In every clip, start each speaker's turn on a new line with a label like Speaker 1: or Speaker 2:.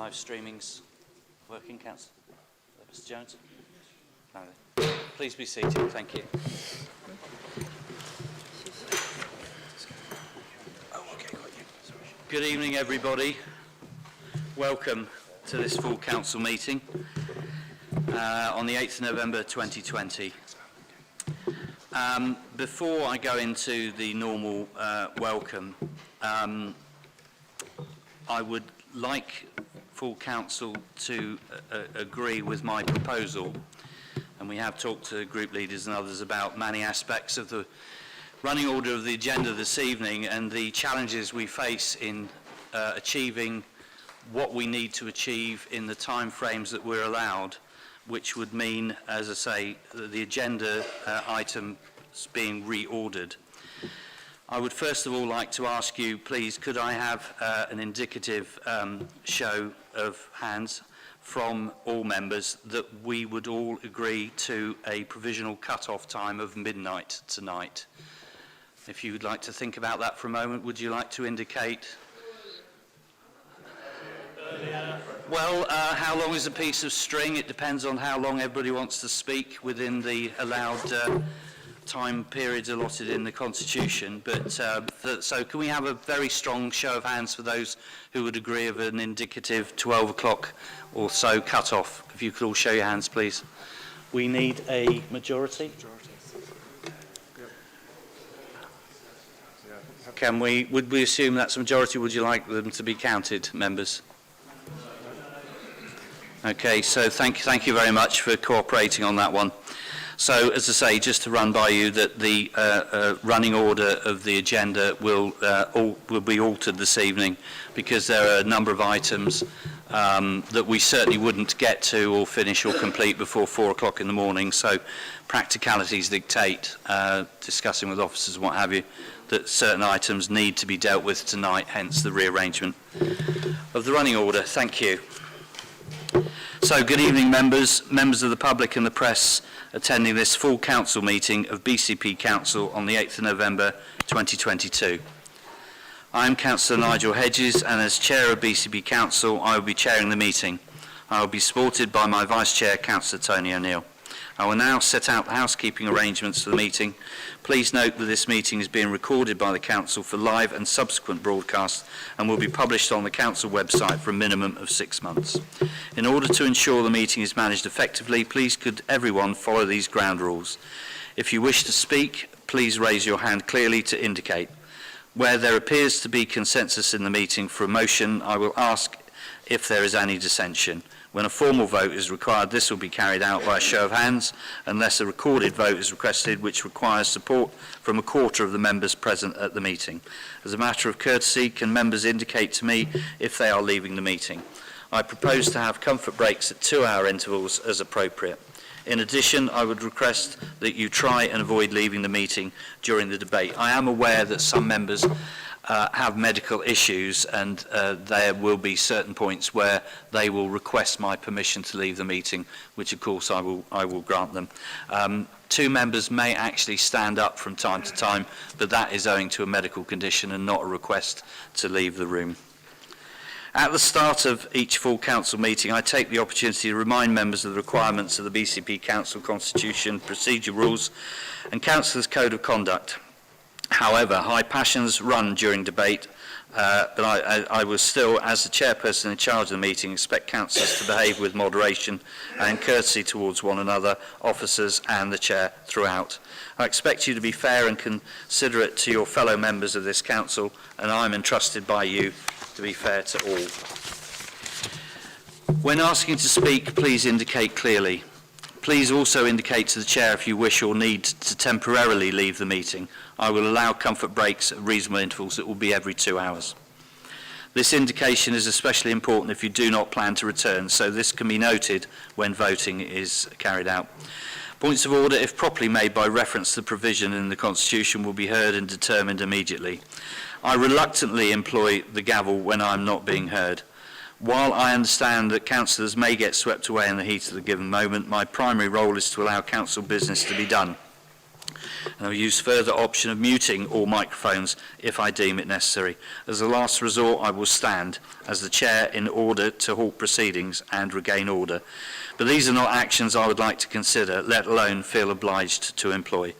Speaker 1: live streaming's working, Councillor? Mr Jones? No. Please be seated, thank you. Good evening, everybody. Welcome to this full council meeting on the 8th of November 2020. Before I go into the normal welcome, I would like full council to agree with my proposal, and we have talked to group leaders and others about many aspects of the running order of the agenda this evening and the challenges we face in achieving what we need to achieve in the time frames that we're allowed, which would mean, as I say, the agenda items being reordered. I would first of all like to ask you, please, could I have an indicative show of hands from all members that we would all agree to a provisional cut-off time of midnight tonight? If you would like to think about that for a moment, would you like to indicate? Well, how long is a piece of string? It depends on how long everybody wants to speak within the allowed time periods allotted in the Constitution. But so can we have a very strong show of hands for those who would agree of an indicative 12 o'clock or so cut-off? If you could all show your hands, please. We need a majority. Would we assume that's a majority? Would you like them to be counted, members? Okay, so thank you very much for cooperating on that one. So, as I say, just to run by you that the running order of the agenda will be altered this evening because there are a number of items that we certainly wouldn't get to or finish or complete before 4 o'clock in the morning. So, practicalities dictate, discussing with officers and what have you, that certain items need to be dealt with tonight, hence the rearrangement of the running order. Thank you. So, good evening, members of the public and the press attending this full council meeting of BCP Council on the 8th of November 2022. I am Councillor Nigel Hedges, and as Chair of BCP Council, I will be chairing the meeting. I will be supported by my Vice Chair, Councillor Tony O'Neill. I will now set out the housekeeping arrangements for the meeting. Please note that this meeting is being recorded by the Council for live and subsequent broadcast and will be published on the Council website for a minimum of 6 months. In order to ensure the meeting is managed effectively, please could everyone follow these ground rules. If you wish to speak, please raise your hand clearly to indicate. Where there appears to be consensus in the meeting for a motion, I will ask if there is any dissension. When a formal vote is required, this will be carried out by a show of hands, unless a recorded vote is requested, which requires support from a quarter of the members present at the meeting. As a matter of courtesy, can members indicate to me if they are leaving the meeting? I propose to have comfort breaks at 2-hour intervals as appropriate. In addition, I would request that you try and avoid leaving the meeting during the debate. I am aware that some members have medical issues, and there will be certain points where they will request my permission to leave the meeting, which of course I will grant them. 2 members may actually stand up from time to time, but that is owing to a medical condition and not a request to leave the room. At the start of each full council meeting, I take the opportunity to remind members of the requirements of the BCP Council Constitution, Procedure Rules and Councillors' Code of Conduct. However, high passions run during debate, but I will still, as the chairperson in charge of the meeting, expect councillors to behave with moderation and courtesy towards one another, officers and the chair throughout. I expect you to be fair and considerate to your fellow members of this council, and I am entrusted by you to be fair to all. When asking to speak, please indicate clearly. Please also indicate to the chair if you wish or need to temporarily leave the meeting. I will allow comfort breaks at reasonable intervals. It will be every 2 hours. This indication is especially important if you do not plan to return, so this can be noted when voting is carried out. Points of order, if properly made by reference to the provision in the Constitution, will be heard and determined immediately. I reluctantly employ the gavel when I am not being heard. While I understand that councillors may get swept away in the heat of the given moment, my primary role is to allow council business to be done. And I'll use further option of muting all microphones if I deem it necessary. As a last resort, I will stand as the chair in order to halt proceedings and regain order. But these are not actions I would like to consider, let alone feel obliged to employ.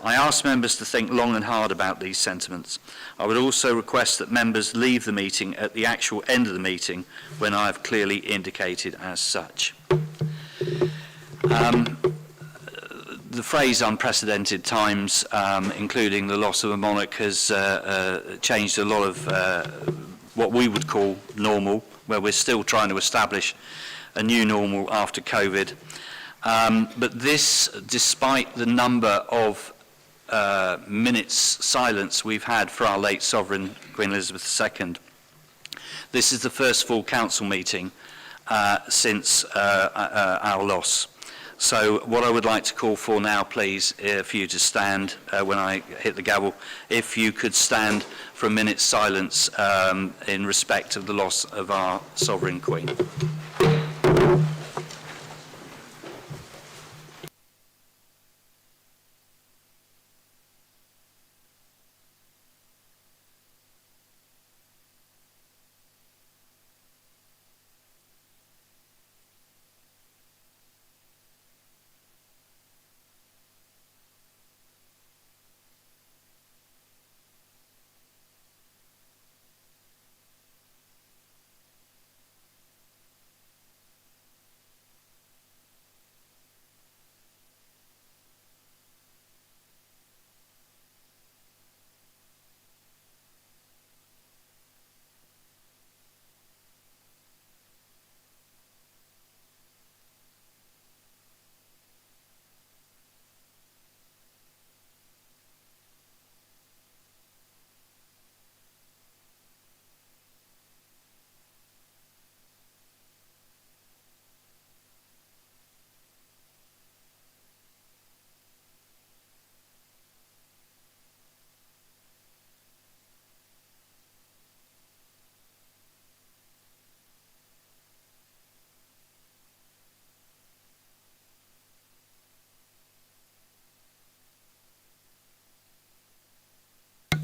Speaker 1: I ask members to think long and hard about these sentiments. I would also request that members leave the meeting at the actual end of the meeting when I have clearly indicated as such. The phrase unprecedented times, including the loss of a monarch, has changed a lot of what we would call normal, where we're still trying to establish a new normal after COVID. But this, despite the number of minutes silence we've had for our late sovereign, Queen Elizabeth II, this is the first full council meeting since our loss. So what I would like to call for now, please, for you to stand when I hit the gavel, if you could stand for a minute's silence in respect of the loss of our sovereign Queen.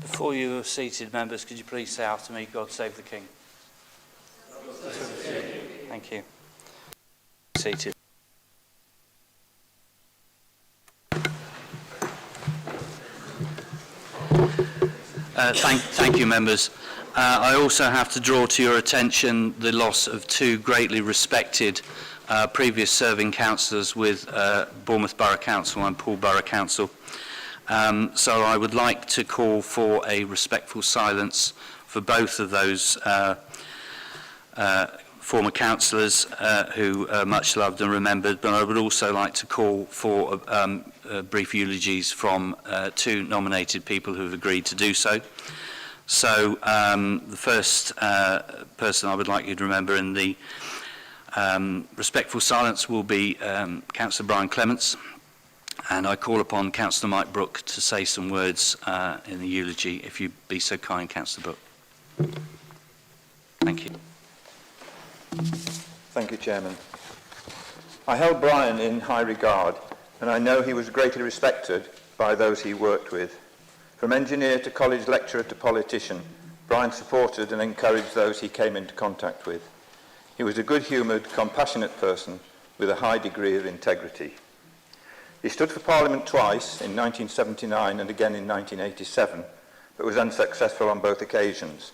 Speaker 1: Before you are seated, members, could you please say after me, God save the King? Thank you. Seated. Thank you, members. I also have to draw to your attention the loss of two greatly respected previous serving councillors with Bournemouth Borough Council and Poole Borough Council. So I would like to call for a respectful silence for both of those former councillors who are much loved and remembered, but I would also like to call for brief eulogies from two nominated people who have agreed to do so. So the first person I would like you to remember in the respectful silence will be Councillor Brian Clements. And I call upon Councillor Mike Brooke to say some words in the eulogy, if you'd be so kind, Councillor Brooke. Thank you.
Speaker 2: Thank you, Chairman. I held Brian in high regard, and I know he was greatly respected by those he worked with. From engineer to college lecturer to politician, Brian supported and encouraged those he came into contact with. He was a good-humoured, compassionate person with a high degree of integrity. He stood for Parliament twice, in 1979 and again in 1987, but was unsuccessful on both occasions.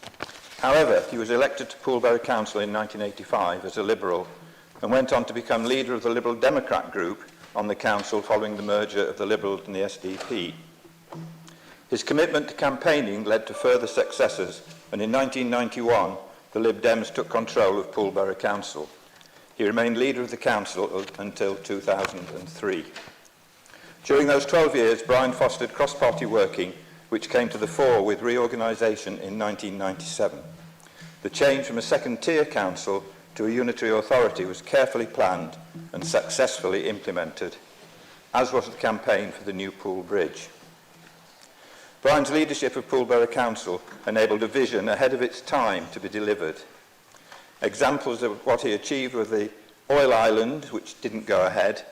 Speaker 2: However, he was elected to Poole Borough Council in 1985 as a Liberal and went on to become leader of the Liberal Democrat group on the council following the merger of the Liberals and the SDP. His commitment to campaigning led to further successes, and in 1991 the Lib Dems took control of Poole Borough Council. He remained leader of the council until 2003. During those 12 years, Brian fostered cross-party working, which came to the fore with reorganisation in 1997. The change from a second-tier council to a unitary authority was carefully planned and successfully implemented, as was the campaign for the new Poole Bridge. Brian's leadership of Poole Borough Council enabled a vision ahead of its time to be delivered. Examples of what he achieved were the Oil Island, which didn't go ahead,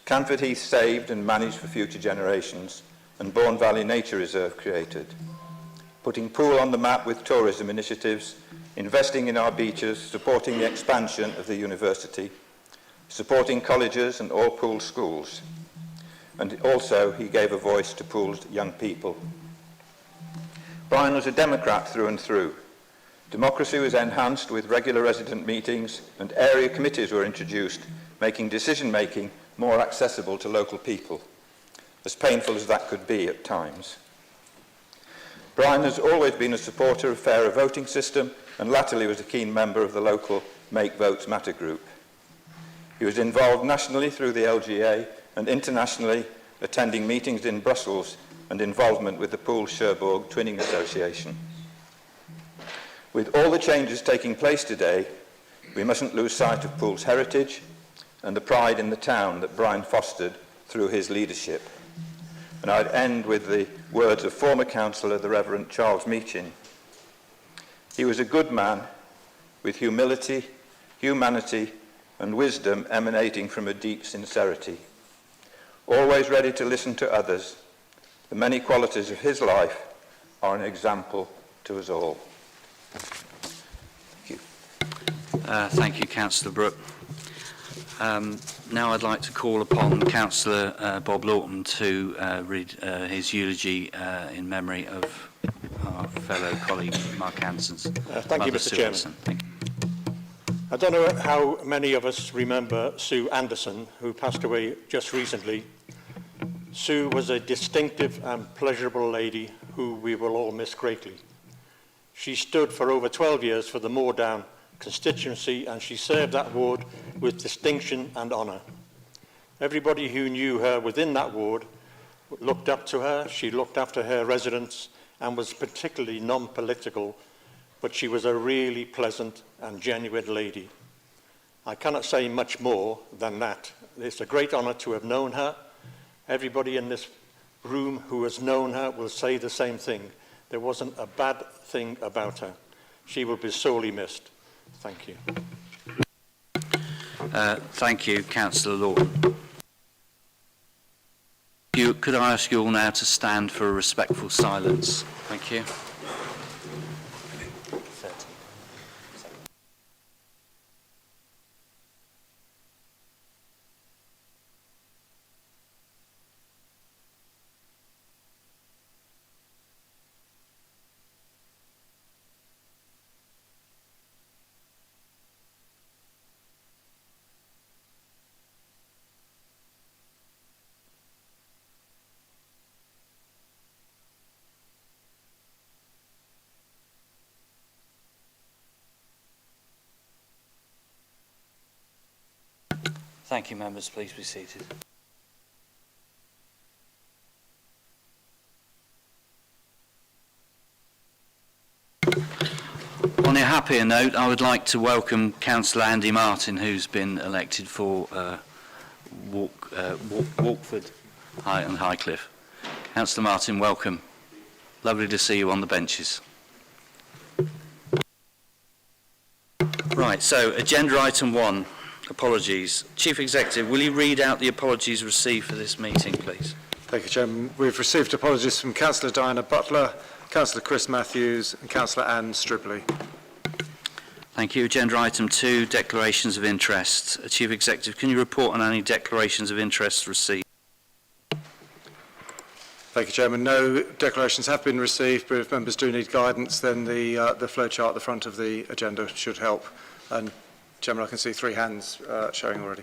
Speaker 2: Canford Heath saved and managed for future generations, and Bourne Valley Nature Reserve created. Putting Poole on the map with tourism initiatives, investing in our beaches, supporting the expansion of the university, supporting colleges and all Poole schools. And also, he gave a voice to Poole's young people. Brian was a Democrat through and through. Democracy was enhanced with regular resident meetings, and area committees were introduced, making decision-making more accessible to local people, as painful as that could be at times. Brian has always been a supporter of fairer voting system, and latterly was a keen member of the local Make Votes Matter group. He was involved nationally through the LGA and internationally, attending meetings in Brussels and involvement with the Poole-Cherbourg Twinning Association. With all the changes taking place today, we mustn't lose sight of Poole's heritage and the pride in the town that Brian fostered through his leadership. And I'd end with the words of former councillor, the Reverend Charles Meachin. He was a good man with humility, humanity, and wisdom emanating from a deep sincerity. Always ready to listen to others, the many qualities of his life are an example to us all. Thank you.
Speaker 1: Thank you, Councillor Brooke. Now I'd like to call upon Councillor Bob Lawton to read his eulogy in memory of our fellow colleague Mark Hanson's
Speaker 3: Thank you, Mr. Chairman.
Speaker 1: Thank you.
Speaker 3: I don't know how many of us remember Sue Anderson, who passed away just recently. Sue was a distinctive and pleasurable lady who we will all miss greatly. She stood for over 12 years for the Moordown constituency, and she served that ward with distinction and honour. Everybody who knew her within that ward looked up to her. She looked after her residents and was particularly non-political, but she was a really pleasant and genuine lady. I cannot say much more than that. It's a great honour to have known her. Everybody in this room who has known her will say the same thing. There wasn't a bad thing about her. She will be sorely missed. Thank you.
Speaker 1: Thank you, Councillor Lawton. Could I ask you all now to stand for a respectful silence? Thank you. Thank you, members. Please be seated. On a happier note, I would like to welcome Councillor Andy Martin, who's been elected for Walkford and Highcliffe. Councillor Martin, welcome. Lovely to see you on the benches. Right, so agenda item 1. Apologies. Chief Executive, will you read out the apologies received for this meeting, please?
Speaker 4: Thank you, Chairman. We've received apologies from Councillor Diana Butler, Councillor Chris Matthews and Councillor Anne Stribley.
Speaker 1: Thank you. Agenda item 2, declarations of interest. Chief Executive, can you report on any declarations of interest received?
Speaker 4: Thank you, Chairman. No declarations have been received, but if members do need guidance, then the flow chart at the front of the agenda should help. And Chairman, I can see 3 hands showing already.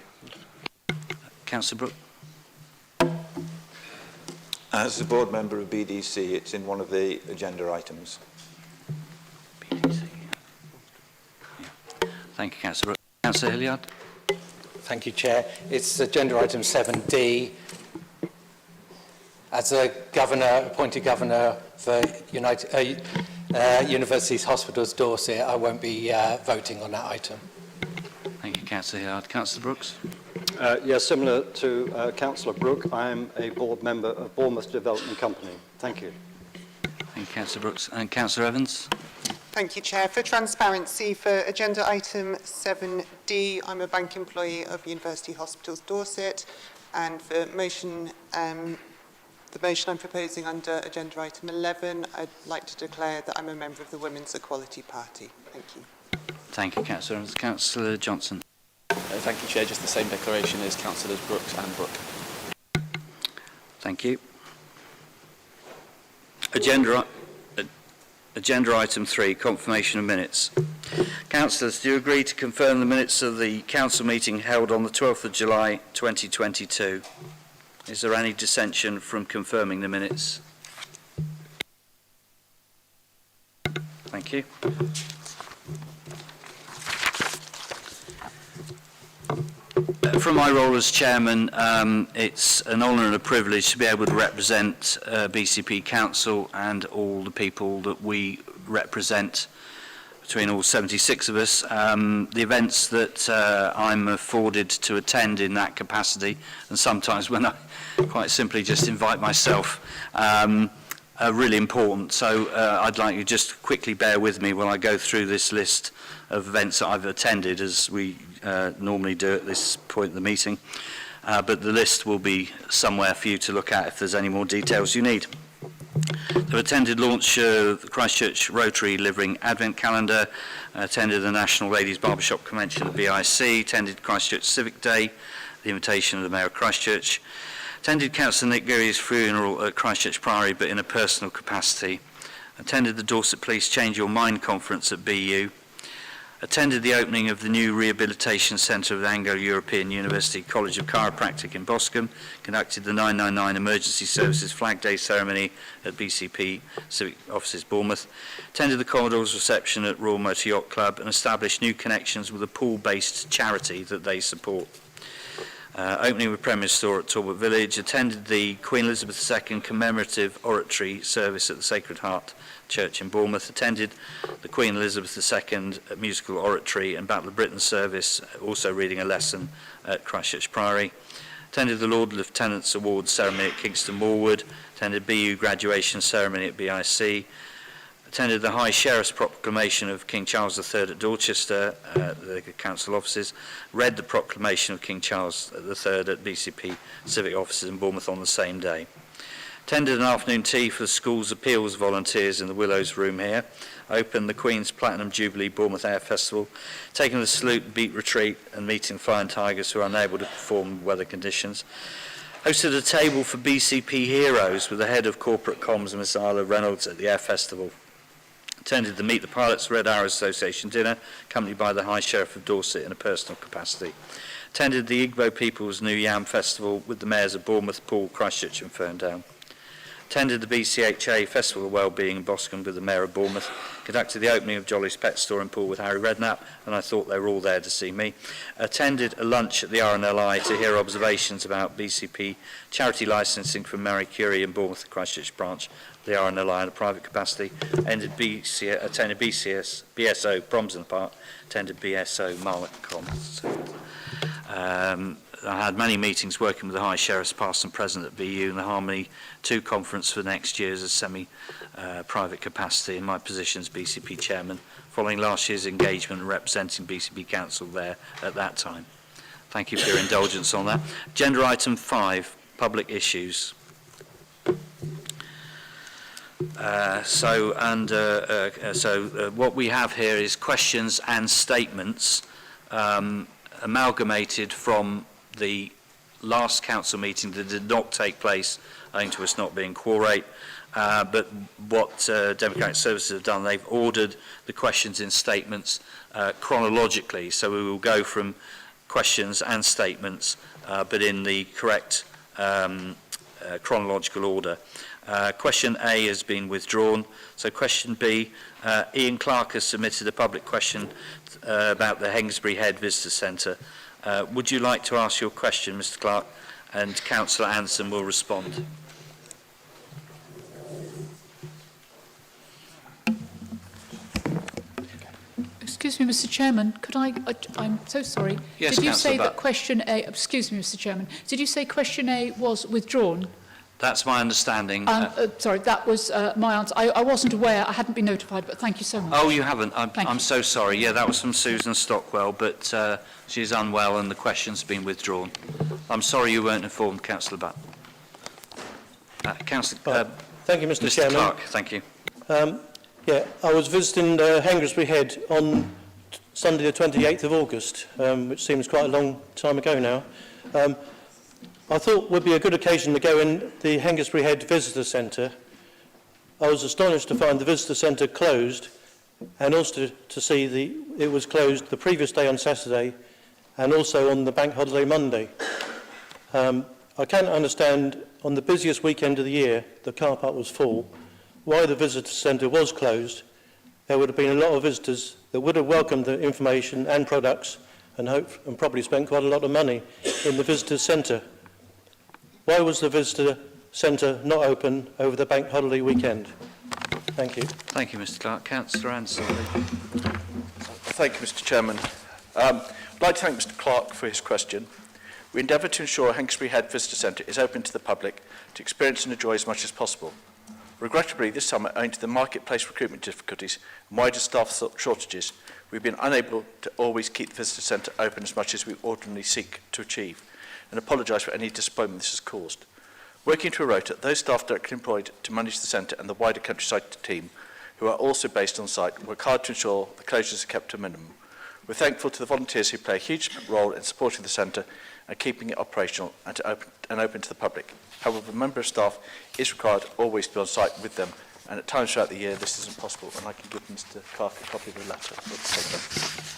Speaker 1: Councillor Brooke.
Speaker 2: As a board member of BDC, it's in one of the agenda items.
Speaker 1: BDC. Yeah. Thank you, Councillor Brooke. Councillor Hilliard.
Speaker 5: Thank you, Chair. It's agenda item 7D. As a governor, appointed governor for Universities Hospitals Dorset, I won't be voting on that item.
Speaker 1: Thank you, Councillor Hilliard. Councillor Brooks.
Speaker 6: Yes, similar to Councillor Brooke, I am a board member of Bournemouth Development Company. Thank you.
Speaker 1: Thank you, Councillor Brooks. And Councillor Evans.
Speaker 7: Thank you, Chair. For transparency, for agenda item 7D, I'm a bank employee of University Hospitals Dorset. And for motion, the motion I'm proposing under agenda item 11, I'd like to declare that I'm a member of the Women's Equality Party. Thank you.
Speaker 1: Thank you, Councillor. Councillor Johnson.
Speaker 8: Thank you, Chair. Just the same declaration as Councillors Brooks and Brooke.
Speaker 1: Thank you. Agenda item 3, confirmation of minutes. Councillors, do you agree to confirm the minutes of the council meeting held on the 12th of July 2022? Is there any dissension from confirming the minutes? Thank you. From my role as chairman, it's an honour and a privilege to be able to represent BCP Council and all the people that we represent, between all 76 of us. The events that I'm afforded to attend in that capacity, and sometimes when I quite simply just invite myself, are really important. So I'd like you just to quickly bear with me while I go through this list of events that I've attended, as we normally do at this point in the meeting. But the list will be somewhere for you to look at if there's any more details you need. I've attended launch of the Christchurch Rotary Living Advent Calendar, attended the National Ladies Barbershop Convention at BIC, attended Christchurch Civic Day, the invitation of the Mayor of Christchurch, attended Councillor Nick Geary's funeral at Christchurch Priory, but in a personal capacity, attended the Dorset Police Change Your Mind conference at BU, attended the opening of the new rehabilitation centre of the Anglo-European University College of Chiropractic in Boscombe, conducted the 999 Emergency Services Flag Day ceremony at BCP Civic Offices Bournemouth, attended the Commodore's reception at Royal Motor Yacht Club, and established new connections with a pool-based charity that they support. Opening of a Premier Store at Talbot Village, attended the Queen Elizabeth II commemorative oratory service at the Sacred Heart Church in Bournemouth, attended the Queen Elizabeth II musical oratory and Battle of Britain service, also reading a lesson at Christchurch Priory, attended the Lord Lieutenant's Awards ceremony at Kingston Moorwood, attended BU graduation ceremony at BIC, attended the High Sheriff's proclamation of King Charles III at Dorchester, the council offices, read the proclamation of King Charles III at BCP Civic Offices in Bournemouth on the same day. Attended an afternoon tea for the school's appeals volunteers in the Willows room here, opened the Queen's Platinum Jubilee Bournemouth Air Festival, taken the Salute Beat Retreat and meeting Flying Tigers who are unable to perform in weather conditions, hosted a table for BCP heroes with the head of corporate comms, Miss Isla Reynolds, at the Air Festival. Attended the Meet the Pilots Red Arrows Association dinner, accompanied by the High Sheriff of Dorset in a personal capacity. Attended the Igbo People's New Yam Festival with the mayors of Bournemouth, Poole, Christchurch and Ferndown. Attended the BCHA Festival of Wellbeing in Boscombe with the Mayor of Bournemouth, conducted the opening of Jolly's Pet Store in Poole with Harry Redknapp, and I thought they were all there to see me. Attended a lunch at the RNLI to hear observations about BCP charity licensing from Marie Curie in Bournemouth, the Christchurch branch, the RNLI in a private capacity, attended BSO Proms in the Park, attended BSO Marlacom. I had many meetings working with the High Sheriffs past and present at BU and the Harmony 2 conference for next year as a semi-private capacity in my position as BCP chairman, following last year's engagement and representing BCP Council there at that time. Thank you for your indulgence on that. Agenda item 5, public issues. What we have here is questions and statements amalgamated from the last council meeting that did not take place owing to us not being quorate, but what Democratic Services have done, they've ordered the questions and statements chronologically, so we will go from questions and statements but in the correct chronological order. Question A has been withdrawn, so question B, Ian Clark has submitted a public question about the Hengstbury Head Visitor Centre. Would you like to ask your question, Mr. Clark, and Councillor Anderson will respond.
Speaker 9: Excuse me, Mr. Chairman, could I'm so sorry.
Speaker 1: Yes,
Speaker 9: did you say
Speaker 1: Councillor
Speaker 9: that question A, excuse me, Mr. Chairman, did you say question A was withdrawn?
Speaker 1: That's my understanding.
Speaker 9: Sorry, that was my answer. I wasn't aware. I hadn't been notified, but thank you so much.
Speaker 1: Oh, you haven't?
Speaker 9: Thank
Speaker 1: I'm
Speaker 9: you.
Speaker 1: so sorry. Yeah, that was from Susan Stockwell, but she's unwell and the question's been withdrawn. I'm sorry you weren't informed, Councillor Butt.
Speaker 3: Thank you, Mr.
Speaker 1: Mr.
Speaker 3: Chairman.
Speaker 1: Clark, thank you.
Speaker 3: Yeah, I was visiting Hengistbury Head on Sunday the 28th of August, which seems quite a long time ago now. I thought would be a good occasion to go in the Hengistbury Head Visitor Centre. I was astonished to find the Visitor Centre closed, and also to see it was closed the previous day on Saturday and also on the Bank Holiday Monday. I can't understand, on the busiest weekend of the year, the car park was full, why the Visitor Centre was closed. There would have been a lot of visitors that would have welcomed the information and products and probably spent quite a lot of money in the Visitor Centre. Why was the Visitor Centre not open over the Bank Holiday weekend? Thank you.
Speaker 1: Thank you, Mr. Clark. Councillor Anderson.
Speaker 10: Thank you, Mr. Chairman. I'd like to thank Mr. Clark for his question. We endeavour to ensure Hengistbury Head Visitor Centre is open to the public to experience and enjoy as much as possible. Regrettably, this summer, owing to the marketplace recruitment difficulties and wider staff shortages, we've been unable to always keep the Visitor Centre open as much as we ordinarily seek to achieve, and apologise for any disappointment this has caused. Working to a rota, those staff directly employed to manage the centre and the wider countryside team, who are also based on site, work hard to ensure the closures are kept to a minimum. We're thankful to the volunteers who play a huge role in supporting the centre and keeping it operational and open to the public. However, a member of staff is required always to be on site with them, and at times throughout the year this isn't possible, and I can give Mr. Clark a copy of the letter.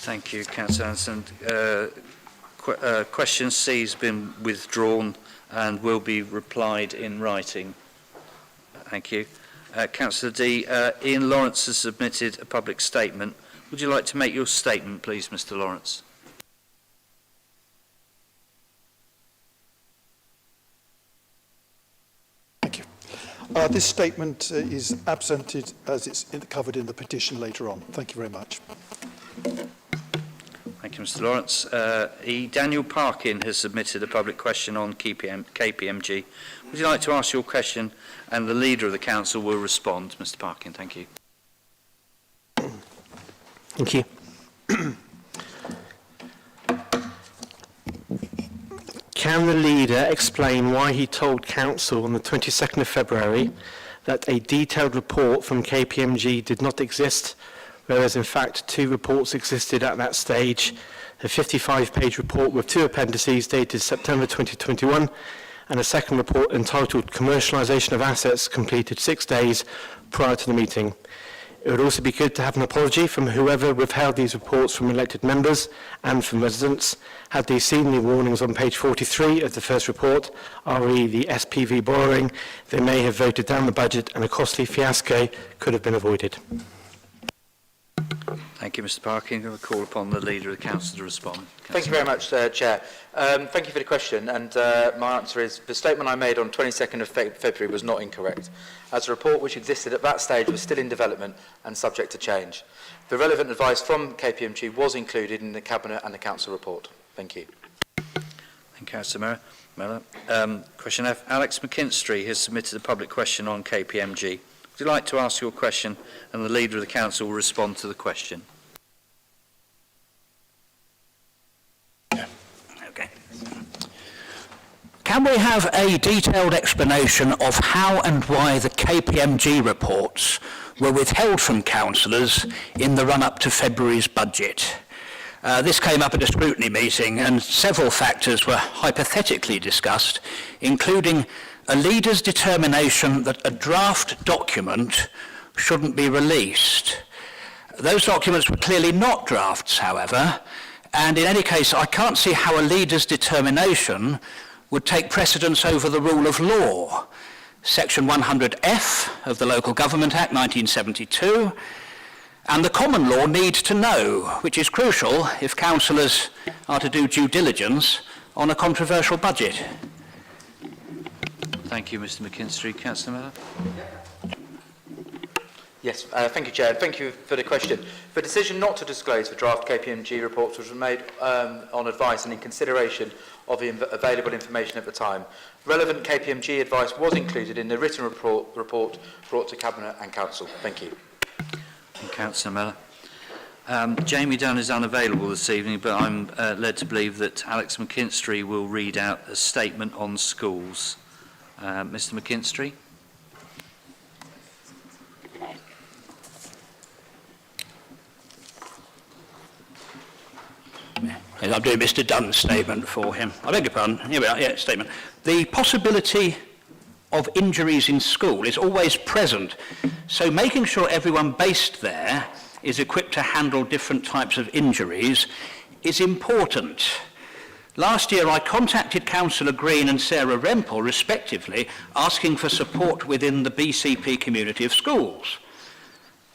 Speaker 1: Thank you, Councillor Anderson. Question C has been withdrawn and will be replied in writing. Thank you. Councillor D, Ian Lawrence has submitted a public statement. Would you like to make your statement, please, Mr. Lawrence?
Speaker 11: Thank you. This statement is absented as it's covered in the petition later on. Thank you very much.
Speaker 1: Thank you, Mr. Lawrence. Daniel Parkin has submitted a public question on KPMG. Would you like to ask your question and the Leader of the Council will respond? Mr. Parkin, thank you.
Speaker 12: Thank you. Can the Leader explain why he told Council on the 22nd of February that a detailed report from KPMG did not exist, whereas in fact 2 reports existed at that stage, a 55-page report with 2 appendices dated September 2021 and a second report entitled Commercialisation of Assets completed 6 days prior to the meeting. It would also be good to have an apology from whoever withheld these reports from elected members and from residents. Had they seen the warnings on page 43 of the first report, re the SPV borrowing, they may have voted down the budget and a costly fiasco could have been avoided.
Speaker 1: Thank you, Mr. Parkin. I will call upon the Leader of the Council to respond.
Speaker 13: Thank you very much, Chair. Thank you for the question, and my answer is the statement I made on 22nd of February was not incorrect, as the report which existed at that stage was still in development and subject to change. The relevant advice from KPMG was included in the Cabinet and the Council report. Thank you.
Speaker 1: Thank you, Councillor Miller. Question F. Alex McKinstry has submitted a public question on KPMG. Would you like to ask your question and the Leader of the Council will respond to the question?
Speaker 14: Okay. Can we have a detailed explanation of how and why the KPMG reports were withheld from councillors in the run-up to February's budget? This came up at a scrutiny meeting and several factors were hypothetically discussed, including a leader's determination that a draft document shouldn't be released. Those documents were clearly not drafts, however, and in any case, I can't see how a leader's determination would take precedence over the rule of law. Section 100F of the Local Government Act 1972, and the common law need to know, which is crucial if councillors are to do due diligence on a controversial budget.
Speaker 1: Thank you, Mr. McKinstry. Councillor Miller.
Speaker 13: Yes, thank you, Chair. And thank you for the question. The decision not to disclose the draft KPMG reports was made on advice and in consideration of the available information at the time. Relevant KPMG advice was included in the written report brought to Cabinet and Council. Thank you.
Speaker 1: Councillor Miller. Jamie Dunn is unavailable this evening, but I'm led to believe that Alex McKinstry will read out a statement on schools. Mr McKinstry.
Speaker 14: I'm doing Mr Dunn's statement for him. I beg your pardon. Here we are, yeah, statement. The possibility of injuries in school is always present, so making sure everyone based there is equipped to handle different types of injuries is important. Last year I contacted Councillor Green and Sarah Rempel, respectively, asking for support within the BCP community of schools.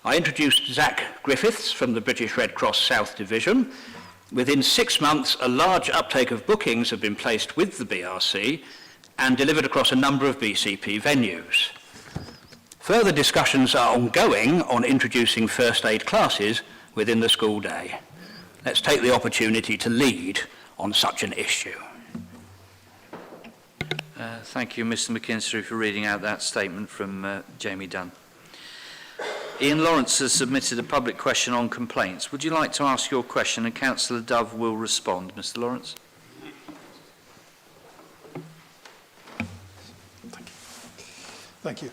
Speaker 14: I introduced Zach Griffiths from the British Red Cross South Division. Within 6 months, a large uptake of bookings have been placed with the BRC and delivered across a number of BCP venues. Further discussions are ongoing on introducing first aid classes within the school day. Let's take the opportunity to lead on such an issue.
Speaker 1: Thank you, Mr McKinstry, for reading out that statement from Jamie Dunn. Ian Lawrence has submitted a public question on complaints. Would you like to ask your question, and Councillor Dove will respond? Mr Lawrence.
Speaker 11: Thank you.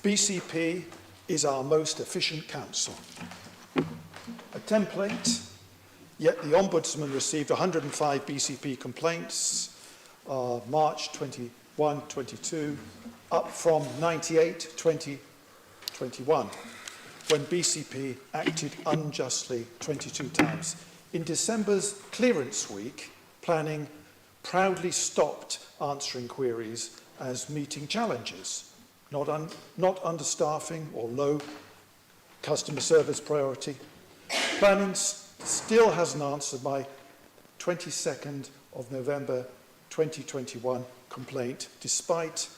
Speaker 11: BCP is our most efficient council. A template, yet the Ombudsman received 105 BCP complaints, March 21-22, up from 98 2021, when BCP acted unjustly 22 times. In December's clearance week, planning proudly stopped answering queries as meeting challenges, not understaffing or low customer service priority. Planning still hasn't answered my 22nd of November 2021 complaint, despite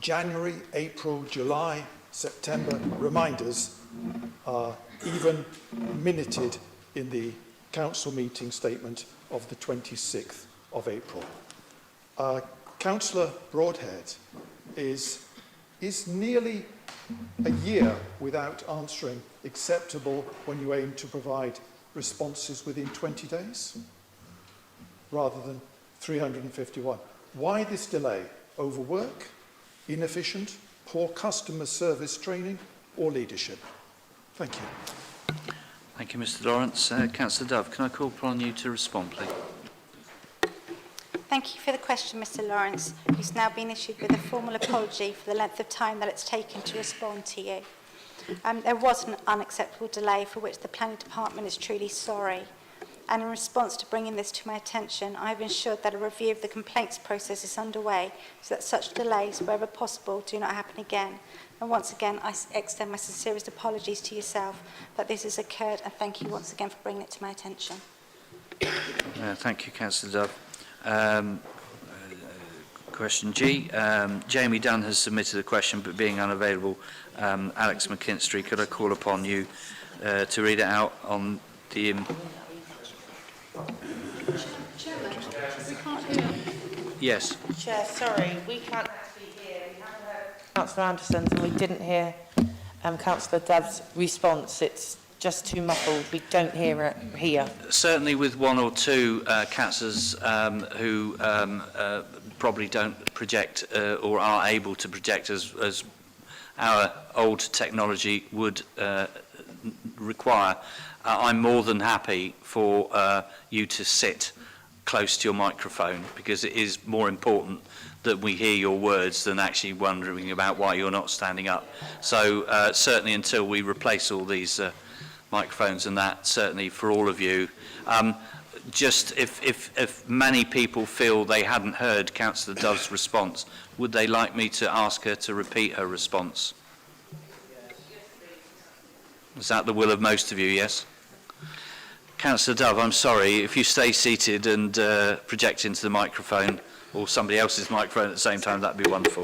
Speaker 11: January, April, July, September reminders are even minuted in the council meeting statement of the 26th of April. Councillor Broadhead is nearly a year without answering acceptable when you aim to provide responses within 20 days rather than 351. Why this delay? Overwork? Inefficient? Poor customer service training or leadership? Thank you.
Speaker 1: Thank you, Mr Lawrence. Councillor Dove, can I call upon you to respond, please?
Speaker 15: Thank you for the question, Mr Lawrence, who's now been issued with a formal apology for the length of time that it's taken to respond to you. There was an unacceptable delay for which the Planning Department is truly sorry. And in response to bringing this to my attention, I have ensured that a review of the complaints process is underway so that such delays, wherever possible, do not happen again. And once again, I extend my sincerest apologies to yourself that this has occurred, and thank you once again for bringing it to my attention.
Speaker 1: Thank you, Councillor Dove. Question G. Jamie Dunn has submitted a question, but being unavailable, Alex McKinstry, could I call upon you to read it out on the...
Speaker 9: Chairman, we can't hear.
Speaker 1: Yes.
Speaker 16: Chair, sorry, we can't actually hear. We haven't heard Councillor Anderson's and we didn't hear Councillor Dove's response. It's just too muffled. We don't hear it here.
Speaker 1: Certainly with one or two councillors who probably don't project or are able to project as our old technology would require, I'm more than happy for you to sit close to your microphone, because it is more important that we hear your words than actually wondering about why you're not standing up. So certainly until we replace all these microphones and that, certainly for all of you. Just if many people feel they hadn't heard Councillor Dove's response, would they like me to ask her to repeat her response? Is that the will of most of you, yes? Councillor Dove, I'm sorry, if you stay seated and project into the microphone or somebody else's microphone at the same time, that'd be wonderful.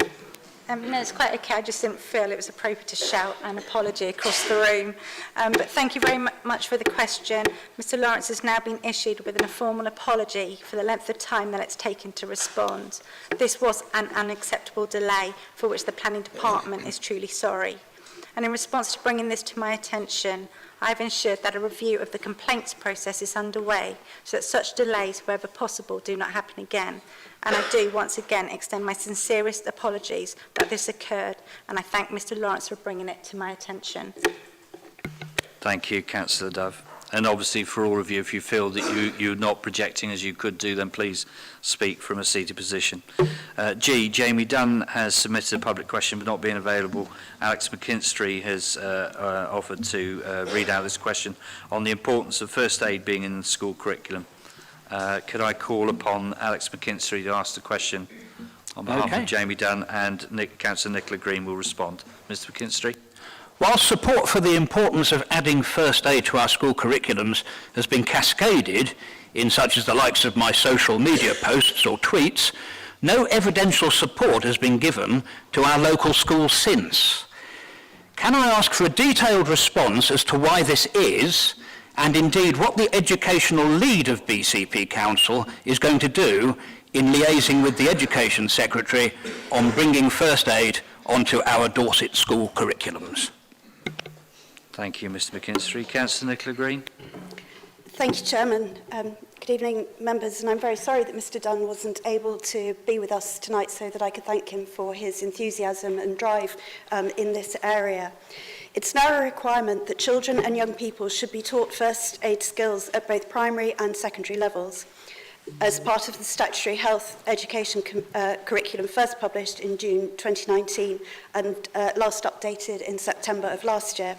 Speaker 15: No, it's quite okay. I just didn't feel it was appropriate to shout an apology across the room. But thank you very much for the question. Mr Lawrence has now been issued with a formal apology for the length of time that it's taken to respond. This was an unacceptable delay for which the Planning Department is truly sorry. And in response to bringing this to my attention, I have ensured that a review of the complaints process is underway so that such delays, wherever possible, do not happen again. And I do once again extend my sincerest apologies that this occurred, and I thank Mr Lawrence for bringing it to my attention.
Speaker 1: Thank you, Councillor Dove. And obviously for all of you, if you feel that you're not projecting as you could do, then please speak from a seated position. Jamie Dunn has submitted a public question but not being available. Alex McKinstry has offered to read out this question on the importance of first aid being in the school curriculum. Could I call upon Alex McKinstry to ask the question on behalf of Jamie Dunn, and Councillor Nicola Green will respond. Mr McKinstry.
Speaker 14: While support for the importance of adding first aid to our school curriculums has been cascaded in such as the likes of my social media posts or tweets, no evidential support has been given to our local schools since. Can I ask for a detailed response as to why this is, and indeed what the educational lead of BCP Council is going to do in liaising with the Education Secretary on bringing first aid onto our Dorset school curriculums?
Speaker 1: Thank you, Mr McKinstry. Councillor Nicola Green.
Speaker 17: Thank you, Chairman. Good evening, members, and I'm very sorry that Mr Dunn wasn't able to be with us tonight so that I could thank him for his enthusiasm and drive in this area. It's now a requirement that children and young people should be taught first aid skills at both primary and secondary levels, as part of the statutory health education curriculum first published in June 2019 and last updated in September of last year.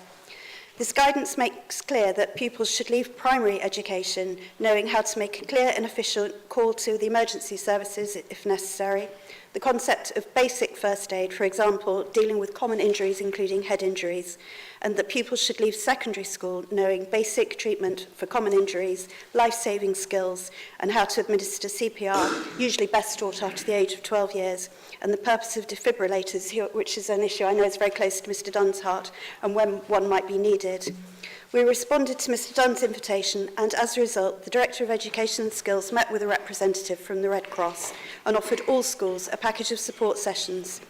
Speaker 17: This guidance makes clear that pupils should leave primary education knowing how to make a clear and efficient call to the emergency services if necessary, the concept of basic first aid, for example, dealing with common injuries including head injuries, and that pupils should leave secondary school knowing basic treatment for common injuries, life-saving skills, and how to administer CPR, usually best taught after the age of 12 years, and the purpose of defibrillators, which is an issue I know is very close to Mr Dunn's heart, and when one might be needed. We responded to Mr Dunn's invitation, and as a result, the Director of Education and Skills met with a representative from the Red Cross and offered all schools a package of support sessions.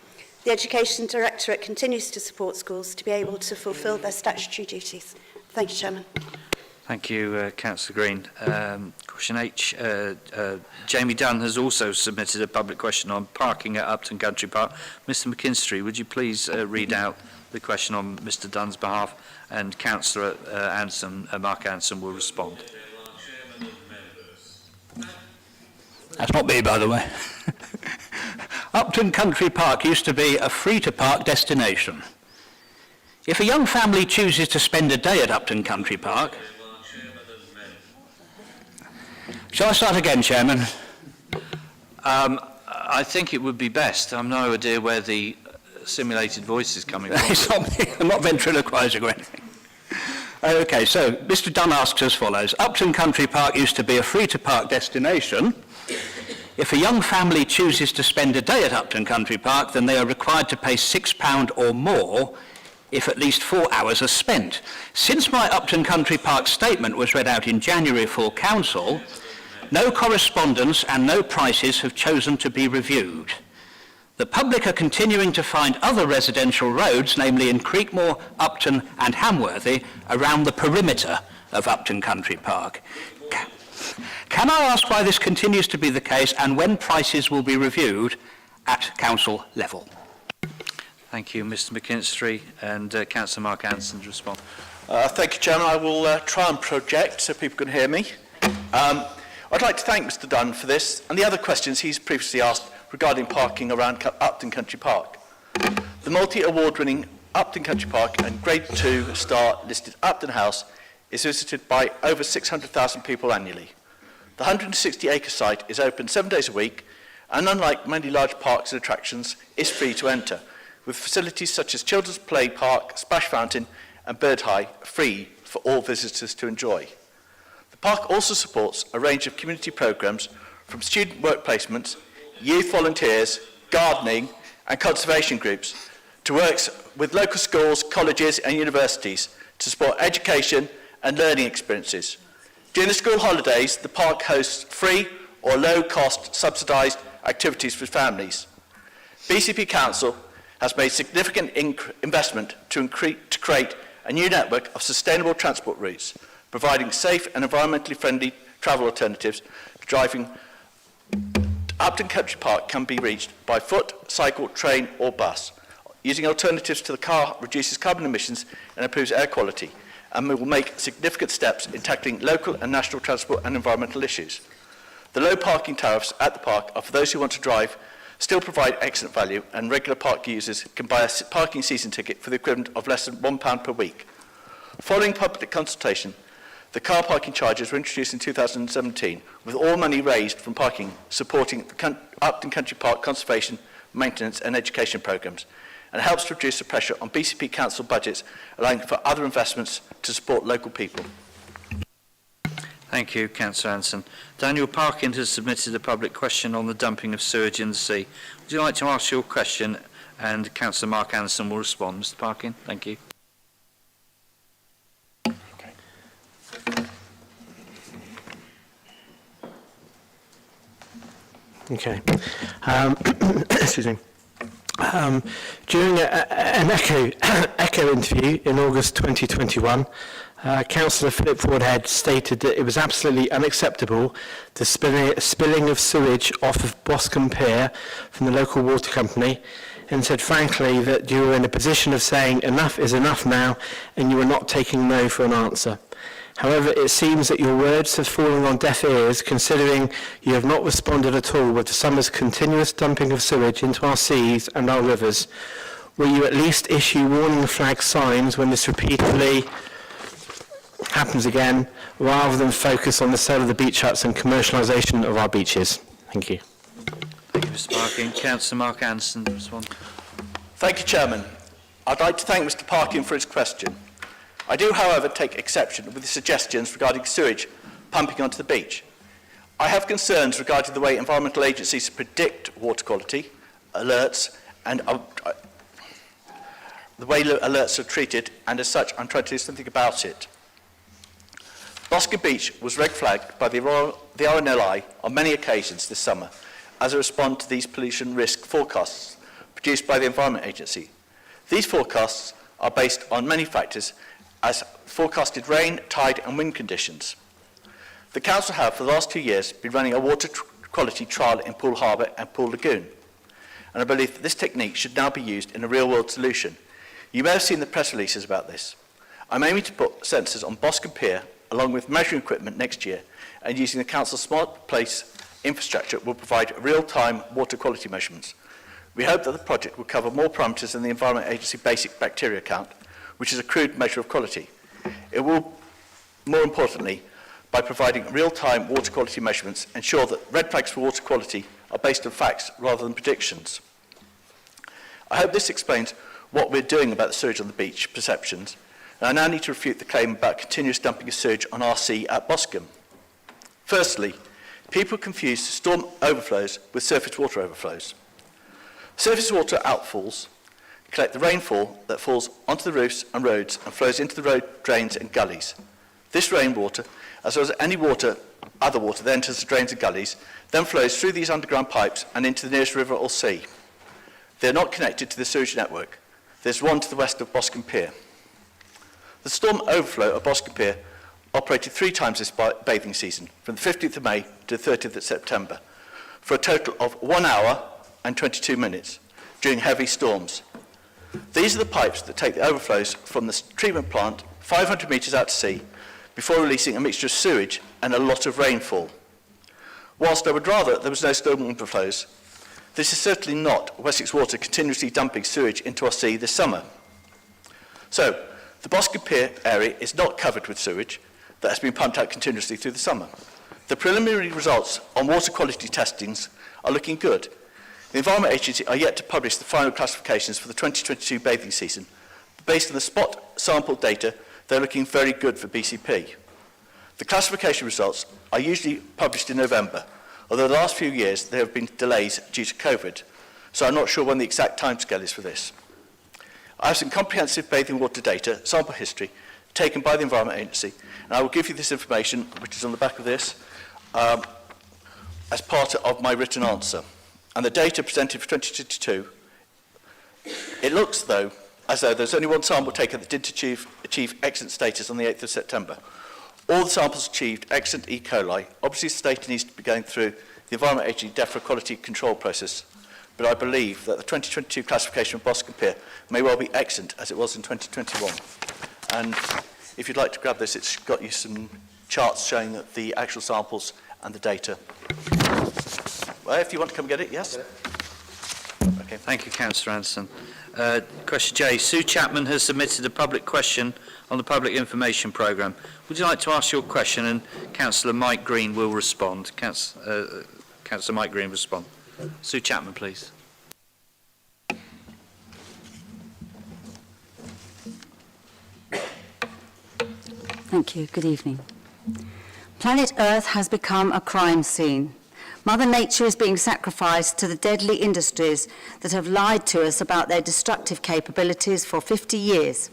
Speaker 17: The Education Directorate continues to support schools to be able to fulfil their statutory duties. Thank you, Chairman.
Speaker 1: Thank you, Councillor Green. Question H. Jamie Dunn has also submitted a public question on parking at Upton Country Park. Mr McKinstry, would you please read out the question on Mr Dunn's behalf, and Councillor Mark Anderson will respond.
Speaker 14: That's not me, by the way. Upton Country Park used to be a free-to-park destination. If a young family chooses to spend a day at Upton Country Park... Shall I start again, Chairman?
Speaker 1: I think it would be best. I've no idea where the simulated voice is coming from.
Speaker 14: I'm not ventriloquising or anything. Okay, so Mr Dunn asks as follows. Upton Country Park used to be a free-to-park destination. If a young family chooses to spend a day at Upton Country Park, then they are required to pay £6 or more if at least 4 hours are spent. Since my Upton Country Park statement was read out in January full council, no correspondence and no prices have chosen to be reviewed. The public are continuing to find other residential roads, namely in Creekmore, Upton and Hamworthy, around the perimeter of Upton Country Park. Can I ask why this continues to be the case and when prices will be reviewed at council level?
Speaker 1: Thank you, Mr McKinstry, and Councillor Mark Anderson to respond.
Speaker 10: Thank you, Chairman. I will try and project so people can hear me. I'd like to thank Mr Dunn for this and the other questions he's previously asked regarding parking around Upton Country Park. The multi-award-winning Upton Country Park and Grade 2 star listed Upton House is visited by over 600,000 people annually. The 160-acre site is open 7 days a week and, unlike many large parks and attractions, is free to enter, with facilities such as Children's Play Park, Splash Fountain and Bird High free for all visitors to enjoy. The park also supports a range of community programmes from student work placements, youth volunteers, gardening and conservation groups to work with local schools, colleges and universities to support education and learning experiences. During the school holidays, the park hosts free or low-cost subsidised activities for families. BCP Council has made significant investment to create a new network of sustainable transport routes, providing safe and environmentally friendly travel alternatives. Driving Upton Country Park can be reached by foot, cycle, train or bus. Using alternatives to the car reduces carbon emissions and improves air quality, and will make significant steps in tackling local and national transport and environmental issues. The low parking tariffs at the park are for those who want to drive, still provide excellent value, and regular park users can buy a parking season ticket for the equivalent of less than £1 per week. Following public consultation, the car parking charges were introduced in 2017, with all money raised from parking supporting the Upton Country Park conservation, maintenance and education programmes, and helps to reduce the pressure on BCP Council budgets, allowing for other investments to support local people.
Speaker 1: Thank you, Councillor Anderson. Daniel Parkin has submitted a public question on the dumping of sewage in the sea. Would you like to ask your question, and Councillor Mark Anderson will respond? Mr Parkin, thank you.
Speaker 12: Okay. Excuse me. During an Echo interview in August 2021, Councillor Philip Fordhead stated that it was absolutely unacceptable the spilling of sewage off of Boscombe Pier from the local water company, and said frankly that you were in a position of saying enough is enough now and you were not taking no for an answer. However, it seems that your words have fallen on deaf ears, considering you have not responded at all with the summer's continuous dumping of sewage into our seas and our rivers. Will you at least issue warning flag signs when this repeatedly happens again, rather than focus on the sale of the beach huts and commercialisation of our beaches? Thank you.
Speaker 1: Thank you, Mr Parkin. Councillor Mark Anderson to respond.
Speaker 10: Thank you, Chairman. I'd like to thank Mr Parkin for his question. I do, however, take exception with the suggestions regarding sewage pumping onto the beach. I have concerns regarding the way environmental agencies predict water quality, alerts, and the way alerts are treated, and as such, I'm trying to do something about it. Boscombe Beach was red flagged by the RNLI on many occasions this summer as a response to these pollution risk forecasts produced by the Environment Agency. These forecasts are based on many factors, as forecasted rain, tide and wind conditions. The Council have, for the last 2 years, been running a water quality trial in Poole Harbour and Poole Lagoon, and I believe that this technique should now be used in a real-world solution. You may have seen the press releases about this. I'm aiming to put sensors on Boscombe Pier, along with measuring equipment next year, and using the Council's Smart Place infrastructure will provide real-time water quality measurements. We hope that the project will cover more parameters than the Environment Agency basic bacteria count, which is a crude measure of quality. It will, more importantly, by providing real-time water quality measurements, ensure that red flags for water quality are based on facts rather than predictions. I hope this explains what we're doing about the sewage on the beach perceptions, and I now need to refute the claim about continuous dumping of sewage on our sea at Boscombe. Firstly, people confuse storm overflows with surface water overflows. Surface water outfalls collect the rainfall that falls onto the roofs and roads and flows into the road drains and gullies. This rainwater, as well as any other water that enters the drains and gullies, then flows through these underground pipes and into the nearest river or sea. They are not connected to the sewage network. There's one to the west of Boscombe Pier. The storm overflow of Boscombe Pier operated 3 times this bathing season, from the 15th of May to the 30th of September, for a total of 1 hour and 22 minutes during heavy storms. These are the pipes that take the overflows from the treatment plant 500 metres out to sea before releasing a mixture of sewage and a lot of rainfall. Whilst I would rather there was no storm overflows, this is certainly not Wessex Water continuously dumping sewage into our sea this summer. So, the Boscombe Pier area is not covered with sewage that has been pumped out continuously through the summer. The preliminary results on water quality testings are looking good. The Environment Agency are yet to publish the final classifications for the 2022 bathing season. Based on the spot sample data, they're looking very good for BCP. The classification results are usually published in November, although the last few years there have been delays due to COVID. so I'm not sure when the exact timescale is for this. I have some comprehensive bathing water data, sample history, taken by the Environment Agency, and I will give you this information, which is on the back of this, as part of my written answer. And the data presented for 2022, it looks, though, as though there's only one sample taken that did achieve excellent status on the 8th of September. All the samples achieved excellent E. coli. Obviously, the data needs to be going through the Environment Agency DEFRA quality control process, but I believe that the 2022 classification of Boscombe Pier may well be excellent, as it was in 2021. And if you'd like to grab this, it's got you some charts showing that the actual samples and the data. Well, if you want to come get it, yes?
Speaker 1: Okay. Thank you, Councillor Anderson. Question J. Sue Chapman has submitted a public question on the Public Information Programme. Would you like to ask your question, and Councillor Mike Green will respond? Councillor Mike Green will respond. Sue Chapman, please.
Speaker 18: Thank you. Good evening. Planet Earth has become a crime scene. Mother Nature is being sacrificed to the deadly industries that have lied to us about their destructive capabilities for 50 years.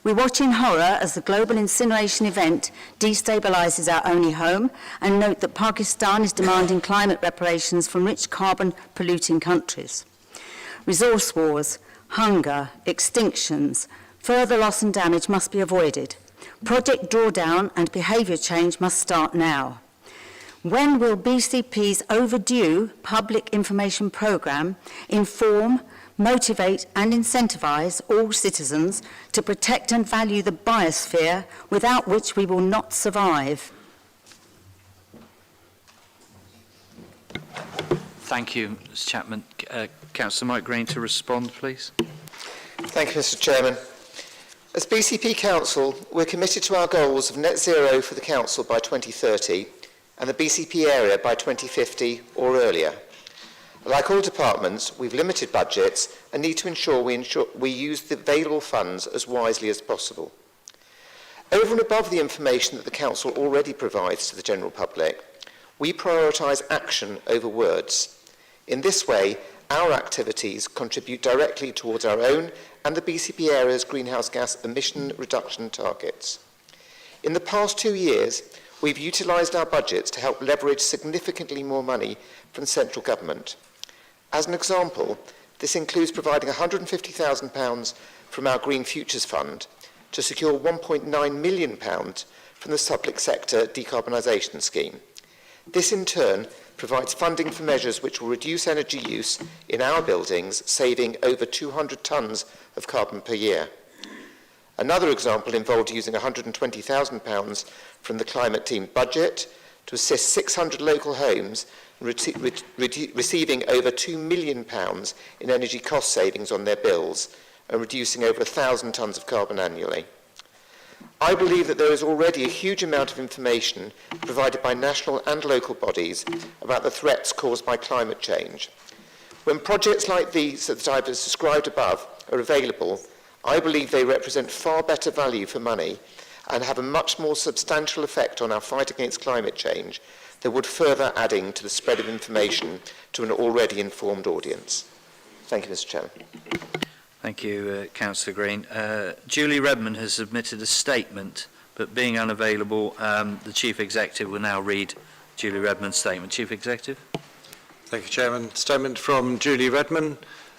Speaker 18: We watch in horror as the global incineration event destabilises our only home, and note that Pakistan is demanding climate reparations from rich carbon-polluting countries. Resource wars, hunger, extinctions, further loss and damage must be avoided. Project drawdown and behaviour change must start now. When will BCP's overdue public information programme inform, motivate and incentivise all citizens to protect and value the biosphere, without which we will not survive?
Speaker 1: Thank you, Ms Chapman. Councillor Mike Green to respond, please.
Speaker 19: Thank you, Mr Chairman. As BCP Council, we're committed to our goals of net zero for the Council by 2030 and the BCP area by 2050 or earlier. Like all departments, we've limited budgets and need to ensure we use the available funds as wisely as possible. Over and above the information that the Council already provides to the general public, we prioritise action over words. In this way, our activities contribute directly towards our own and the BCP area's greenhouse gas emission reduction targets. In the past 2 years, we've utilised our budgets to help leverage significantly more money from central government. As an example, this includes providing £150,000 from our Green Futures Fund to secure £1.9 million from the public sector decarbonisation scheme. This in turn provides funding for measures which will reduce energy use in our buildings, saving over 200 tonnes of carbon per year. Another example involved using £120,000 from the climate team budget to assist 600 local homes receiving over £2 million in energy cost savings on their bills and reducing over 1,000 tonnes of carbon annually. I believe that there is already a huge amount of information provided by national and local bodies about the threats caused by climate change. When projects like these that I've described above are available, I believe they represent far better value for money and have a much more substantial effect on our fight against climate change that would further adding to the spread of information to an already informed audience. Thank you, Mr Chairman.
Speaker 1: Thank you, Councillor Green. Julie Redmond has submitted a statement, but being unavailable, the Chief Executive will now read Julie Redmond's statement. Chief Executive.
Speaker 4: Thank you, Chairman. Statement from Julie Redmond.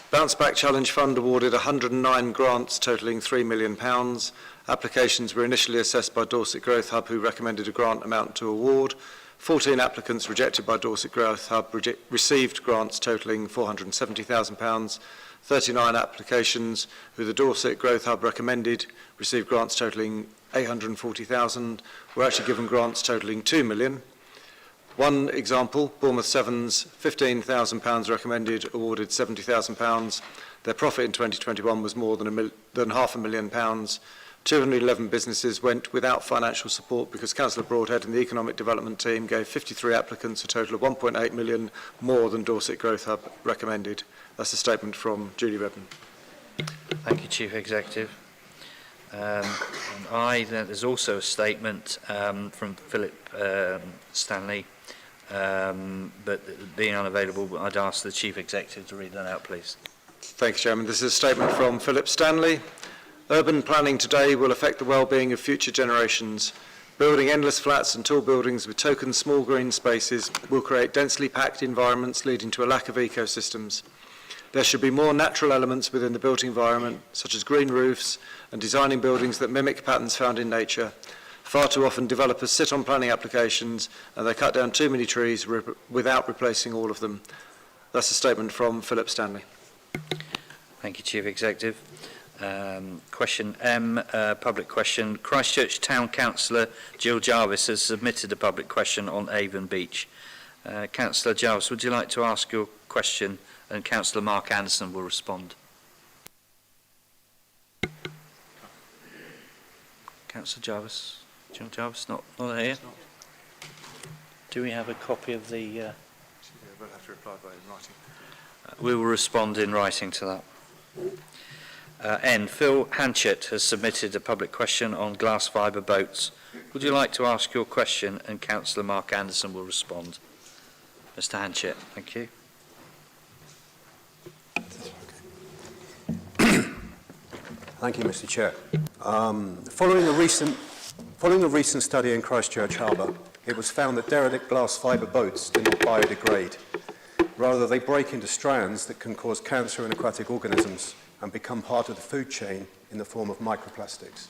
Speaker 4: Bounce Back Challenge Fund awarded 109 grants totalling £3 million. Applications were initially assessed by Dorset Growth Hub, who recommended a grant amount to award. 14 applicants rejected by Dorset Growth Hub received grants totalling £470,000. 39 applications who the Dorset Growth Hub recommended received grants totalling £840,000, were actually given grants totalling £2 million. One example, Bournemouth Sevens, £15,000 recommended, awarded £70,000. Their profit in 2021 was more than £500,000. 211 businesses went without financial support because Councillor Broadhead and the Economic Development team gave 53 applicants a total of £1.8 million more than Dorset Growth Hub recommended. That's a statement from Julie Redmond.
Speaker 1: Thank you, Chief Executive. There's also a statement from Philip Stanley but being unavailable, I'd ask the Chief Executive to read that out, please.
Speaker 4: Thank you, Chairman. This is a statement from Philip Stanley. Urban planning today will affect the well-being of future generations. Building endless flats and tall buildings with token small green spaces will create densely packed environments leading to a lack of ecosystems. There should be more natural elements within the built environment, such as green roofs and designing buildings that mimic patterns found in nature. Far too often developers sit on planning applications and they cut down too many trees without replacing all of them. That's a statement from Philip Stanley.
Speaker 1: Thank you, Chief Executive. Question M, public question. Christchurch Town Councillor Jill Jarvis has submitted a public question on Avon Beach. Councillor Jarvis, would you like to ask your question, and Councillor Mark Anderson will respond. Councillor Jarvis, Jill Jarvis, not here. Do we have a copy of the?
Speaker 4: We'll have to reply by writing.
Speaker 1: We will respond in writing to that. N. Phil Hanchett has submitted a public question on glass fibre boats. Would you like to ask your question, and Councillor Mark Anderson will respond. Mr. Hanchett, thank you.
Speaker 20: Thank you, Mr. Chair. Following a recent study in Christchurch Harbour, it was found that derelict glass fibre boats do not biodegrade. Rather, they break into strands that can cause cancer in aquatic organisms and become part of the food chain in the form of microplastics.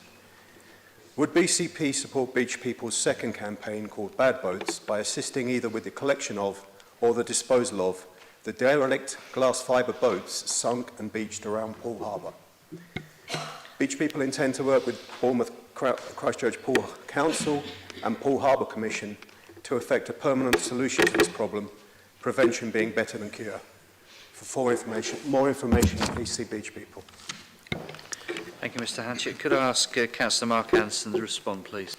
Speaker 20: Would BCP support beach people's second campaign called Bad Boats by assisting either with the collection of or the disposal of the derelict glass fibre boats sunk and beached around Poole Harbour? Beach people intend to work with Bournemouth Christchurch Poole Council and Poole Harbour Commission to effect a permanent solution to this problem, prevention being better than cure. For more information, please see beach people.
Speaker 1: Thank you, Mr. Hanchett. Could I ask Councillor Mark Anderson to respond, please?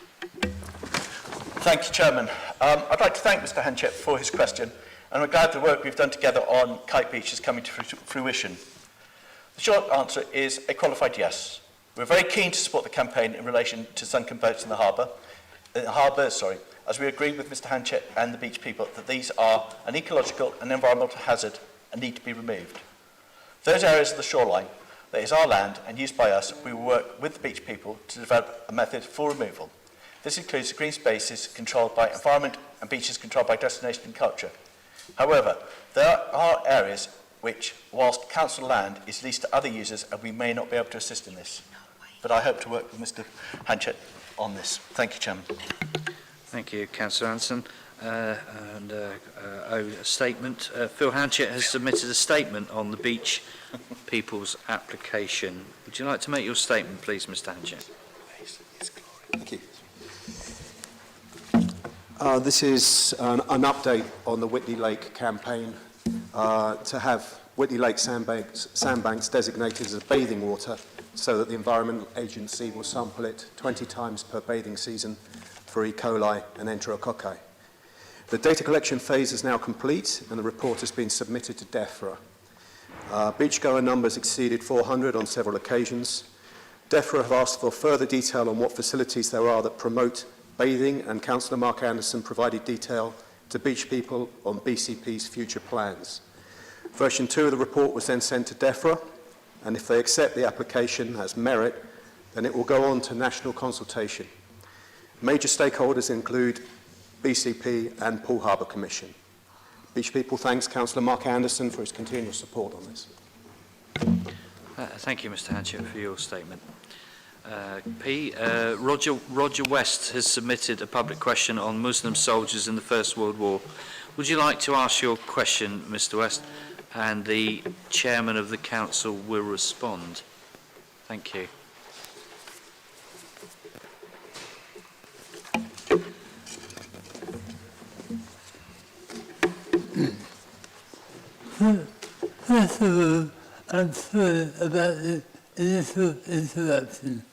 Speaker 10: Thank you, Chairman. I'd like to thank Mr. Hanchett for his question, and we're glad the work we've done together on Kite Beach is coming to fruition. The short answer is a qualified yes. We're very keen to support the campaign in relation to sunken boats in the harbour, as we agree with Mr. Hanchett and the beach people that these are an ecological and environmental hazard and need to be removed. Those areas of the shoreline that is our land and used by us, we will work with the beach people to develop a method for removal. This includes green spaces controlled by environment and beaches controlled by destination and culture. However, there are areas which, whilst council land, is leased to other users, and we may not be able to assist in this. But I hope to work with Mr. Hanchett on this. Thank you, Chairman.
Speaker 1: Thank you, Councillor Anderson. A statement. Phil Hanchett has submitted a statement on the beach people's application. Would you like to make your statement, please, Mr. Hanchett?
Speaker 20: Thank you. This is an update on the Whitley Lake campaign to have Whitley Lake sandbanks designated as bathing water so that the Environment Agency will sample it 20 times per bathing season for E. coli and enterococci. The data collection phase is now complete and the report has been submitted to DEFRA. Beachgoer numbers exceeded 400 on several occasions. DEFRA have asked for further detail on what facilities there are that promote bathing, and Councillor Mark Anderson provided detail to beach people on BCP's future plans. Version 2 of the report was then sent to DEFRA, and if they accept the application as merit, then it will go on to national consultation. Major stakeholders include BCP and Poole Harbour Commission. Beach people thanks Councillor Mark Anderson for his continual support on this.
Speaker 1: Thank you, Mr. Hanchett, for your statement. Roger West has submitted a public question on Muslim soldiers in the First World War. Would you like to ask your question, Mr. West? And the chairman of the council will respond. Thank you.
Speaker 21: First of all, I'm sorry about the initial interruption.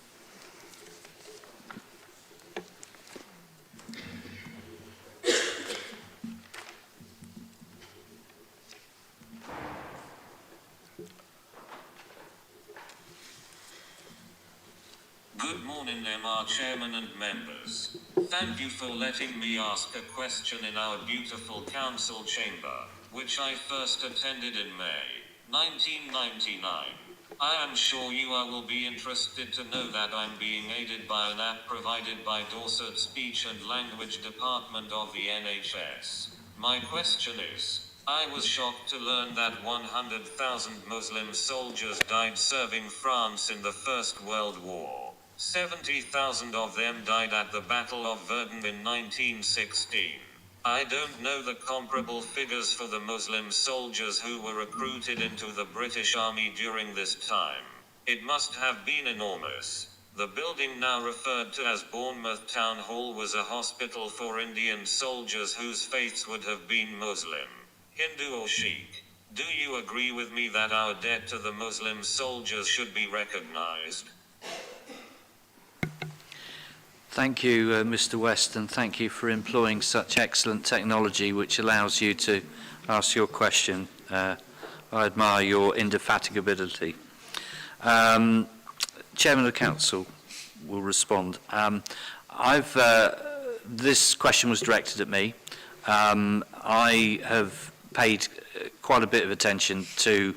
Speaker 22: Good morning, Chairman and members.
Speaker 2: Thank you for letting me ask a question in our beautiful council chamber, which I first attended in May 1999. I am sure you will be interested to know that I'm being aided by an app provided by Dorset Speech and Language Department of the NHS. My question is, I was shocked to learn that 100,000 Muslim soldiers died serving France in the First World War. 70,000 of them died at the Battle of Verdun in 1916. I don't know the comparable figures for the Muslim soldiers who were recruited into the British Army during this time. It must have been enormous. The building now referred to as Bournemouth Town Hall was a hospital for Indian soldiers whose faiths would have been Muslim, Hindu or Sikh. Do you agree with me that our debt to the Muslim soldiers should be recognized?
Speaker 1: Thank you, Mr. West, and thank you for employing such excellent technology which allows you to ask your question. I admire your indefatigability. Chairman of the Council will respond. This question was directed at me. I have paid quite a bit of attention to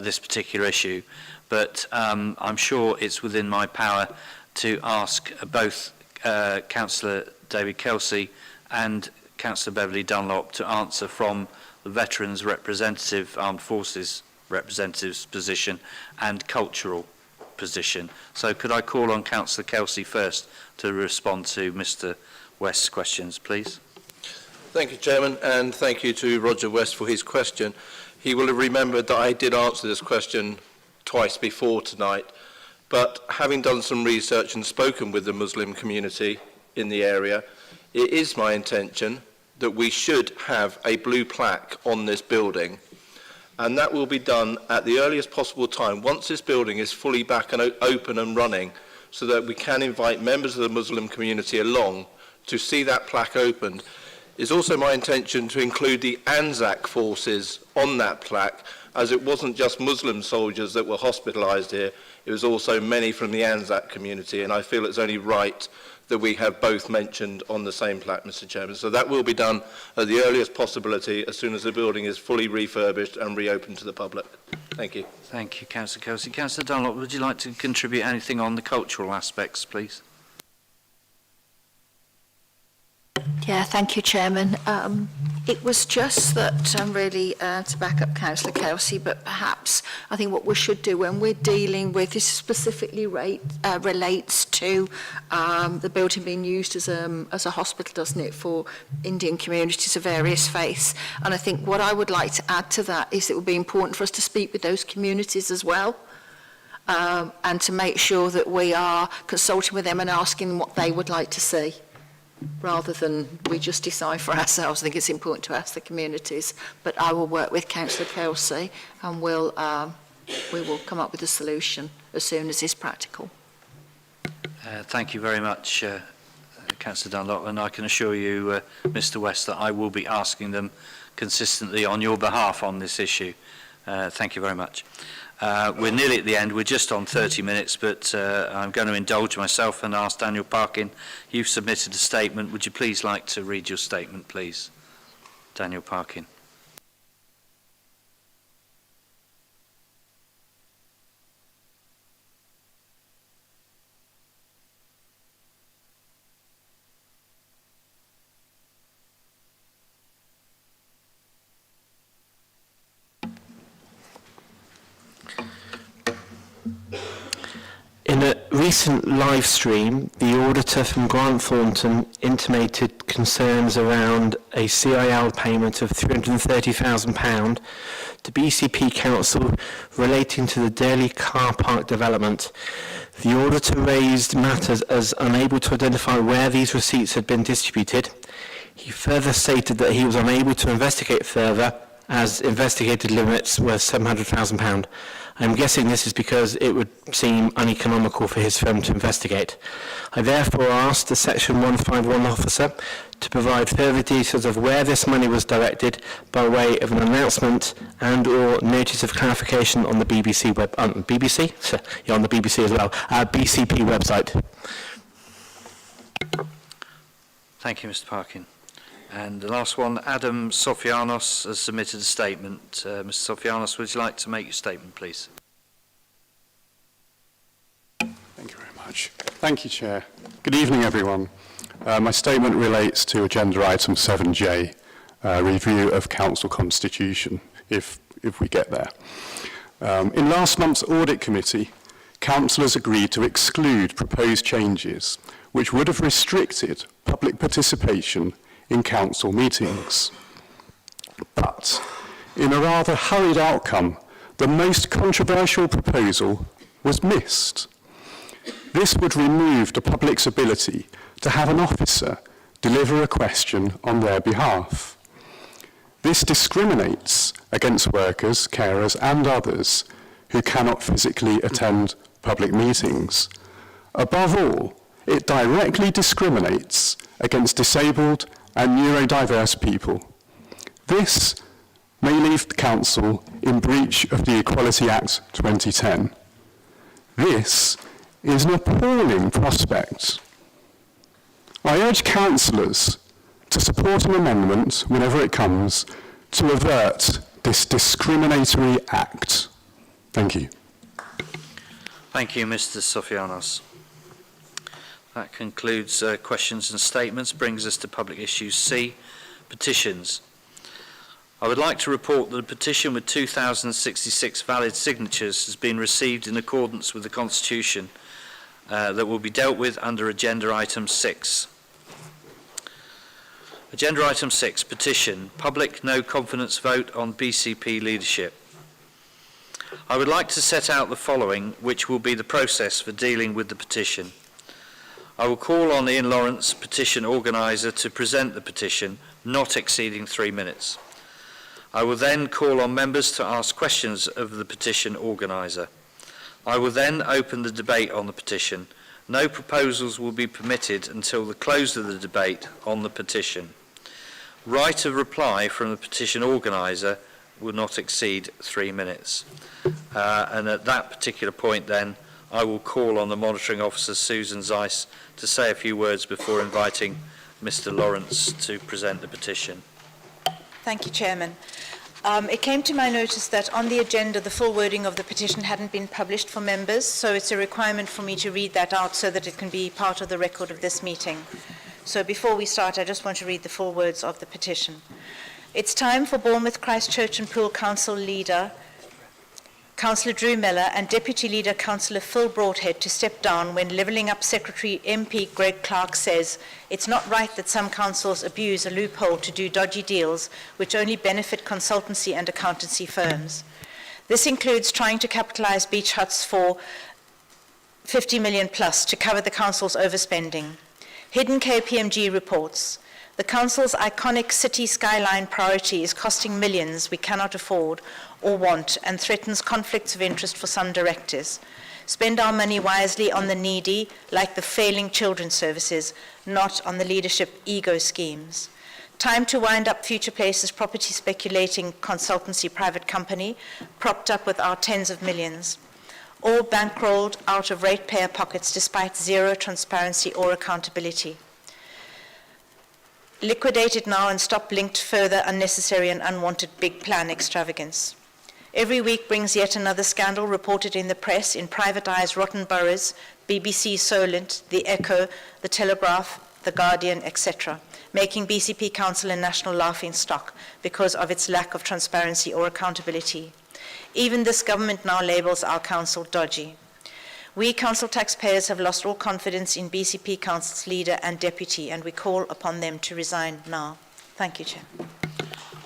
Speaker 1: this particular issue, but I'm sure it's within my power to ask both Councillor David Kelsey and Councillor Beverley Dunlop to answer from the Veterans Representative, Armed Forces Representative's position and cultural position. So could I call on Councillor Kelsey first to respond to Mr. West's questions, please?
Speaker 10: Thank you, Chairman, and thank you to Roger West for his question. He will have remembered that I did answer this question twice before tonight. But having done some research and spoken with the Muslim community in the area, it is my intention that we should have a blue plaque on this building, and that will be done at the earliest possible time once this building is fully back and open and running, so that we can invite members of the Muslim community along to see that plaque opened. It's also my intention to include the Anzac forces on that plaque, as it wasn't just Muslim soldiers that were hospitalised here, it was also many from the Anzac community, and I feel it's only right that we have both mentioned on the same plaque, Mr. Chairman. So that will be done at the earliest possibility as soon as the building is fully refurbished and reopened to the public. Thank you.
Speaker 1: Thank you, Councillor Kelsey. Councillor Dunlop, would you like to contribute anything on the cultural aspects, please?
Speaker 22: Yeah, thank you, Chairman. It was just that really to back up Councillor Kelsey, but perhaps I think what we should do when we're dealing with this specifically relates to the building being used as a hospital, doesn't it, for Indian communities of various faiths. And I think what I would like to add to that is it would be important for us to speak with those communities as well. And to make sure that we are consulting with them and asking them what they would like to see, rather than we just decide for ourselves. I think it's important to ask the communities, but I will work with Councillor Kelsey and we will come up with a solution as soon as it's practical.
Speaker 1: Thank you very much, Councillor Dunlop, and I can assure you, Mr. West, that I will be asking them consistently on your behalf on this issue. Thank you very much. We're nearly at the end. We're just on 30 minutes, but I'm going to indulge myself and ask Daniel Parkin. You've submitted a statement. Would you please like to read your statement, please? Daniel Parkin.
Speaker 12: In a recent live stream, the auditor from Grant Thornton intimated concerns around a CIL payment of £330,000 to BCP Council relating to the Daily car park development. The auditor raised matters as unable to identify where these receipts had been distributed. He further stated that he was unable to investigate further as investigated limits were £700,000. I'm guessing this is because it would seem uneconomical for his firm to investigate. I therefore asked the Section 151 officer to provide further details of where this money was directed by way of an announcement and or notice of clarification on the BBC web, BBC? Yeah, on the BBC as well, BCP website.
Speaker 1: Thank you, Mr. Parkin. And the last one, Adam Sofianos has submitted a statement. Mr. Sofianos, would you like to make your statement, please?
Speaker 5: Thank you very much. Thank you, Chair. Good evening, everyone. My statement relates to agenda item 7J, review of council constitution, if we get there. In last month's audit committee, councillors agreed to exclude proposed changes which would have restricted public participation in council meetings. But in a rather hurried outcome, the most controversial proposal was missed. This would remove the public's ability to have an officer deliver a question on their behalf. This discriminates against workers, carers and others who cannot physically attend public meetings. Above all, it directly discriminates against disabled and neurodiverse people. This may leave the Council in breach of the Equality Act 2010. This is an appalling prospect. I urge councillors to support an amendment, whenever it comes, to avert this discriminatory act. Thank you.
Speaker 1: Thank you, Mr. Sofianos. That concludes questions and statements, brings us to public issue C, petitions. I would like to report that a petition with 2,066 valid signatures has been received in accordance with the Constitution that will be dealt with under Agenda Item 6. Agenda Item 6, petition, public no confidence vote on BCP leadership. I would like to set out the following, which will be the process for dealing with the petition. I will call on Ian Lawrence, petition organiser, to present the petition, not exceeding 3 minutes. I will then call on members to ask questions of the petition organiser. I will then open the debate on the petition. No proposals will be permitted until the close of the debate on the petition. Right of reply from the petition organiser will not exceed 3 minutes. And at that particular point then, I will call on the monitoring officer, Susan Zeiss, to say a few words before inviting Mr. Lawrence to present the petition.
Speaker 6: Thank you, Chairman. It came to my notice that on the agenda, the full wording of the petition hadn't been published for members, so it's a requirement for me to read that out so that it can be part of the record of this meeting. So before we start, I just want to read the full words of the petition. It's time for Bournemouth, Christchurch and Poole Council leader, Councillor Drew Miller, and Deputy Leader Councillor Phil Broadhead to step down when Levelling Up Secretary MP Greg Clark says it's not right that some councils abuse a loophole to do dodgy deals which only benefit consultancy and accountancy firms. This includes trying to capitalise beach huts for 50 million plus to cover the council's overspending. Hidden KPMG reports. The council's iconic city skyline priority is costing millions we cannot afford or want and threatens conflicts of interest for some directors. Spend our money wisely on the needy, like the failing children's services, not on the leadership ego schemes. Time to wind up Future Places property speculating consultancy private company, propped up with our tens of millions. All bankrolled out of ratepayer pockets despite zero transparency or accountability. Liquidate it now and stop linked further unnecessary and unwanted big plan extravagance. Every week brings yet another scandal reported in the press in Private Eye's rotten boroughs, BBC Solent, The Echo, The Telegraph, The Guardian, etc., making BCP Council a national laughing stock because of its lack of transparency or accountability. Even this government now labels our council dodgy. We council taxpayers have lost all confidence in BCP Council's leader and deputy, and we call upon them to resign now. Thank you, Chair.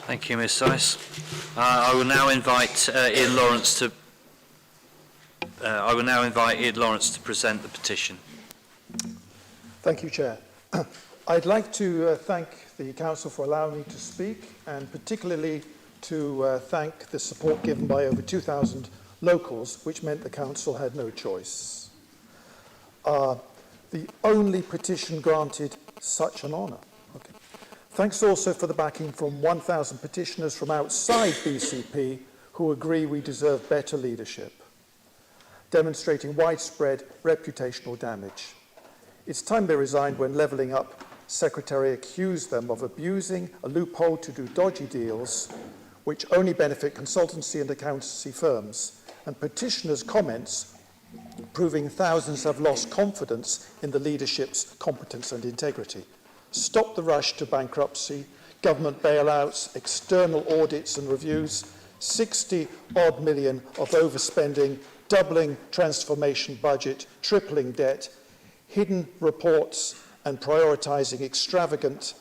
Speaker 1: Thank you, Ms. Seiss. I will now invite Ian Lawrence to. Present the petition.
Speaker 11: Thank you, Chair. I'd like to thank the Council for allowing me to speak, and particularly to thank the support given by over 2,000 locals, which meant the Council had no choice. The only petition granted such an honour. Okay. Thanks also for the backing from 1,000 petitioners from outside BCP who agree we deserve better leadership, demonstrating widespread reputational damage. It's time they resigned when Levelling Up Secretary accused them of abusing a loophole to do dodgy deals which only benefit consultancy and accountancy firms, and petitioners' comments proving thousands have lost confidence in the leadership's competence and integrity. Stop the rush to bankruptcy, government bailouts, external audits and reviews, 60-odd million of overspending, doubling transformation budget, tripling debt, hidden reports and prioritising extravagant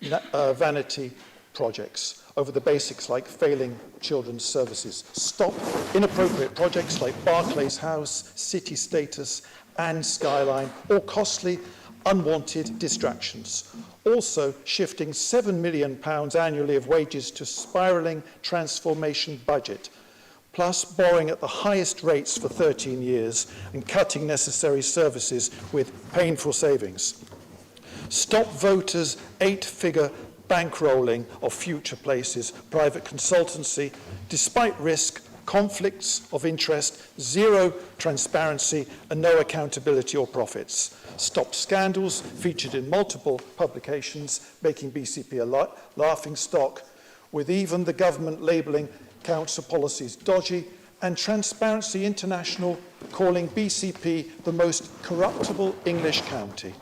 Speaker 11: vanity projects over the basics like failing children's services. Stop inappropriate projects like Barclays House, City Status and Skyline, or costly unwanted distractions. Also shifting £7 million annually of wages to spiralling transformation budget, plus borrowing at the highest rates for 13 years and cutting necessary services with painful savings. Stop voters' 8-figure bankrolling of future places, private consultancy, despite risk, conflicts of interest, zero transparency and no accountability or profits. Stop scandals featured in multiple publications, making BCP a laughing stock, with even the government labelling council policies dodgy, and Transparency International calling BCP the most corruptible English county.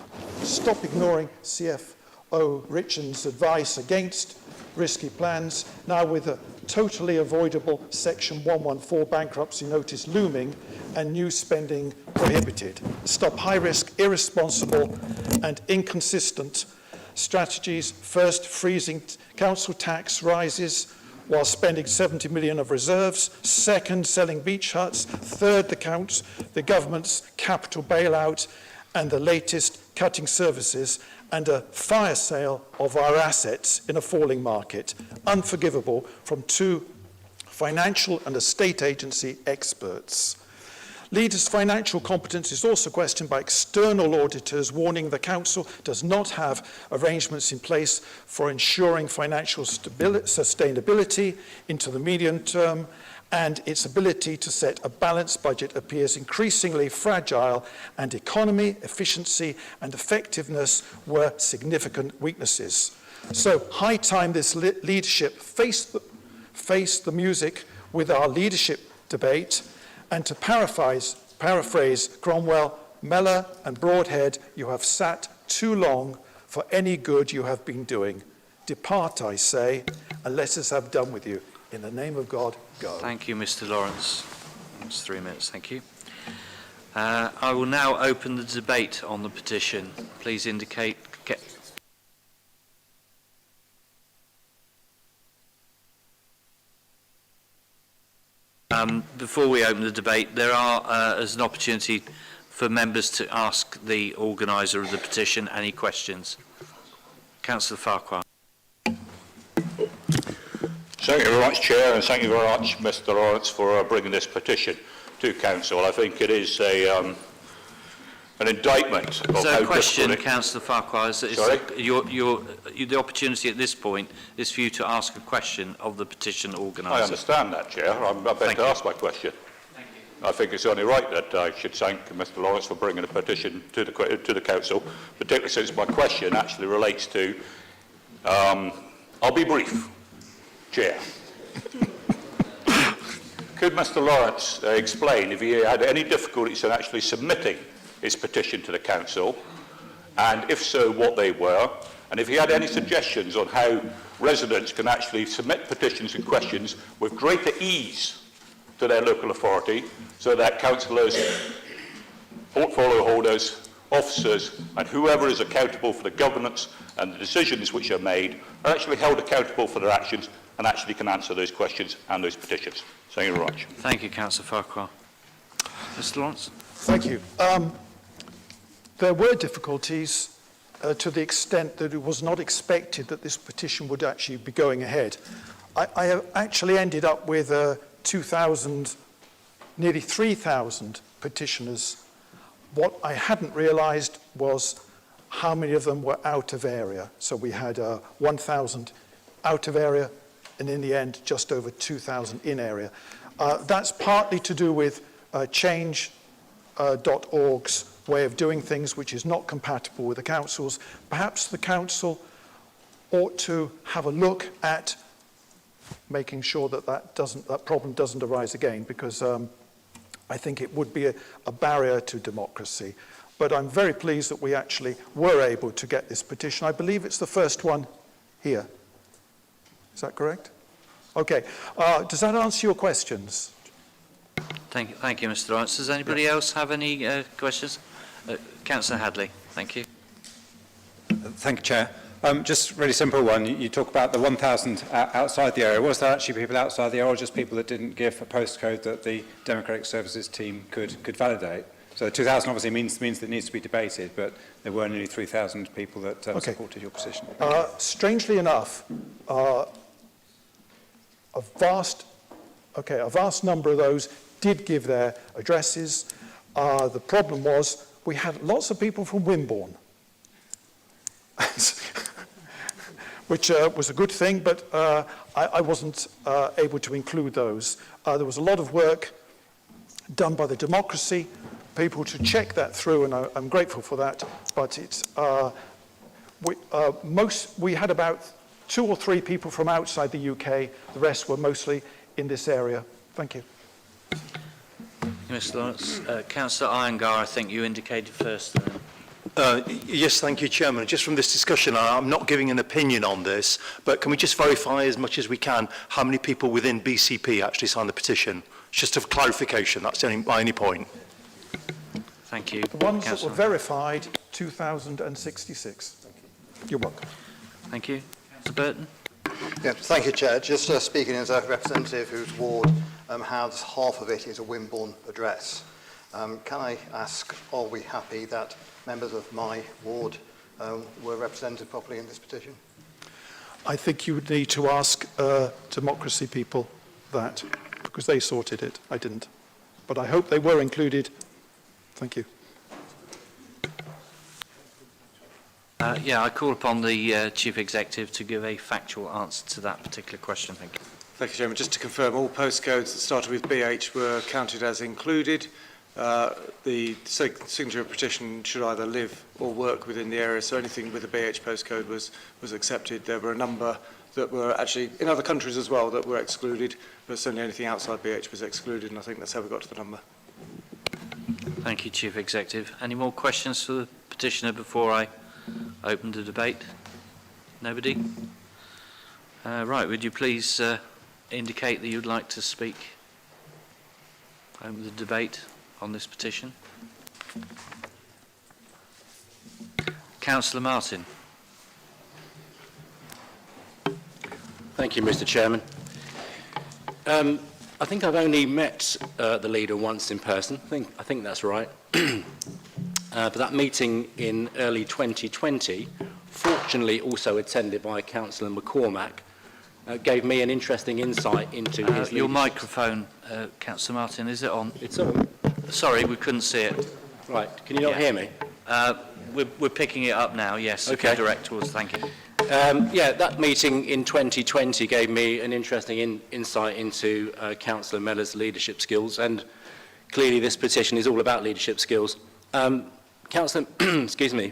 Speaker 11: Stop ignoring CFO Richard's advice against risky plans, now with a totally avoidable Section 114 bankruptcy notice looming and new spending prohibited. Stop high-risk, irresponsible and inconsistent strategies, first freezing council tax rises while spending 70 million of reserves, second selling beach huts, third the government's capital bailout, and the latest cutting services and a fire sale of our assets in a falling market, unforgivable from two financial and estate agency experts. Leaders' financial competence is also questioned by external auditors, warning the council does not have arrangements in place for ensuring financial sustainability into the medium term, and its ability to set a balanced budget appears increasingly fragile, and economy, efficiency and effectiveness were significant weaknesses. So, high time this leadership face the music with our leadership debate, and to paraphrase Cromwell, Mellor and Broadhead, you have sat too long for any good you have been doing. Depart, I say, and let us have done with you. In the name of God, go.
Speaker 1: Thank you, Mr. Lawrence. That's 3 minutes, thank you. I will now open the debate on the petition. Please indicate. Before we open the debate, there is an opportunity for members to ask the organiser of the petition any questions. Councillor Farquhar.
Speaker 7: Thank you very much, Chair, and thank you very much, Mr. Lawrence, for bringing this petition to Council. I think it is an indictment of how
Speaker 1: So, question, Councillor Farquhar, the opportunity at this point is for you to ask a question of the petition organiser.
Speaker 7: I understand that, Chair. I'm about to ask my question.
Speaker 1: Thank you.
Speaker 7: I think it's only right that I should thank Mr. Lawrence for bringing a petition to the Council, particularly since my question actually relates to. I'll be brief, Chair. Could Mr. Lawrence explain if he had any difficulties in actually submitting his petition to the Council, and if so, what they were, and if he had any suggestions on how residents can actually submit petitions and questions with greater ease to their local authority, so that councillors, portfolio holders, officers and whoever is accountable for the governance and the decisions which are made are actually held accountable for their actions and actually can answer those questions and those petitions. Thank you very much.
Speaker 1: Thank you, Councillor Farquhar. Mr. Lawrence.
Speaker 11: Thank you. There were difficulties to the extent that it was not expected that this petition would actually be going ahead. I have actually ended up with 2,000, nearly 3,000 petitioners. What I hadn't realised was how many of them were out of area. So we had 1,000 out of area, and in the end, just over 2,000 in area. That's partly to do with change.org's way of doing things which is not compatible with the council's, perhaps the council ought to have a look at making sure that that problem doesn't arise again, because I think it would be a barrier to democracy. But I'm very pleased that we actually were able to get this petition. I believe it's the first one here. Is that correct? Okay. Does that answer your questions?
Speaker 1: Thank you, Mr. Lawrence. Does anybody else have any questions? Councillor Hadley, thank you.
Speaker 3: Thank you, Chair. Just really simple one. You talk about the 1,000 outside the area. Was there actually people outside the area, or just people that didn't give a postcode that the Democratic Services team could validate? So the 2,000 obviously means that it needs to be debated, but there were nearly 3,000 people that supported your position.
Speaker 11: Strangely enough, a vast number of those did give their addresses. The problem was we had lots of people from Wimborne, which was a good thing, but I wasn't able to include those. There was a lot of work done by the democracy people to check that through, and I'm grateful for that. But it's we had about 2 or 3 people from outside the UK. The rest were mostly in this area. Thank you.
Speaker 1: Mr. Lawrence. Councillor Iyengar, I think you indicated first.
Speaker 8: Yes, thank you, Chairman. Just from this discussion, I'm not giving an opinion on this, but can we just verify as much as we can how many people within BCP actually signed the petition? Just a clarification, that's my only point.
Speaker 1: Thank you.
Speaker 11: The ones that were verified, 2,066. You're welcome.
Speaker 1: Thank you. Mr. Burton.
Speaker 23: Yeah, thank you, Chair. Just speaking as a representative whose ward has half of it is a Wimborne address. Can I ask, are we happy that members of my ward were represented properly in this petition?
Speaker 11: I think you would need to ask democracy people that, because they sorted it. I didn't. But I hope they were included. Thank you.
Speaker 1: Yeah, I call upon the Chief Executive to give a factual answer to that particular question. Thank you.
Speaker 4: Thank you, Chairman. Just to confirm, all postcodes that started with BH were counted as included. The signature petition should either live or work within the area, so anything with a BH postcode was accepted. There were a number that were actually in other countries as well that were excluded, but certainly anything outside BH was excluded, and I think that's how we got to the number.
Speaker 1: Thank you, Chief Executive. Any more questions for the petitioner before I open the debate? Nobody? Right, would you please indicate that you'd like to speak? Open the debate on this petition. Councillor Martin.
Speaker 24: Thank you, Mr. Chairman. I think I've only met the leader once in person. I think that's right. But that meeting in early 2020, fortunately also attended by Councillor McCormack, gave me an interesting insight into his leadership.
Speaker 1: Your microphone, Councillor Martin, is it on?
Speaker 24: It's on.
Speaker 1: Sorry, we couldn't see it.
Speaker 24: Right, can you not hear me?
Speaker 1: We're picking it up now, yes.
Speaker 24: Okay.
Speaker 1: Direct towards, thank you.
Speaker 24: Yeah, that meeting in 2020 gave me an interesting insight into Councillor Mellor's leadership skills, and clearly this petition is all about leadership skills. Councillor, excuse me,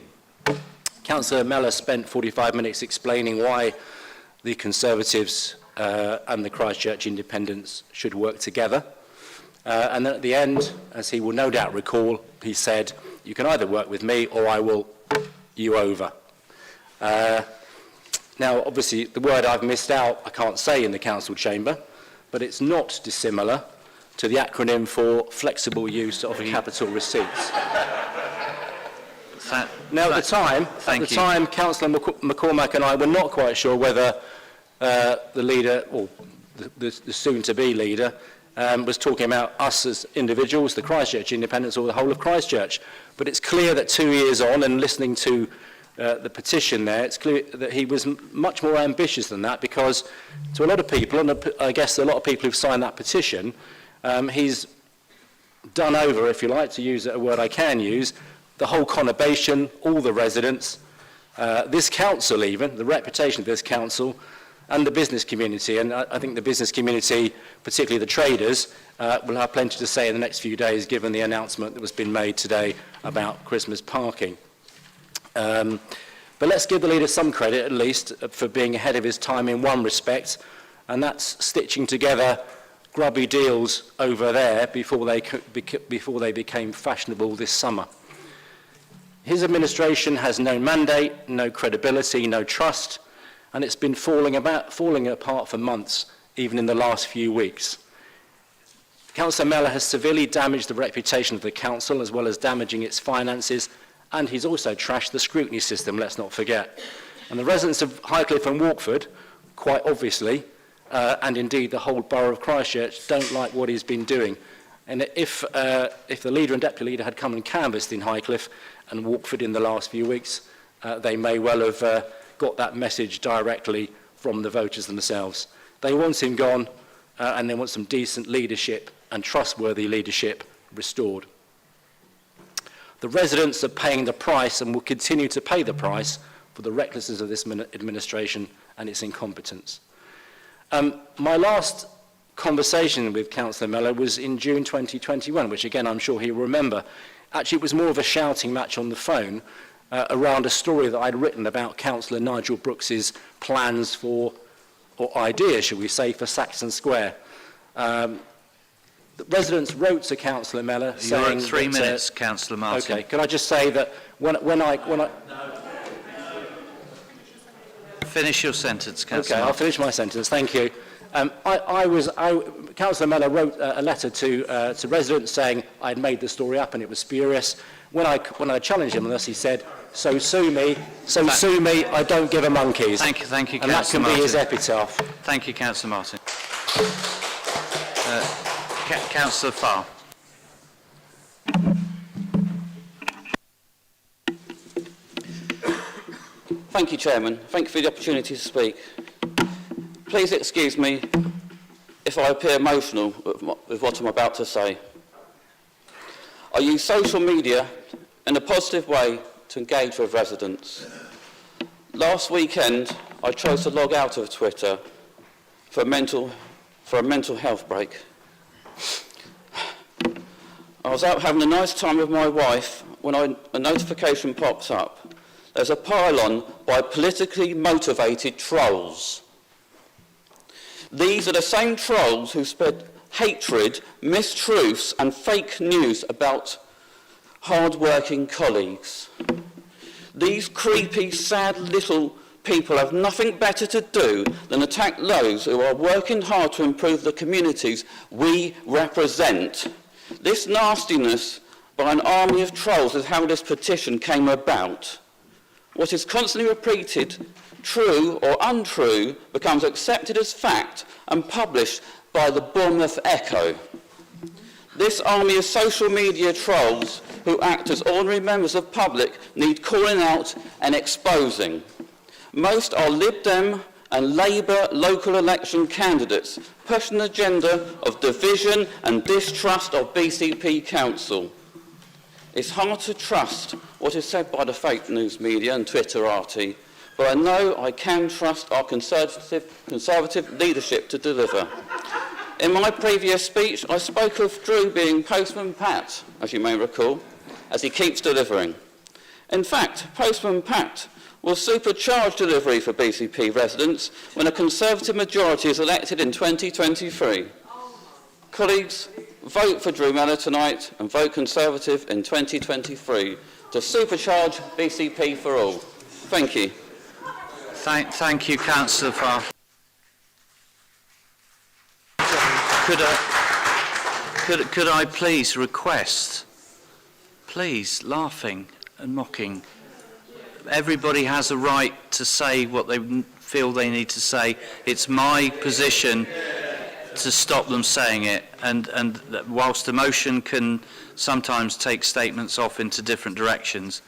Speaker 24: Councillor Mellor spent 45 minutes explaining why the Conservatives and the Christchurch Independents should work together. And then at the end, as he will no doubt recall, he said, you can either work with me or I will you over. Now, obviously, the word I've missed out, I can't say in the council chamber, but it's not dissimilar to the acronym for flexible use of capital receipts. Now, at the time, Councillor McCormack and I were not quite sure whether the leader, or the soon-to-be leader, was talking about us as individuals, the Christchurch Independents, or the whole of Christchurch. But it's clear that 2 years on, and listening to the petition there, it's clear that he was much more ambitious than that, because to a lot of people, and I guess a lot of people who've signed that petition, he's done over, if you like, to use a word I can use, the whole conurbation, all the residents, this council even, the reputation of this council, and the business community. And I think the business community, particularly the traders, will have plenty to say in the next few days, given the announcement that was been made today about Christmas parking. But let's give the leader some credit, at least, for being ahead of his time in one respect, and that's stitching together grubby deals over there before they became fashionable this summer. His administration has no mandate, no credibility, no trust, and it's been falling apart for months, even in the last few weeks. Councillor Mellor has severely damaged the reputation of the council, as well as damaging its finances, and he's also trashed the scrutiny system, let's not forget. And the residents of Highcliffe and Walkford, quite obviously, and indeed the whole borough of Christchurch, don't like what he's been doing. And if the leader and deputy leader had come and canvassed in Highcliffe and Walkford in the last few weeks, they may well have got that message directly from the voters themselves. They want him gone, and they want some decent leadership and trustworthy leadership restored. The residents are paying the price and will continue to pay the price for the recklessness of this administration and its incompetence. My last conversation with Councillor Mellor was in June 2021, which again I'm sure he'll remember. Actually, it was more of a shouting match on the phone around a story that I'd written about Councillor Nigel Brooks's plans for, or ideas, shall we say, for Saxon Square. The residents wrote to Councillor Mellor saying...
Speaker 1: You're at 3 minutes, Councillor Martin.
Speaker 24: Okay, can I just say that when I...
Speaker 1: Finish your sentence, Councillor
Speaker 24: Okay,
Speaker 1: Martin.
Speaker 24: I'll finish my sentence, thank you. Councillor Mellor wrote a letter to residents saying I'd made the story up and it was spurious. When I challenged him on this, he said, so sue me, I don't give a monkeys.
Speaker 1: Thank you,
Speaker 24: and
Speaker 1: Councillor
Speaker 24: that can
Speaker 1: Martin.
Speaker 24: be his epitaph.
Speaker 1: Thank you, Councillor Martin. Councillor Farr.
Speaker 9: Thank you, Chairman. Thank you for the opportunity to speak. Please excuse me if I appear emotional with what I'm about to say. I use social media in a positive way to engage with residents. Last weekend, I chose to log out of Twitter for a mental health break. I was out having a nice time with my wife when a notification pops up. There's a pile-on by politically motivated trolls. These are the same trolls who spread hatred, mistruths and fake news about hard-working colleagues. These creepy, sad little people have nothing better to do than attack those who are working hard to improve the communities we represent. This nastiness by an army of trolls is how this petition came about. What is constantly repeated, true or untrue, becomes accepted as fact and published by the Bournemouth Echo. This army of social media trolls who act as ordinary members of public need calling out and exposing. Most are Lib Dem and Labour local election candidates, pushing an agenda of division and distrust of BCP Council. It's hard to trust what is said by the fake news media and Twitterati, but I know I can trust our conservative leadership to deliver. In my previous speech, I spoke of Drew being Postman Pat, as you may recall, as he keeps delivering. In fact, Postman Pat will supercharge delivery for BCP residents when a Conservative majority is elected in 2023. Colleagues, vote for Drew Mellor tonight and vote Conservative in 2023 to supercharge BCP for all. Thank you.
Speaker 1: Thank you, Councillor Farr. Could I please request, please, laughing and mocking. Everybody has a right to say what they feel they need to say. It's my position to stop them saying it, and whilst emotion can sometimes take statements off into different directions,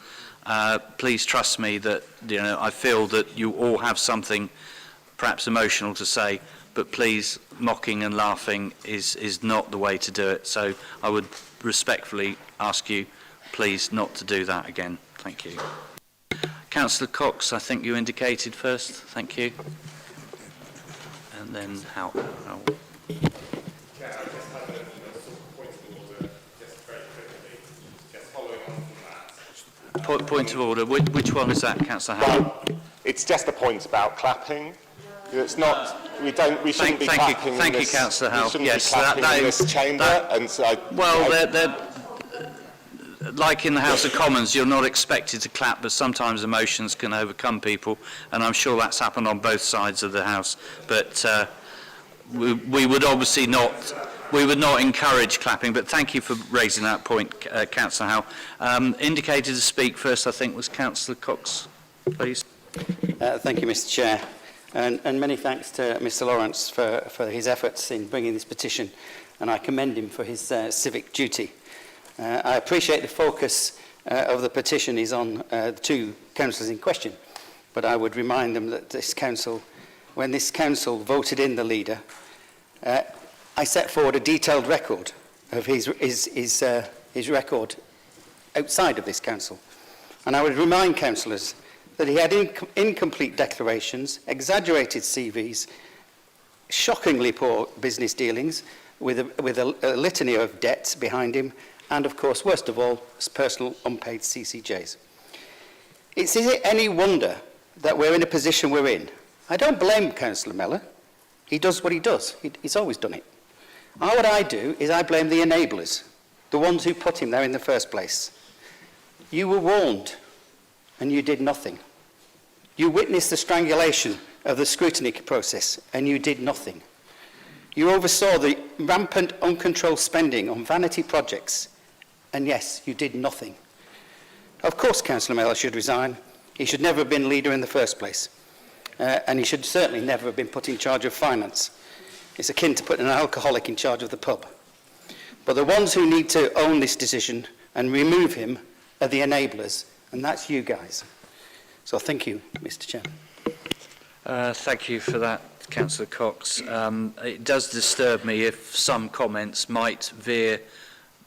Speaker 1: please trust me that I feel that you all have something perhaps emotional to say, but please, mocking and laughing is not the way to do it. So I would respectfully ask you please not to do that again. Thank you. Councillor Cox, I think you indicated first. Thank you. and then how Point of order. Which one is that, Councillor Howard?
Speaker 13: Well, it's just a point about clapping. It's not. We shouldn't be clapping.
Speaker 1: Thank you, Councillor Howard.
Speaker 13: We shouldn't
Speaker 1: yes,
Speaker 13: be clapping in this chamber. And so
Speaker 1: like in the House of Commons, you're not expected to clap, but sometimes emotions can overcome people, and I'm sure that's happened on both sides of the House. But we would obviously not. We would not encourage clapping, but thank you for raising that point, Councillor Howe. Indicated to speak first, I think, was Councillor Cox, please.
Speaker 15: Thank you, Mr. Chair, and many thanks to Mr. Lawrence for his efforts in bringing this petition, and I commend him for his civic duty. I appreciate the focus of the petition is on the two councillors in question, but I would remind them that this council, when this council voted in the leader, I set forward a detailed record of his record outside of this council. And I would remind councillors that he had incomplete declarations, exaggerated CVs, shockingly poor business dealings with a litany of debts behind him, and of course, worst of all, personal unpaid CCJs. Is it any wonder that we're in a position we're in? I don't blame Councillor Mellor. He does what he does. He's always done it. What I do is I blame the enablers, the ones who put him there in the first place. You were warned, and you did nothing. You witnessed the strangulation of the scrutiny process, and you did nothing. You oversaw the rampant, uncontrolled spending on vanity projects, and yes, you did nothing. Of course, Councillor Mellor should resign. He should never have been leader in the first place, and he should certainly never have been put in charge of finance. It's akin to putting an alcoholic in charge of the pub. But the ones who need to own this decision and remove him are the enablers, and that's you guys. So thank you, Mr. Chairman.
Speaker 1: Thank you for that, Councillor Cox. It does disturb me if some comments might veer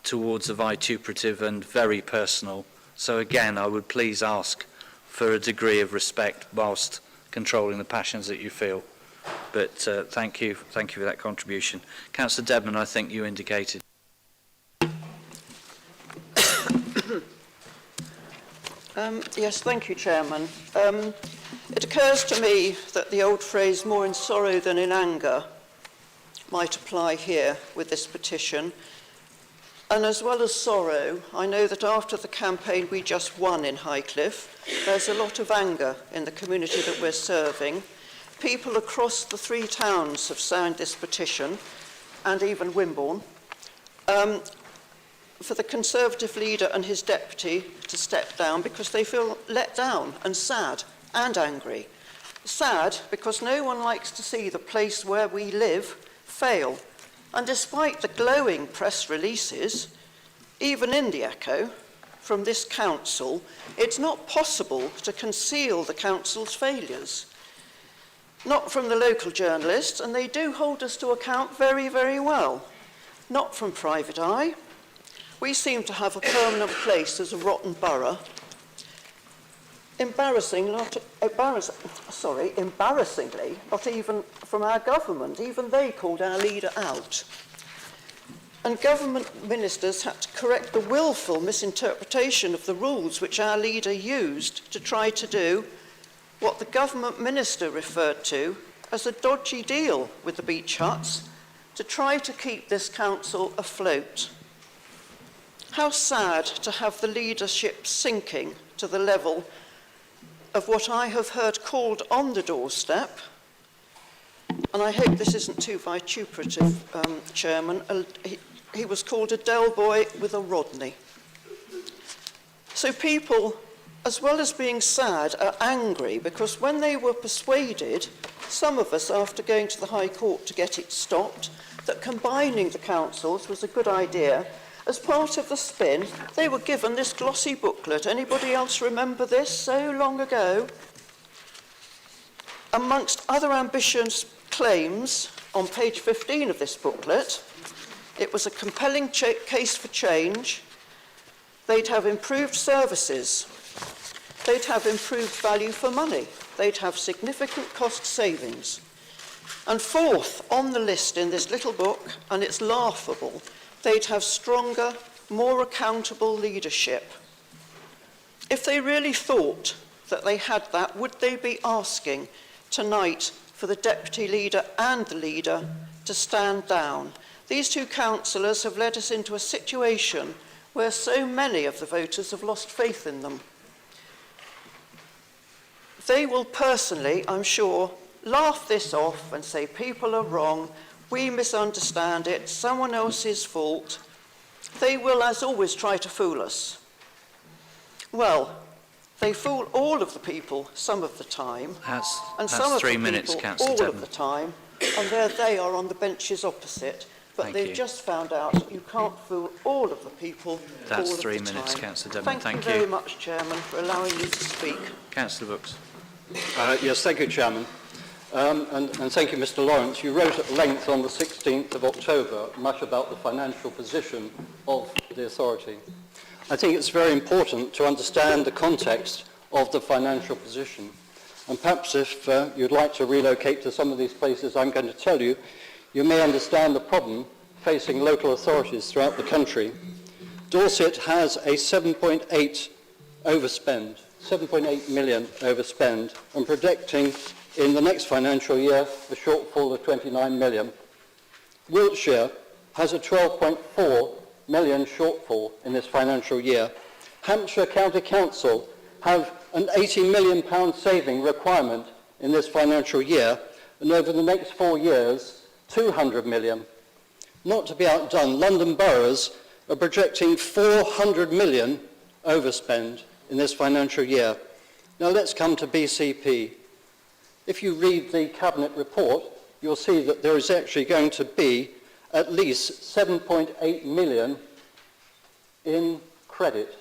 Speaker 1: towards a vituperative and very personal. So again, I would please ask for a degree of respect whilst controlling the passions that you feel. But thank you for that contribution. Councillor Debman, I think you indicated.
Speaker 16: Yes, thank you, Chairman. It occurs to me that the old phrase, more in sorrow than in anger, might apply here with this petition. And as well as sorrow, I know that after the campaign we just won in Highcliffe, there's a lot of anger in the community that we're serving. People across the three towns have signed this petition, and even Wimborne, for the Conservative leader and his deputy to step down because they feel let down and sad and angry. Sad because no one likes to see the place where we live fail. And despite the glowing press releases, even in the Echo, from this council, it's not possible to conceal the council's failures. Not from the local journalists, and they do hold us to account very, very well. Not from private eye. We seem to have a permanent place as a rotten borough. Embarrassingly, not even from our government. Even they called our leader out. And government ministers had to correct the willful misinterpretation of the rules which our leader used to try to do what the government minister referred to as a dodgy deal with the beach huts to try to keep this council afloat. How sad to have the leadership sinking to the level of what I have heard called on the doorstep, and I hope this isn't too vituperative, Chairman, he was called a Del Boy with a Rodney. So people, as well as being sad, are angry because when they were persuaded, some of us after going to the High Court to get it stopped, that combining the councils was a good idea, as part of the spin, they were given this glossy booklet. Anybody else remember this so long ago? Amongst other ambitious claims, on page 15 of this booklet, it was a compelling case for change. They'd have improved services. They'd have improved value for money. They'd have significant cost savings. And fourth on the list in this little book, and it's laughable, they'd have stronger, more accountable leadership. If they really thought that they had that, would they be asking tonight for the deputy leader and the leader to stand down? These two councillors have led us into a situation where so many of the voters have lost faith in them. They will personally, I'm sure, laugh this off and say people are wrong, we misunderstand it, someone else's fault. They will, as always, try to fool us. Well, they fool all of the people some of the time, and some of the people all of the time, and there they are on the benches opposite. But they've just found out you can't fool all of the people all of the time.
Speaker 1: 3 minutes, Councillor Devon.
Speaker 16: Thank you very much, Chairman, for allowing me to speak.
Speaker 1: Councillor Brooks.
Speaker 14: Yes, thank you, Chairman. And thank you, Mr. Lawrence. You wrote at length on the 16th of October much about the financial position of the authority. I think it's very important to understand the context of the financial position. And perhaps if you'd like to relocate to some of these places I'm going to tell you, you may understand the problem facing local authorities throughout the country. Dorset has a 7.8 million overspend, and predicting in the next financial year a shortfall of 29 million. Wiltshire has a 12.4 million shortfall in this financial year. Hampshire County Council have an £80 million saving requirement in this financial year, and over the next 4 years, 200 million. Not to be outdone, London boroughs are projecting 400 million overspend in this financial year. Now let's come to BCP. If you read the Cabinet report, you'll see that there is actually going to be at least 7.8 million in credit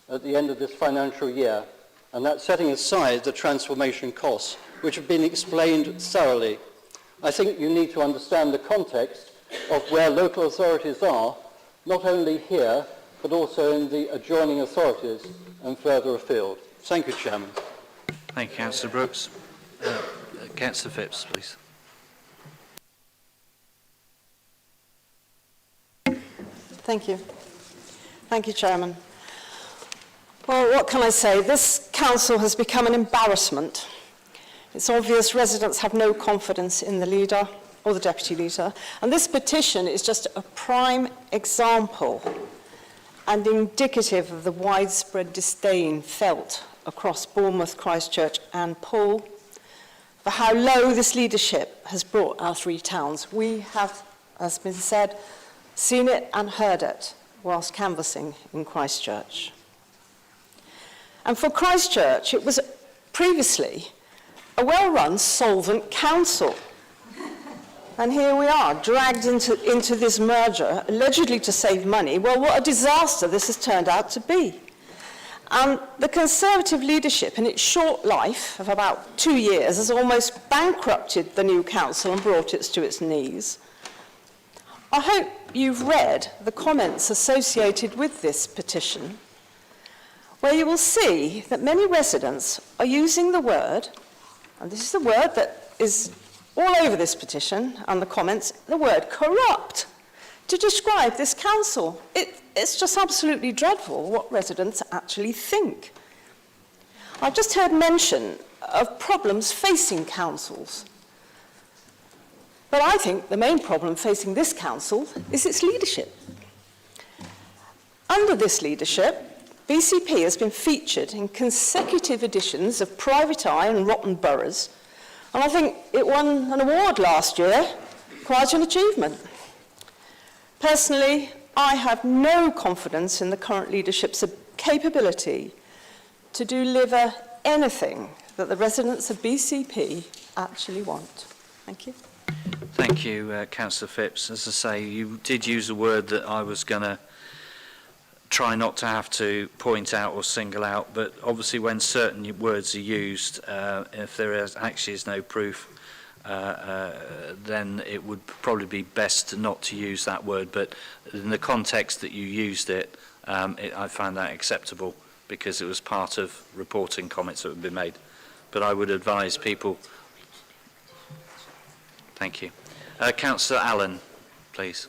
Speaker 14: at the end of this financial year, and that's setting aside the transformation costs, which have been explained thoroughly. I think you need to understand the context of where local authorities are, not only here, but also in the adjoining authorities and further afield. Thank you, Chairman.
Speaker 1: Thank you, Councillor Brooks. Councillor Phipps, please.
Speaker 17: Thank you. Thank you, Chairman. Well, what can I say? This council has become an embarrassment. It's obvious residents have no confidence in the leader or the deputy leader, and this petition is just a prime example and indicative of the widespread disdain felt across Bournemouth, Christchurch and Poole for how low this leadership has brought our three towns. We have, as has been said, seen it and heard it whilst canvassing in Christchurch. And for Christchurch, it was previously a well-run, solvent council. And here we are, dragged into this merger, allegedly to save money. Well, what a disaster this has turned out to be. And the Conservative leadership, in its short life of about 2 years, has almost bankrupted the new council and brought it to its knees. I hope you've read the comments associated with this petition, where you will see that many residents are using the word, and this is a word that is all over this petition and the comments, the word corrupt, to describe this council. It's just absolutely dreadful what residents actually think. I've just heard mention of problems facing councils. But I think the main problem facing this council is its leadership. Under this leadership, BCP has been featured in consecutive editions of Private Eye and Rotten Boroughs, and I think it won an award last year, quite an achievement. Personally, I have no confidence in the current leadership's capability to deliver anything that the residents of BCP actually want. Thank you.
Speaker 1: Thank you, Councillor Phipps. As I say, you did use a word that I was going to try not to have to point out or single out, but obviously when certain words are used, if there is no proof, then it would probably be best not to use that word. But in the context that you used it, I found that acceptable because it was part of reporting comments that would be made. But I would advise people. Thank you. Councillor Allen, please.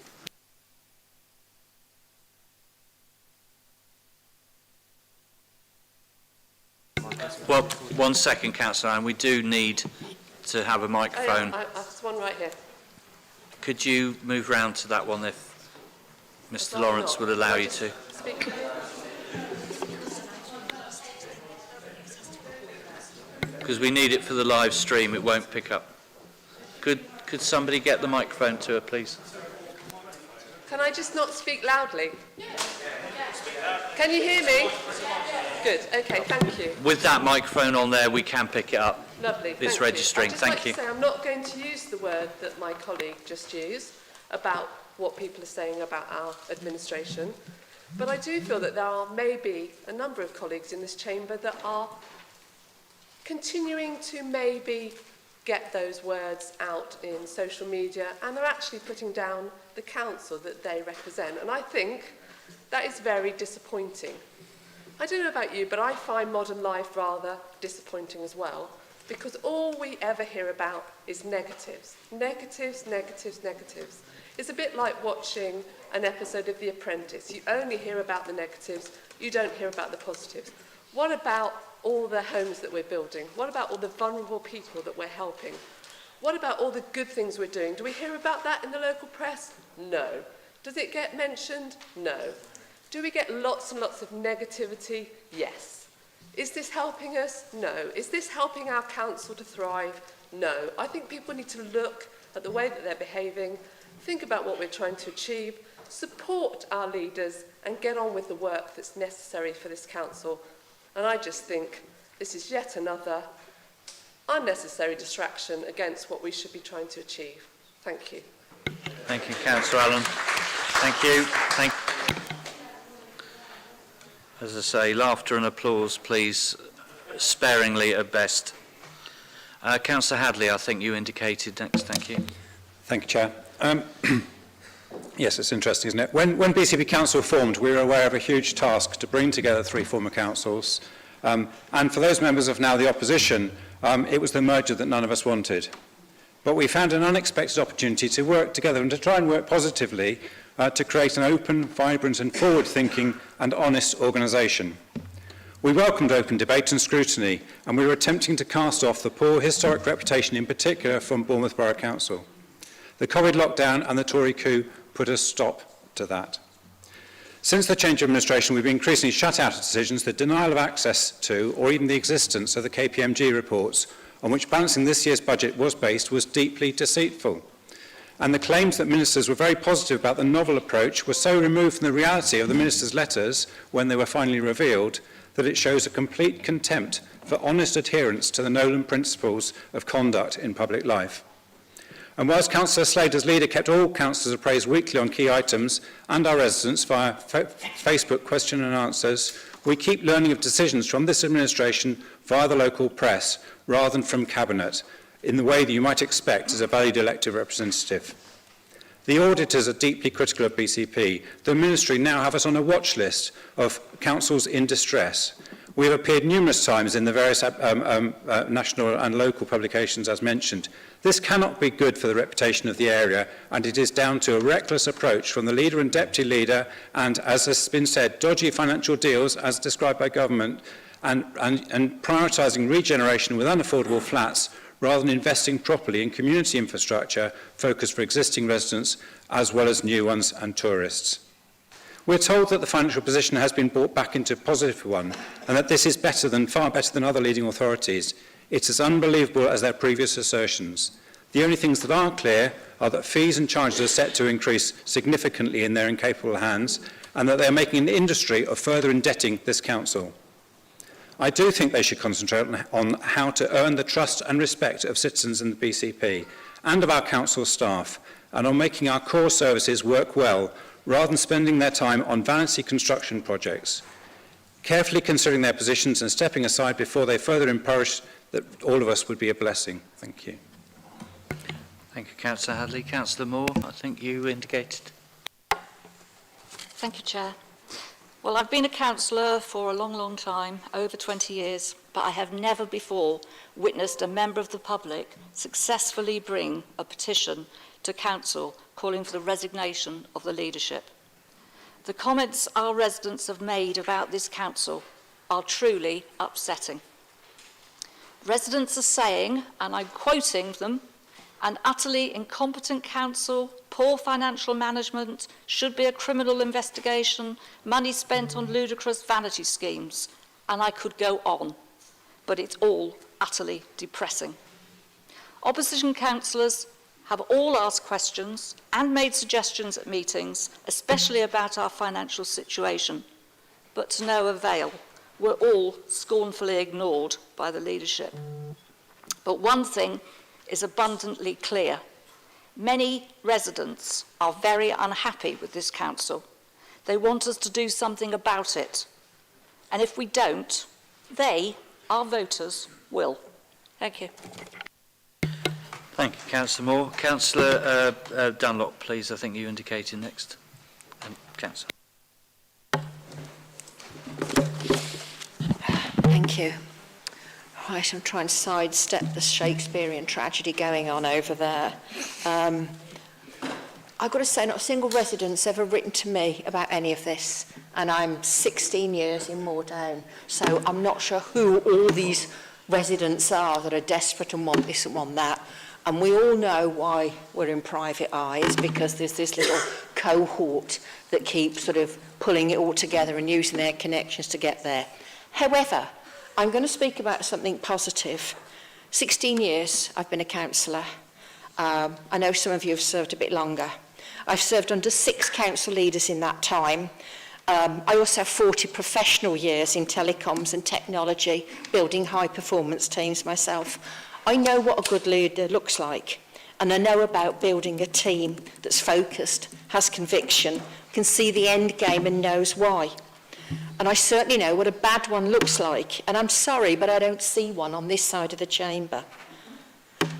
Speaker 1: Well, 1 second, Councillor Allen. We do need to have a microphone.
Speaker 18: There's one right here.
Speaker 1: Could you move round to that one if Mr. Lawrence would allow you to?
Speaker 18: Speak.
Speaker 1: Because we need it for the live stream, it won't pick up. Could somebody get the microphone to her, please?
Speaker 18: Can I just not speak loudly? Can you hear me? Good, okay, thank you.
Speaker 1: With that microphone on there, we can pick it up.
Speaker 18: Lovely,
Speaker 1: It's
Speaker 18: thank
Speaker 1: registering,
Speaker 18: you.
Speaker 1: thank you.
Speaker 18: I'd just like to say I'm not going to use the word that my colleague just used about what people are saying about our administration, but I do feel that there are maybe a number of colleagues in this chamber that are continuing to maybe get those words out in social media, and they're actually putting down the council that they represent. And I think that is very disappointing. I don't know about you, but I find modern life rather disappointing as well, because all we ever hear about is negatives. Negatives, negatives, negatives. It's a bit like watching an episode of The Apprentice. You only hear about the negatives, you don't hear about the positives. What about all the homes that we're building? What about all the vulnerable people that we're helping? What about all the good things we're doing? Do we hear about that in the local press? No. Does it get mentioned? No. Do we get lots and lots of negativity? Yes. Is this helping us? No. Is this helping our council to thrive? No. I think people need to look at the way that they're behaving, think about what we're trying to achieve, support our leaders, and get on with the work that's necessary for this council. And I just think this is yet another unnecessary distraction against what we should be trying to achieve. Thank you.
Speaker 1: Thank you, Councillor Allen. Thank you. As I say, laughter and applause, please, sparingly at best. Councillor Hadley, I think you indicated next. Thank you.
Speaker 3: Thank you, Chair. Yes, it's interesting, isn't it? When BCP Council formed, we were aware of a huge task to bring together 3 former councils. And for those members of now the opposition, it was the merger that none of us wanted. But we found an unexpected opportunity to work together and to try and work positively to create an open, vibrant and forward-thinking and honest organisation. We welcomed open debate and scrutiny, and we were attempting to cast off the poor historic reputation in particular from Bournemouth Borough Council. The COVID lockdown and the Tory coup put a stop to that. Since the change of administration, we've increasingly shut out of decisions the denial of access to, or even the existence of the KPMG reports, on which balancing this year's budget was based, was deeply deceitful. And the claims that ministers were very positive about the novel approach were so removed from the reality of the ministers' letters, when they were finally revealed, that it shows a complete contempt for honest adherence to the Nolan principles of conduct in public life. And whilst Councillor Slater's leader kept all councillors appraised weekly on key items and our residents via Facebook question and answers, we keep learning of decisions from this administration via the local press rather than from Cabinet, in the way that you might expect as a valued elected representative. The auditors are deeply critical of BCP. The Ministry now have us on a watch list of councils in distress. We have appeared numerous times in the various national and local publications as mentioned. This cannot be good for the reputation of the area, and it is down to a reckless approach from the leader and deputy leader and, as has been said, dodgy financial deals as described by government and prioritising regeneration with unaffordable flats rather than investing properly in community infrastructure focused for existing residents as well as new ones and tourists. We're told that the financial position has been brought back into a positive one and that this is far better than other leading authorities. It's as unbelievable as their previous assertions. The only things that are clear are that fees and charges are set to increase significantly in their incapable hands and that they are making an industry of further indebting this council. I do think they should concentrate on how to earn the trust and respect of citizens in the BCP and of our council staff, and on making our core services work well, rather than spending their time on vanity construction projects. Carefully considering their positions and stepping aside before they further impoverish that all of us would be a blessing. Thank you.
Speaker 1: Thank you, Councillor Hadley. Councillor Moore, I think you indicated.
Speaker 19: Thank you, Chair.
Speaker 2: Well, I've been a councillor for a long, long time, over 20 years, but I have never before witnessed a member of the public successfully bring a petition to council calling for the resignation of the leadership. The comments our residents have made about this council are truly upsetting. Residents are saying, and I'm quoting them, an utterly incompetent council, poor financial management, should be a criminal investigation, money spent on ludicrous vanity schemes, and I could go on, but it's all utterly depressing. Opposition councillors have all asked questions and made suggestions at meetings, especially about our financial situation, but to no avail. We're all scornfully ignored by the leadership. But one thing is abundantly clear. Many residents are very unhappy with this council. They want us to do something about it. And if we don't, they, our voters, will. Thank you.
Speaker 1: Thank you, Councillor Moore. Councillor Dunlop, please. I think you indicated next. Councillor.
Speaker 19: Thank you. Right, I'm trying to sidestep the Shakespearean tragedy going on over there. I've got to say, not a single resident's ever written to me about any of this, and I'm 16 years in Moordown, so I'm not sure who all these residents are that are desperate and want this and want that. And we all know why we're in private eyes, because there's this little cohort that keeps sort of pulling it all together and using their connections to get there. However, I'm going to speak about something positive. 16 years I've been a councillor. I know some of you have served a bit longer. I've served under 6 council leaders in that time. I also have 40 professional years in telecoms and technology, building high-performance teams myself. I know what a good leader looks like, and I know about building a team that's focused, has conviction, can see the end game and knows why. And I certainly know what a bad one looks like, and I'm sorry, but I don't see one on this side of the chamber.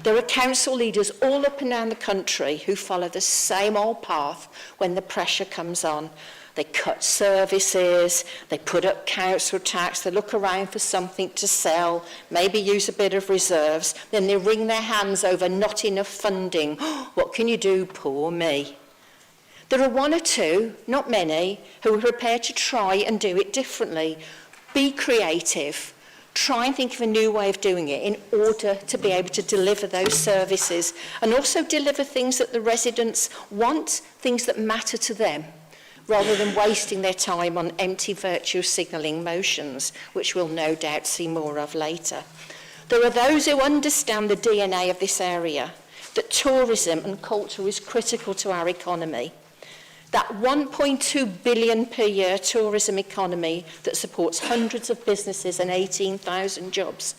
Speaker 19: There are council leaders all up and down the country who follow the same old path when the pressure comes on. They cut services, they put up council tax, they look around for something to sell, maybe use a bit of reserves, then they wring their hands over not enough funding. What can you do, poor me? There are 1 or 2, not many, who are prepared to try and do it differently. Be creative. Try and think of a new way of doing it in order to be able to deliver those services and also deliver things that the residents want, things that matter to them, rather than wasting their time on empty virtue signalling motions, which we'll no doubt see more of later. There are those who understand the DNA of this area, that tourism and culture is critical to our economy. That 1.2 billion per year tourism economy that supports hundreds of businesses and 18,000 jobs.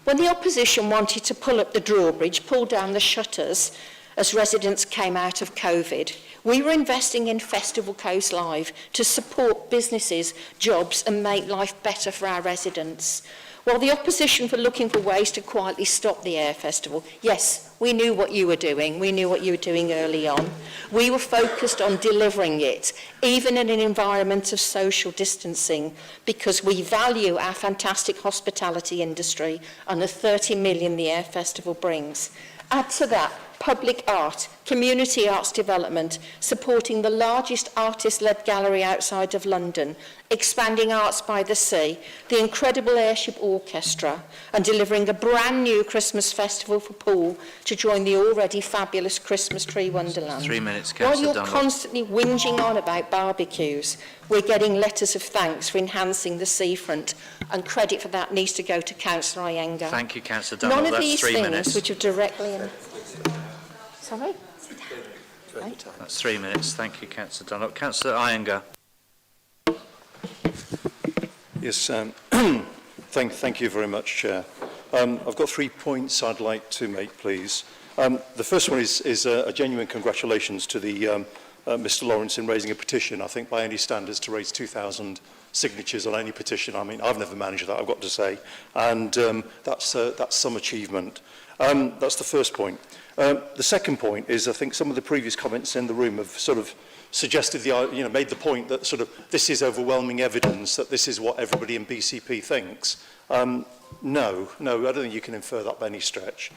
Speaker 19: When the opposition wanted to pull up the drawbridge, pull down the shutters as residents came out of COVID, we were investing in Festival Coast Live to support businesses, jobs and make life better for our residents. While the opposition were looking for ways to quietly stop the Air Festival, yes, we knew what you were doing. We knew what you were doing early on. We were focused on delivering it, even in an environment of social distancing, because we value our fantastic hospitality industry and the 30 million the Air Festival brings. Add to that public art, community arts development, supporting the largest artist-led gallery outside of London, expanding Arts by the Sea, the incredible Airship Orchestra, and delivering a brand new Christmas festival for Poole to join the already fabulous Christmas Tree Wonderland.
Speaker 1: 3 minutes,
Speaker 19: While
Speaker 1: Councillor
Speaker 19: you're
Speaker 1: Dunlop.
Speaker 19: constantly whinging on about barbecues, we're getting letters of thanks for enhancing the seafront, and credit for that needs to go to Councillor Iyengar.
Speaker 1: Thank you, Councillor Dunlop.
Speaker 19: None of
Speaker 1: That's
Speaker 19: these
Speaker 1: 3
Speaker 19: things
Speaker 1: minutes.
Speaker 19: which have directly... Sorry?
Speaker 1: That's 3 minutes. Thank you, Councillor Dunlop. Councillor Iyengar.
Speaker 8: Yes, thank you very much, Chair. I've got 3 points I'd like to make, please. The first one is a genuine congratulations to the Mr. Lawrence in raising a petition. I think by any standards to raise 2,000 signatures on any petition, I mean, I've never managed that, I've got to say, and that's some achievement. That's the first point. The second point is I think some of the previous comments in the room have sort of suggested, made the point that sort of this is overwhelming evidence that this is what everybody in BCP thinks. No, I don't think you can infer that by any stretch.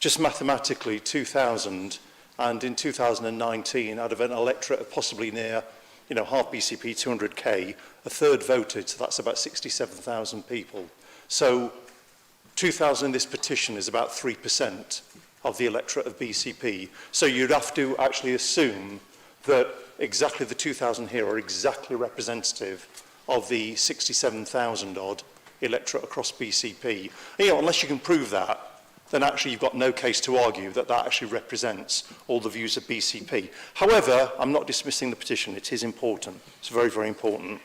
Speaker 8: Just mathematically, 2,000, and in 2019, out of an electorate of possibly near, half BCP, 200k, a third voted, so that's about 67,000 people. So 2,000 in this petition is about 3% of the electorate of BCP. So you'd have to actually assume that exactly the 2,000 here are exactly representative of the 67,000 odd electorate across BCP. Unless you can prove that, then actually you've got no case to argue that that actually represents all the views of BCP. However, I'm not dismissing the petition. It is important. It's very, very important.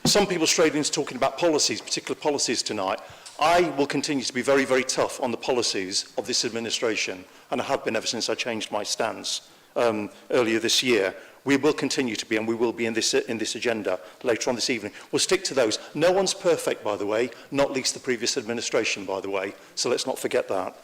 Speaker 8: Some people strayed into talking about policies, particular policies tonight. I will continue to be very, very tough on the policies of this administration, and I have been ever since I changed my stance earlier this year. We will continue to be, and we will be in this agenda later on this evening. We'll stick to those. No one's perfect, by the way, not least the previous administration, by the way, so let's not forget that.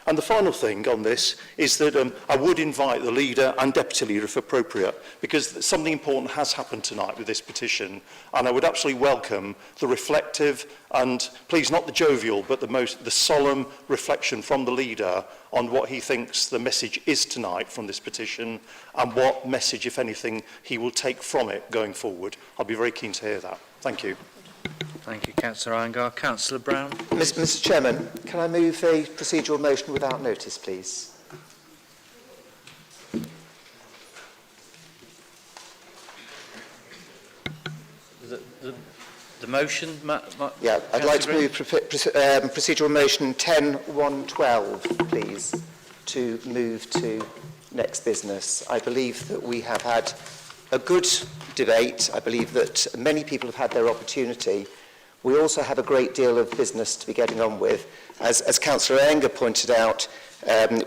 Speaker 8: And the final thing on this is that I would invite the leader and deputy leader, if appropriate, because something important has happened tonight with this petition, and I would absolutely welcome the reflective and, please, not the jovial, but the solemn reflection from the leader on what he thinks the message is tonight from this petition, and what message, if anything, he will take from it going forward. I'll be very keen to hear that. Thank you.
Speaker 1: Thank you, Councillor Iyengar. Councillor Brown.
Speaker 10: Mr. Chairman, can I move a procedural motion without notice, please?
Speaker 1: The motion?
Speaker 10: Yeah, I'd like to move procedural motion 10.1.12, please, to move to next business. I believe that we have had a good debate. I believe that many people have had their opportunity. We also have a great deal of business to be getting on with. As Councillor Iyengar pointed out,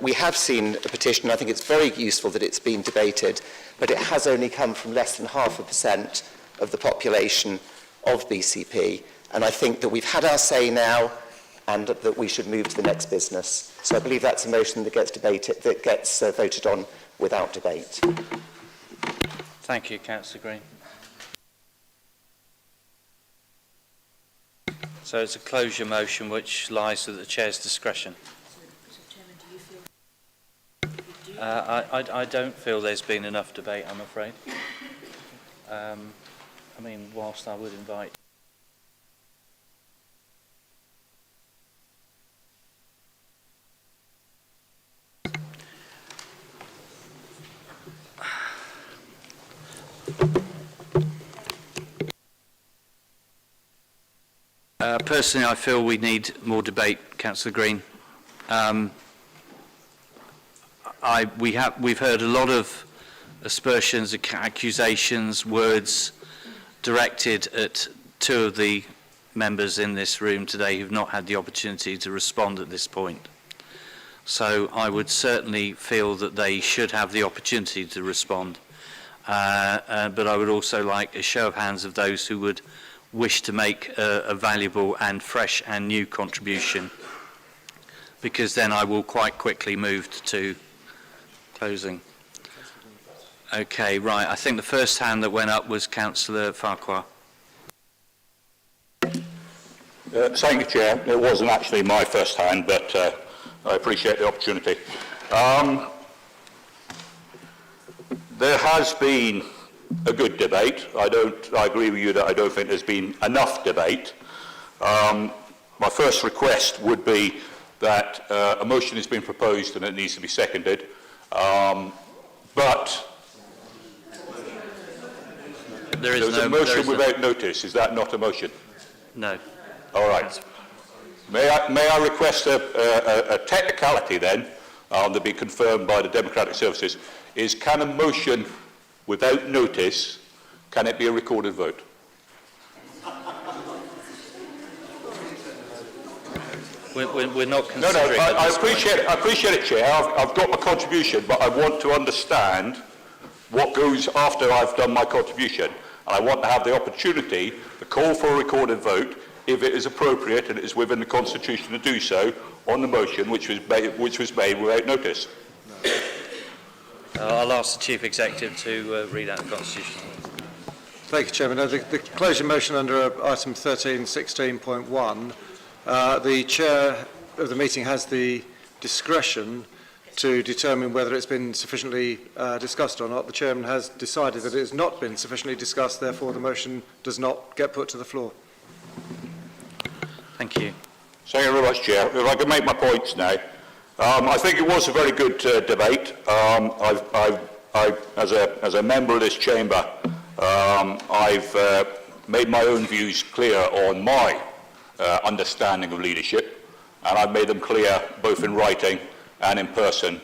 Speaker 10: we have seen a petition. I think it's very useful that it's been debated, but it has only come from less than 0.5% of the population of BCP. And I think that we've had our say now, and that we should move to the next business. So I believe that's a motion that gets debated, that gets voted on without debate.
Speaker 1: Thank you, Councillor Green. So it's a closure motion which lies at the Chair's discretion. I don't feel there's been enough debate, I'm afraid. I mean, whilst I would invite... Personally, I feel we need more debate, Councillor Green. We've heard a lot of aspersions, accusations, words directed at two of the members in this room today who've not had the opportunity to respond at this point. So I would certainly feel that they should have the opportunity to respond. But I would also like a show of hands of those who would wish to make a valuable and fresh and new contribution, because then I will quite quickly move to closing. Okay, right. I think the first hand that went up was Councillor Farquhar.
Speaker 7: Thank you, Chair. It wasn't actually my first hand, but I appreciate the opportunity. There has been a good debate. I agree with you that I don't think there's been enough debate. My first request would be that a motion has been proposed and it needs to be seconded. But there's a motion without notice. Is that not a motion?
Speaker 1: No.
Speaker 7: All right. May I request a technicality then, that be confirmed by the Democratic Services, is can a motion without notice, can it be a recorded vote?
Speaker 1: We're not considering...
Speaker 7: No, I appreciate it, Chair. I've got my contribution, but I want to understand what goes after I've done my contribution. And I want to have the opportunity to call for a recorded vote if it is appropriate and it is within the Constitution to do so, on the motion which was made without notice.
Speaker 1: I'll ask the Chief Executive to read out the Constitution.
Speaker 4: Thank you, Chairman. The closure motion under item 13.16.1, the Chair of the meeting has the discretion to determine whether it's been sufficiently discussed or not. The Chairman has decided that it has not been sufficiently discussed, therefore the motion does not get put to the floor.
Speaker 1: Thank you.
Speaker 7: Thank you very much, Chair. If I can make my points now. I think it was a very good debate. As a member of this chamber, I've made my own views clear on my understanding of leadership, and I've made them clear both in writing and in person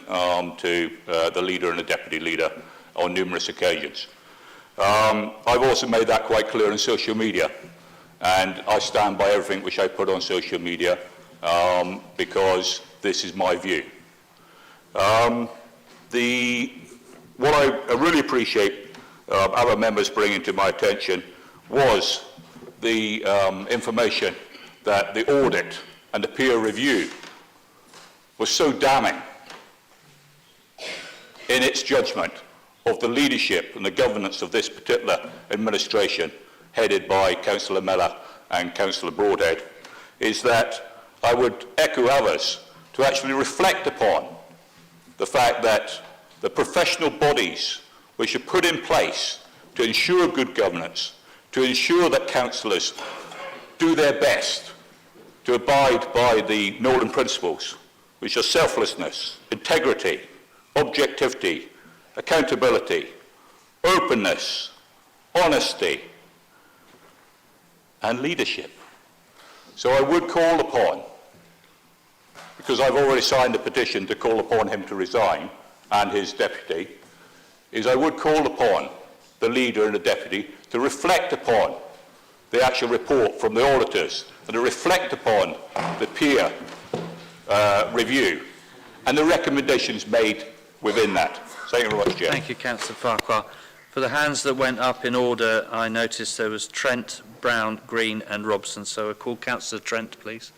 Speaker 7: to the leader and the deputy leader on numerous occasions. I've also made that quite clear in social media, and I stand by everything which I put on social media because this is my view. What I really appreciate other members bringing to my attention was the information that the audit and the peer review was so damning in its judgment of the leadership and the governance of this particular administration headed by Councillor Miller and Councillor Broadhead, is that I would echo others to actually reflect upon the fact that the professional bodies which are put in place to ensure good governance, to ensure that councillors do their best to abide by the Nolan principles, which are selflessness, integrity, objectivity, accountability, openness, honesty, and leadership. So I would call upon, because I've already signed a petition to call upon him to resign and his deputy, is I would call upon the leader and the deputy to reflect upon the actual report from the auditors and to reflect upon the peer review and the recommendations made within that. Thank you very much, Chair.
Speaker 1: Thank you, Councillor Farquhar. For the hands that went up in order, I noticed there was Trent, Brown, Green and Robson. So I call Councillor Trent, please.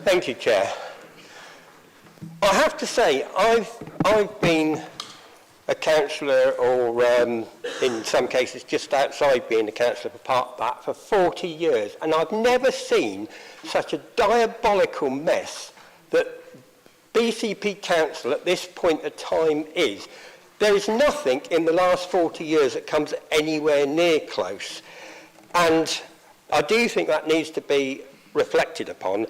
Speaker 12: Thank you, Chair. I have to say, I've been a councillor, or in some cases just outside being a councillor for part of that, for 40 years, and I've never seen such a diabolical mess that BCP Council at this point of time is. There is nothing in the last 40 years that comes anywhere near close, and I do think that needs to be reflected upon.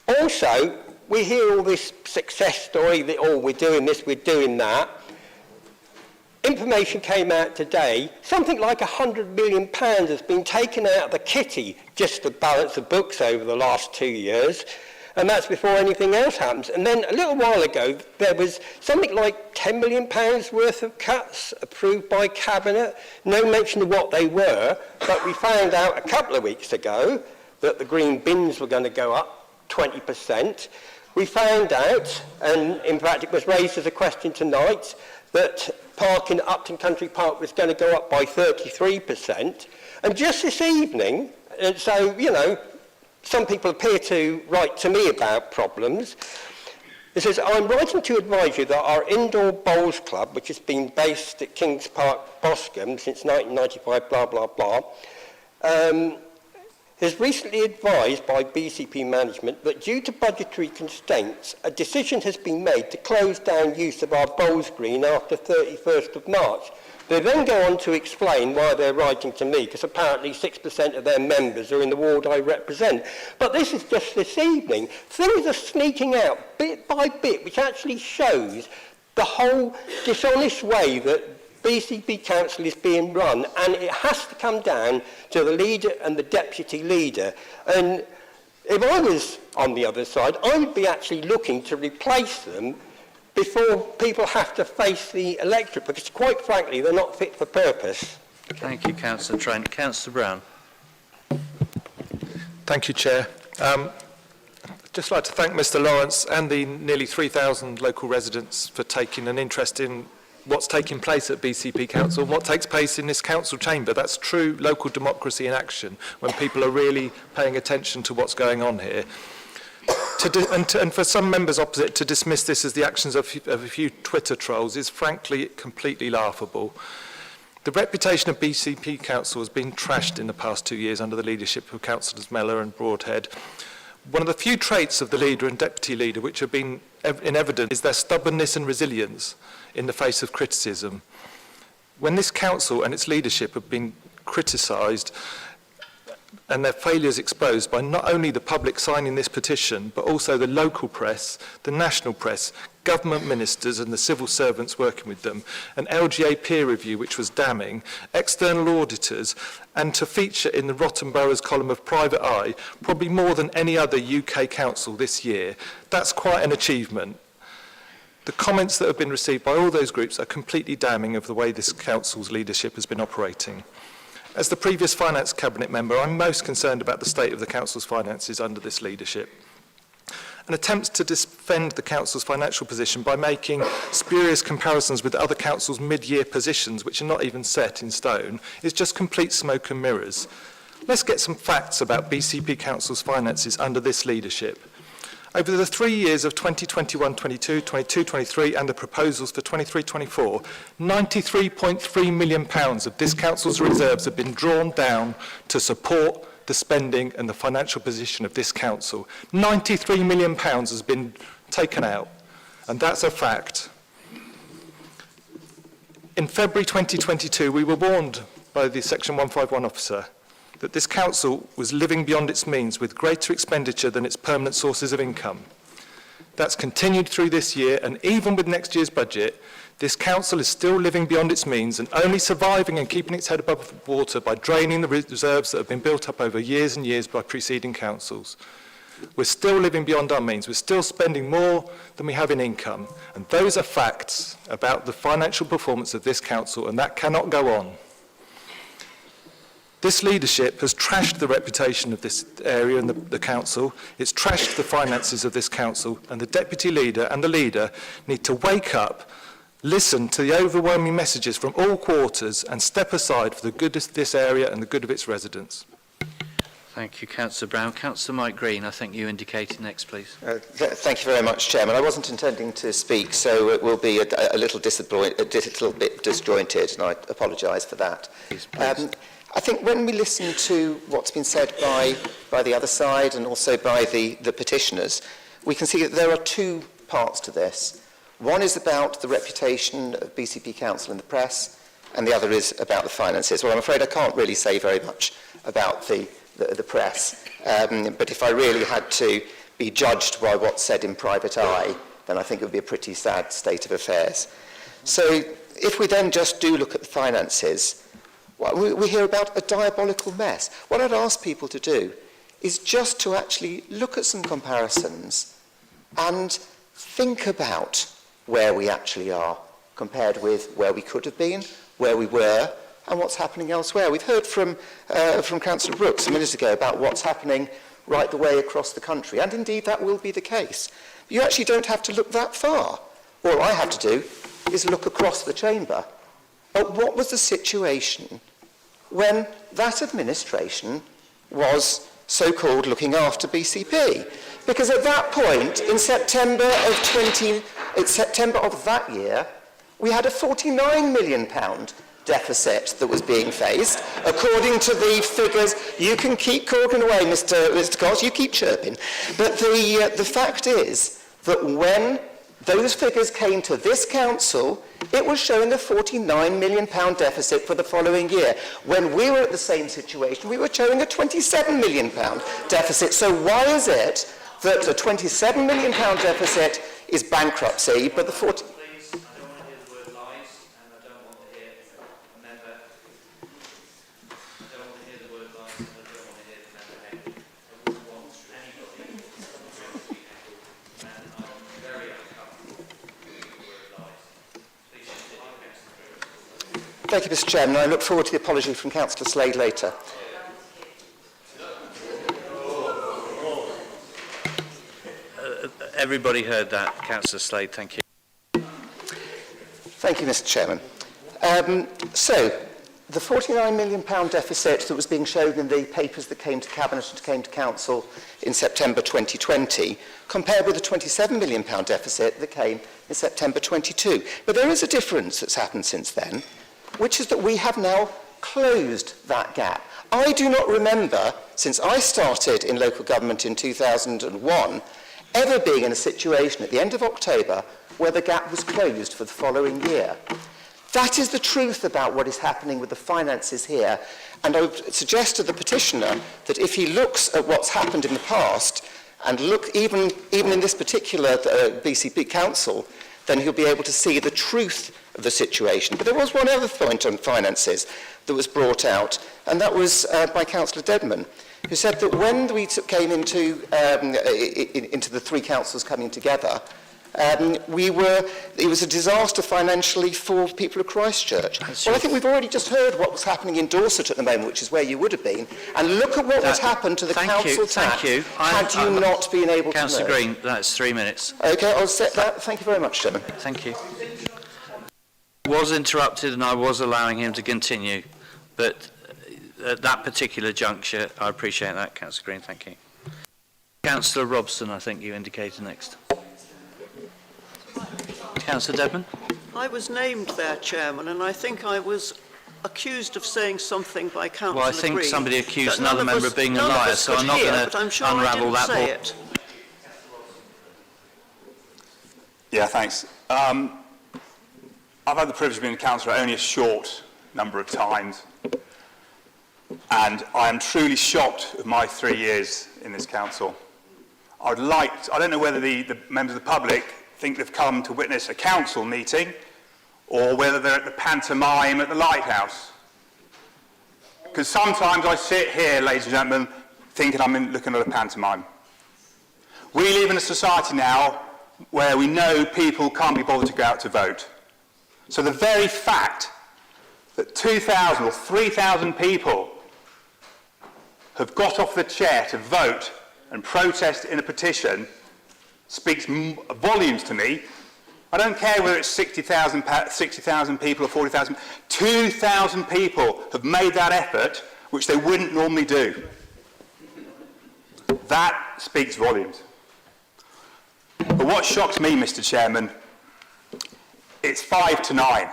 Speaker 12: Also, we hear all this success story that, oh, we're doing this, we're doing that. Information came out today, something like £100 million has been taken out of the kitty just to balance the books over the last 2 years, and that's before anything else happens. And then a little while ago, there was something like £10 million worth of cuts approved by Cabinet, no mention of what they were, but we found out a couple of weeks ago that the green bins were going to go up 20%. We found out, and in fact it was raised as a question tonight, that parking at Upton Country Park was going to go up by 33%. And just this evening, and so, you know, some people appear to write to me about problems. It says, I'm writing to advise you that our indoor bowls club, which has been based at Kings Park, Boscombe since 1995, blah, blah, blah, has recently advised by BCP management that due to budgetary constraints, a decision has been made to close down use of our bowls green after 31st of March. They then go on to explain why they're writing to me, because apparently 6% of their members are in the ward I represent. But this is just this evening. Things are sneaking out bit by bit, which actually shows the whole dishonest way that BCP Council is being run, and it has to come down to the leader and the deputy leader. And if I was on the other side, I would be actually looking to replace them before people have to face the electorate, because quite frankly, they're not fit for purpose.
Speaker 1: Thank you, Councillor Trent. Councillor Brown.
Speaker 20: Thank you, Chair. I'd just like to thank Mr Lawrence and the nearly 3,000 local residents for taking an interest in what's taking place at BCP Council and what takes place in this council chamber. That's true local democracy in action, when people are really paying attention to what's going on here. And for some members opposite to dismiss this as the actions of a few Twitter trolls is frankly completely laughable. The reputation of BCP Council has been trashed in the past 2 years under the leadership of Councillors Mellor and Broadhead. One of the few traits of the leader and deputy leader which have been in evidence is their stubbornness and resilience in the face of criticism. When this council and its leadership have been criticised and their failures exposed by not only the public signing this petition, but also the local press, the national press, government ministers and the civil servants working with them, an LGA peer review which was damning, external auditors, and to feature in the Rotten Borough's column of Private Eye, probably more than any other UK council this year. That's quite an achievement. The comments that have been received by all those groups are completely damning of the way this council's leadership has been operating. As the previous Finance Cabinet member, I'm most concerned about the state of the council's finances under this leadership. An attempt to defend the council's financial position by making spurious comparisons with other councils' mid-year positions, which are not even set in stone, is just complete smoke and mirrors. Let's get some facts about BCP Council's finances under this leadership. Over the 3 years of 2021-22, 22-23 and the proposals for 23-24, £93.3 million of this council's reserves have been drawn down to support the spending and the financial position of this council. £93 million has been taken out, and that's a fact. In February 2022, we were warned by the Section 151 officer that this council was living beyond its means with greater expenditure than its permanent sources of income. That's continued through this year, and even with next year's budget, this council is still living beyond its means and only surviving and keeping its head above water by draining the reserves that have been built up over years and years by preceding councils. We're still living beyond our means. We're still spending more than we have in income. And those are facts about the financial performance of this council, and that cannot go on. This leadership has trashed the reputation of this area and the council. It's trashed the finances of this council, and the deputy leader and the leader need to wake up, listen to the overwhelming messages from all quarters, and step aside for the good of this area and the good of its residents.
Speaker 1: Thank you, Councillor Brown. Councillor Mike Green, I think you indicated next, please.
Speaker 10: Thank you very much, Chairman. I wasn't intending to speak, so it will be a little bit disjointed, and I apologise for that.
Speaker 1: Please.
Speaker 10: I think when we listen to what's been said by the other side and also by the petitioners, we can see that there are two parts to this. One is about the reputation of BCP Council in the press, and the other is about the finances. Well, I'm afraid I can't really say very much about the press, but if I really had to be judged by what's said in Private Eye, then I think it would be a pretty sad state of affairs. So if we then just do look at the finances, well, we hear about a diabolical mess. What I'd ask people to do is just to actually look at some comparisons and think about where we actually are compared with where we could have been, where we were, and what's happening elsewhere. We've heard from Councillor Brooks a minute ago about what's happening right the way across the country, and indeed that will be the case. But you actually don't have to look that far. All I have to do is look across the chamber at what was the situation when that administration was so-called looking after BCP. Because at that point, in September of that year, we had a £49 million deficit that was being faced, according to the figures. You can keep talking away, Mr. Cox, you keep chirping. But the fact is that when those figures came to this council, it was showing a £49 million deficit for the following year. When we were at the same situation, we were showing a £27 million deficit. So why is it that a £27 million deficit is bankruptcy, but the 40... Thank you, Mr. Chairman. I look forward to the apology from Councillor Slade later.
Speaker 1: Everybody heard that, Councillor Slade. Thank you.
Speaker 10: Thank you, Mr. Chairman. So, the £49 million deficit that was being shown in the papers that came to Cabinet and came to Council in September 2020, compared with the £27 million deficit that came in September 22. But there is a difference that's happened since then, which is that we have now closed that gap. I do not remember, since I started in local government in 2001, ever being in a situation at the end of October where the gap was closed for the following year. That is the truth about what is happening with the finances here. And I would suggest to the petitioner that if he looks at what's happened in the past, and look even in this particular BCP Council, then he'll be able to see the truth of the situation. But there was one other point on finances that was brought out, and that was by Councillor Dedman, who said that when we came into the three councils coming together, it was a disaster financially for people of Christchurch. Well, I think we've already just heard what was happening in Dorset at the moment, which is where you would have been. And look at what has happened to the council tax had you not been able to know.
Speaker 1: Councillor Green, that's 3 minutes.
Speaker 10: OK, I'll set that. Thank you very much, Chairman.
Speaker 1: Thank you. I was interrupted and I was allowing him to continue, but at that particular juncture, I appreciate that, Councillor Green. Thank you. Councillor Robson, I think you indicated next. Councillor Dedman.
Speaker 16: I was named there, Chairman, and I think I was accused of saying something by Councillor Green.
Speaker 1: Well, I think somebody accused another member of being a liar, so I'm not going to unravel that ball.
Speaker 5: Yeah, thanks. I've had the privilege of being a councillor only a short number of times, and I am truly shocked at my 3 years in this council. I don't know whether the members of the public think they've come to witness a council meeting or whether they're at the pantomime at the Lighthouse. Because sometimes I sit here, ladies and gentlemen, thinking I'm looking at a pantomime. We live in a society now where we know people can't be bothered to go out to vote. So the very fact that 2,000 or 3,000 people have got off the chair to vote and protest in a petition speaks volumes to me. I don't care whether it's 60,000 people or 40,000. 2,000 people have made that effort, which they wouldn't normally do. That speaks volumes. But what shocks me, Mr. Chairman, it's 5 to 9.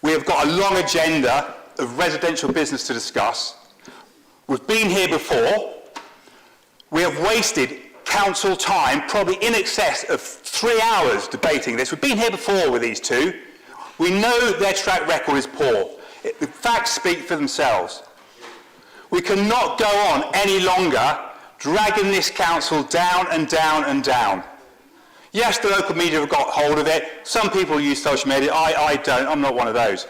Speaker 5: We have got a long agenda of residential business to discuss. We've been here before. We have wasted council time, probably in excess of 3 hours debating this. We've been here before with these two. We know their track record is poor. The facts speak for themselves. We cannot go on any longer dragging this council down and down and down. Yes, the local media have got hold of it. Some people use social media. I don't. I'm not one of those.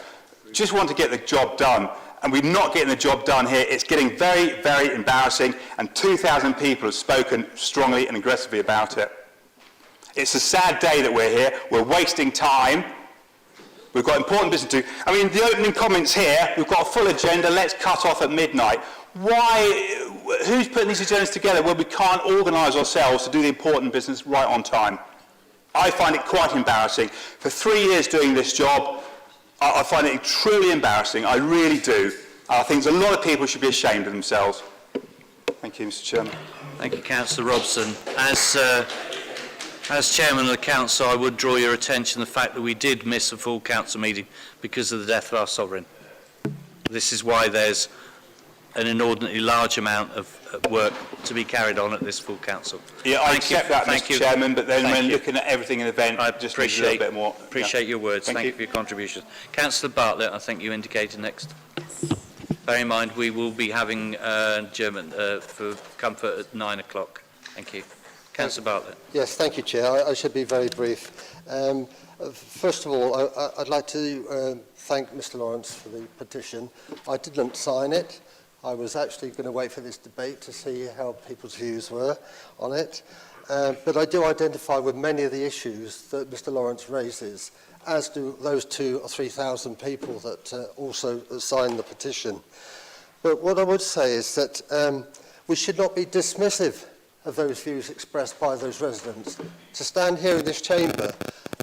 Speaker 5: Just want to get the job done. And we're not getting the job done here. It's getting very, very embarrassing, and 2,000 people have spoken strongly and aggressively about it. It's a sad day that we're here. We're wasting time. We've got important business to do. I mean, the opening comments here, we've got a full agenda. Let's cut off at midnight. Why? Who's putting these agendas together where we can't organise ourselves to do the important business right on time? I find it quite embarrassing. For 3 years doing this job, I find it truly embarrassing. I really do. I think a lot of people should be ashamed of themselves. Thank you, Mr. Chairman.
Speaker 1: Thank you, Councillor Robson. As Chairman of the Council, I would draw your attention to the fact that we did miss a full Council meeting because of the death of our Sovereign. This is why there's an inordinately large amount of work to be carried on at this full Council.
Speaker 5: Yeah, I accept that, Mr. Chairman, but then when looking at everything in the event, I just need a little bit more.
Speaker 1: Appreciate your words. Thank you for your contribution. Councillor Bartlett, I think you indicated next. Bear in mind, we will be having German for comfort at 9 o'clock. Thank you. Councillor Bartlett.
Speaker 6: Yes, thank you, Chair. I should be very brief. First of all, I'd like to thank Mr. Lawrence for the petition. I didn't sign it. I was actually going to wait for this debate to see how people's views were on it. But I do identify with many of the issues that Mr. Lawrence raises, as do those 2,000 or 3,000 people that also signed the petition. But what I would say is that we should not be dismissive of those views expressed by those residents. To stand here in this chamber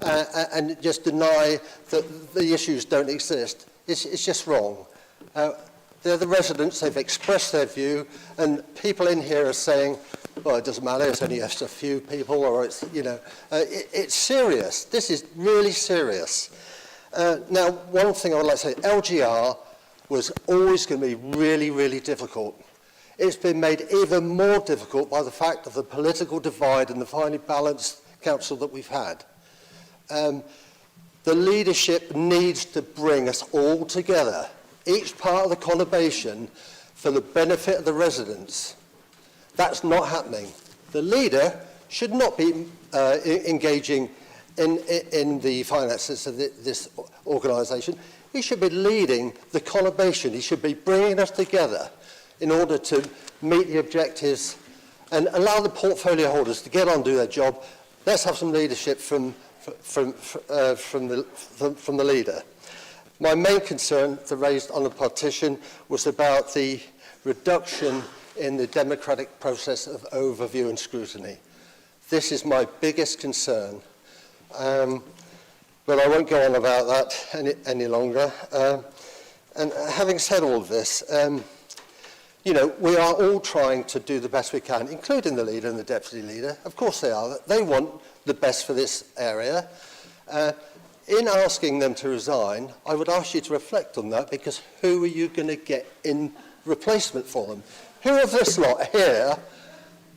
Speaker 6: and just deny that the issues don't exist. It's just wrong. They're the residents, they've expressed their view, and people in here are saying, well, it doesn't matter, it's only just a few people, or it's, you know, it's serious. This is really serious. Now, one thing I would like to say, LGR was always going to be really, really difficult. It's been made even more difficult by the fact of the political divide and the finely balanced council that we've had. The leadership needs to bring us all together, each part of the conurbation, for the benefit of the residents. That's not happening. The leader should not be engaging in the finances of this organisation. He should be leading the conurbation. He should be bringing us together in order to meet the objectives and allow the portfolio holders to get on and do their job. Let's have some leadership from the leader. My main concern raised on the petition was about the reduction in the democratic process of overview and scrutiny. This is my biggest concern, but I won't go on about that any longer. And having said all of this, you know, we are all trying to do the best we can, including the leader and the deputy leader. Of course they are. They want the best for this area. In asking them to resign, I would ask you to reflect on that, because who are you going to get in replacement for them? Who of this lot here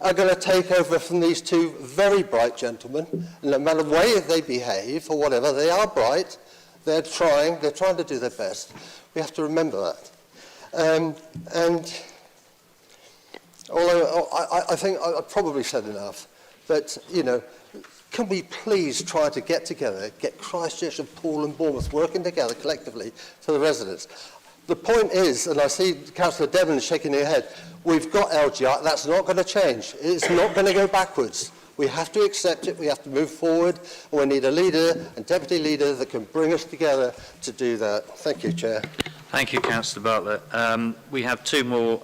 Speaker 6: are going to take over from these two very bright gentlemen? And no matter the way they behave or whatever, they are bright, they're trying to do their best. We have to remember that. And although I think I've probably said enough, but, you know, can we please try to get together, get Christchurch and Poole and Bournemouth working together collectively for the residents? The point is, and I see Councillor Devlin shaking her head, we've got LGR, that's not going to change. It's not going to go backwards. We have to accept it, we have to move forward, and we need a leader and deputy leader that can bring us together to do that. Thank you, Chair.
Speaker 1: Thank you, Councillor Bartlett. We have two more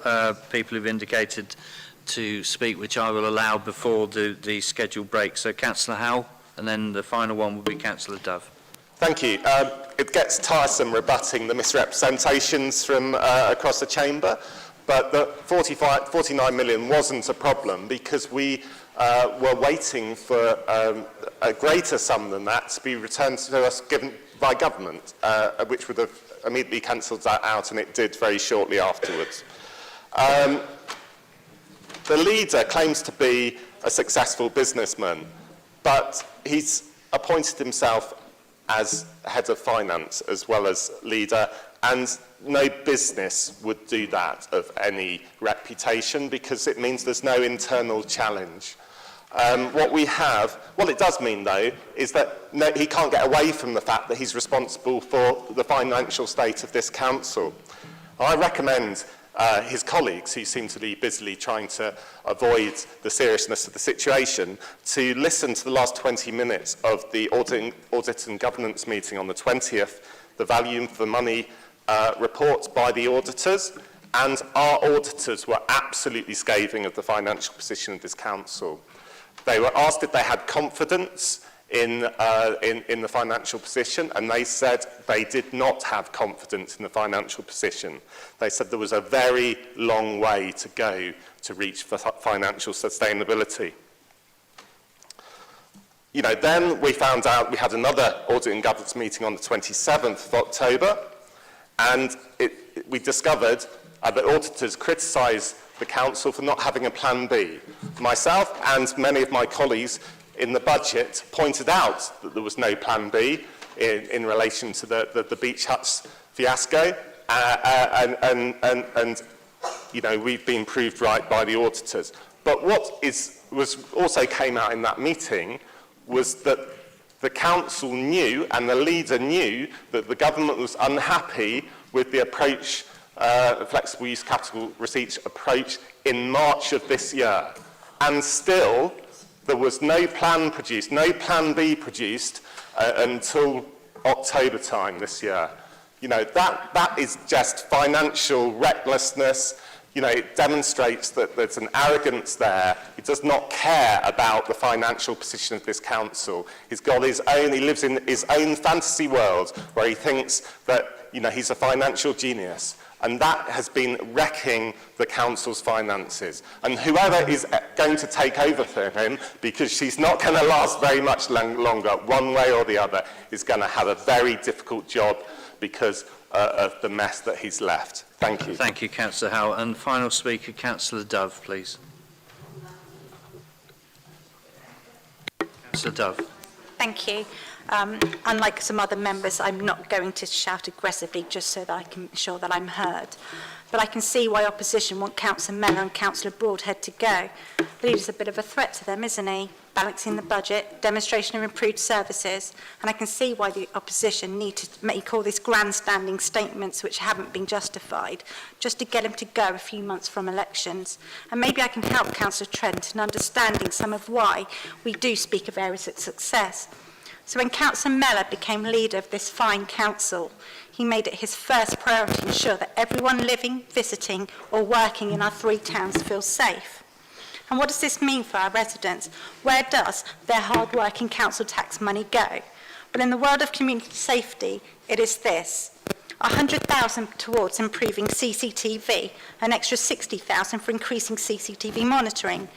Speaker 1: people who've indicated to speak, which I will allow before the scheduled break. So Councillor Howell, and then the final one will be Councillor Dove.
Speaker 13: Thank you. It gets tiresome rebutting the misrepresentations from across the chamber, but the 49 million wasn't a problem, because we were waiting for a greater sum than that to be returned to us given by government, which would have immediately cancelled that out, and it did very shortly afterwards. The leader claims to be a successful businessman, but he's appointed himself as head of finance as well as leader, and no business would do that of any reputation, because it means there's no internal challenge. What it does mean, though, is that he can't get away from the fact that he's responsible for the financial state of this council. I recommend his colleagues, who seem to be busily trying to avoid the seriousness of the situation, to listen to the last 20 minutes of the Audit and Governance meeting on the 20th, the value for money report by the auditors, and our auditors were absolutely scathing of the financial position of this council. They were asked if they had confidence in the financial position, and they said they did not have confidence in the financial position. They said there was a very long way to go to reach financial sustainability. You know, then we found out we had another Audit and Governance meeting on the 27th of October, and we discovered that auditors criticised the council for not having a plan B. Myself and many of my colleagues in the budget pointed out that there was no plan B in relation to the beach huts fiasco, and you know, we've been proved right by the auditors. But what was also came out in that meeting was that the council knew, and the leader knew, that the government was unhappy with the approach, flexible use capital receipts approach, in March of this year, and still there was no plan produced, no plan B produced until October time this year. You know, that is just financial recklessness. you know, it demonstrates that there's an arrogance there. He does not care about the financial position of this council. He's got his own, he lives in his own fantasy world where he thinks that, you know, he's a financial genius. And that has been wrecking the council's finances. And whoever is going to take over for him, because she's not going to last very much longer, one way or the other, is going to have a very difficult job because of the mess that he's left. Thank you.
Speaker 1: Thank you, Councillor Howe. And final speaker, Councillor Dove, please. Councillor Dove.
Speaker 11: Thank you. Unlike some other members, I'm not going to shout aggressively just so that I can ensure that I'm heard. But I can see why opposition want Councillor Mellor and Councillor Broadhead to go. The leader's a bit of a threat to them, isn't he? Balancing the budget, demonstration of improved services, and I can see why the opposition need to make all these grandstanding statements which haven't been justified, just to get him to go a few months from elections. And maybe I can help Councillor Trent in understanding some of why we do speak of areas of success. So when Councillor Mellor became leader of this fine council, he made it his first priority to ensure that everyone living, visiting or working in our 3 towns feels safe. And what does this mean for our residents? Where does their hard-working council tax money go? Well, in the world of community safety, it is this: 100,000 towards improving CCTV, an extra 60,000 for increasing CCTV monitoring,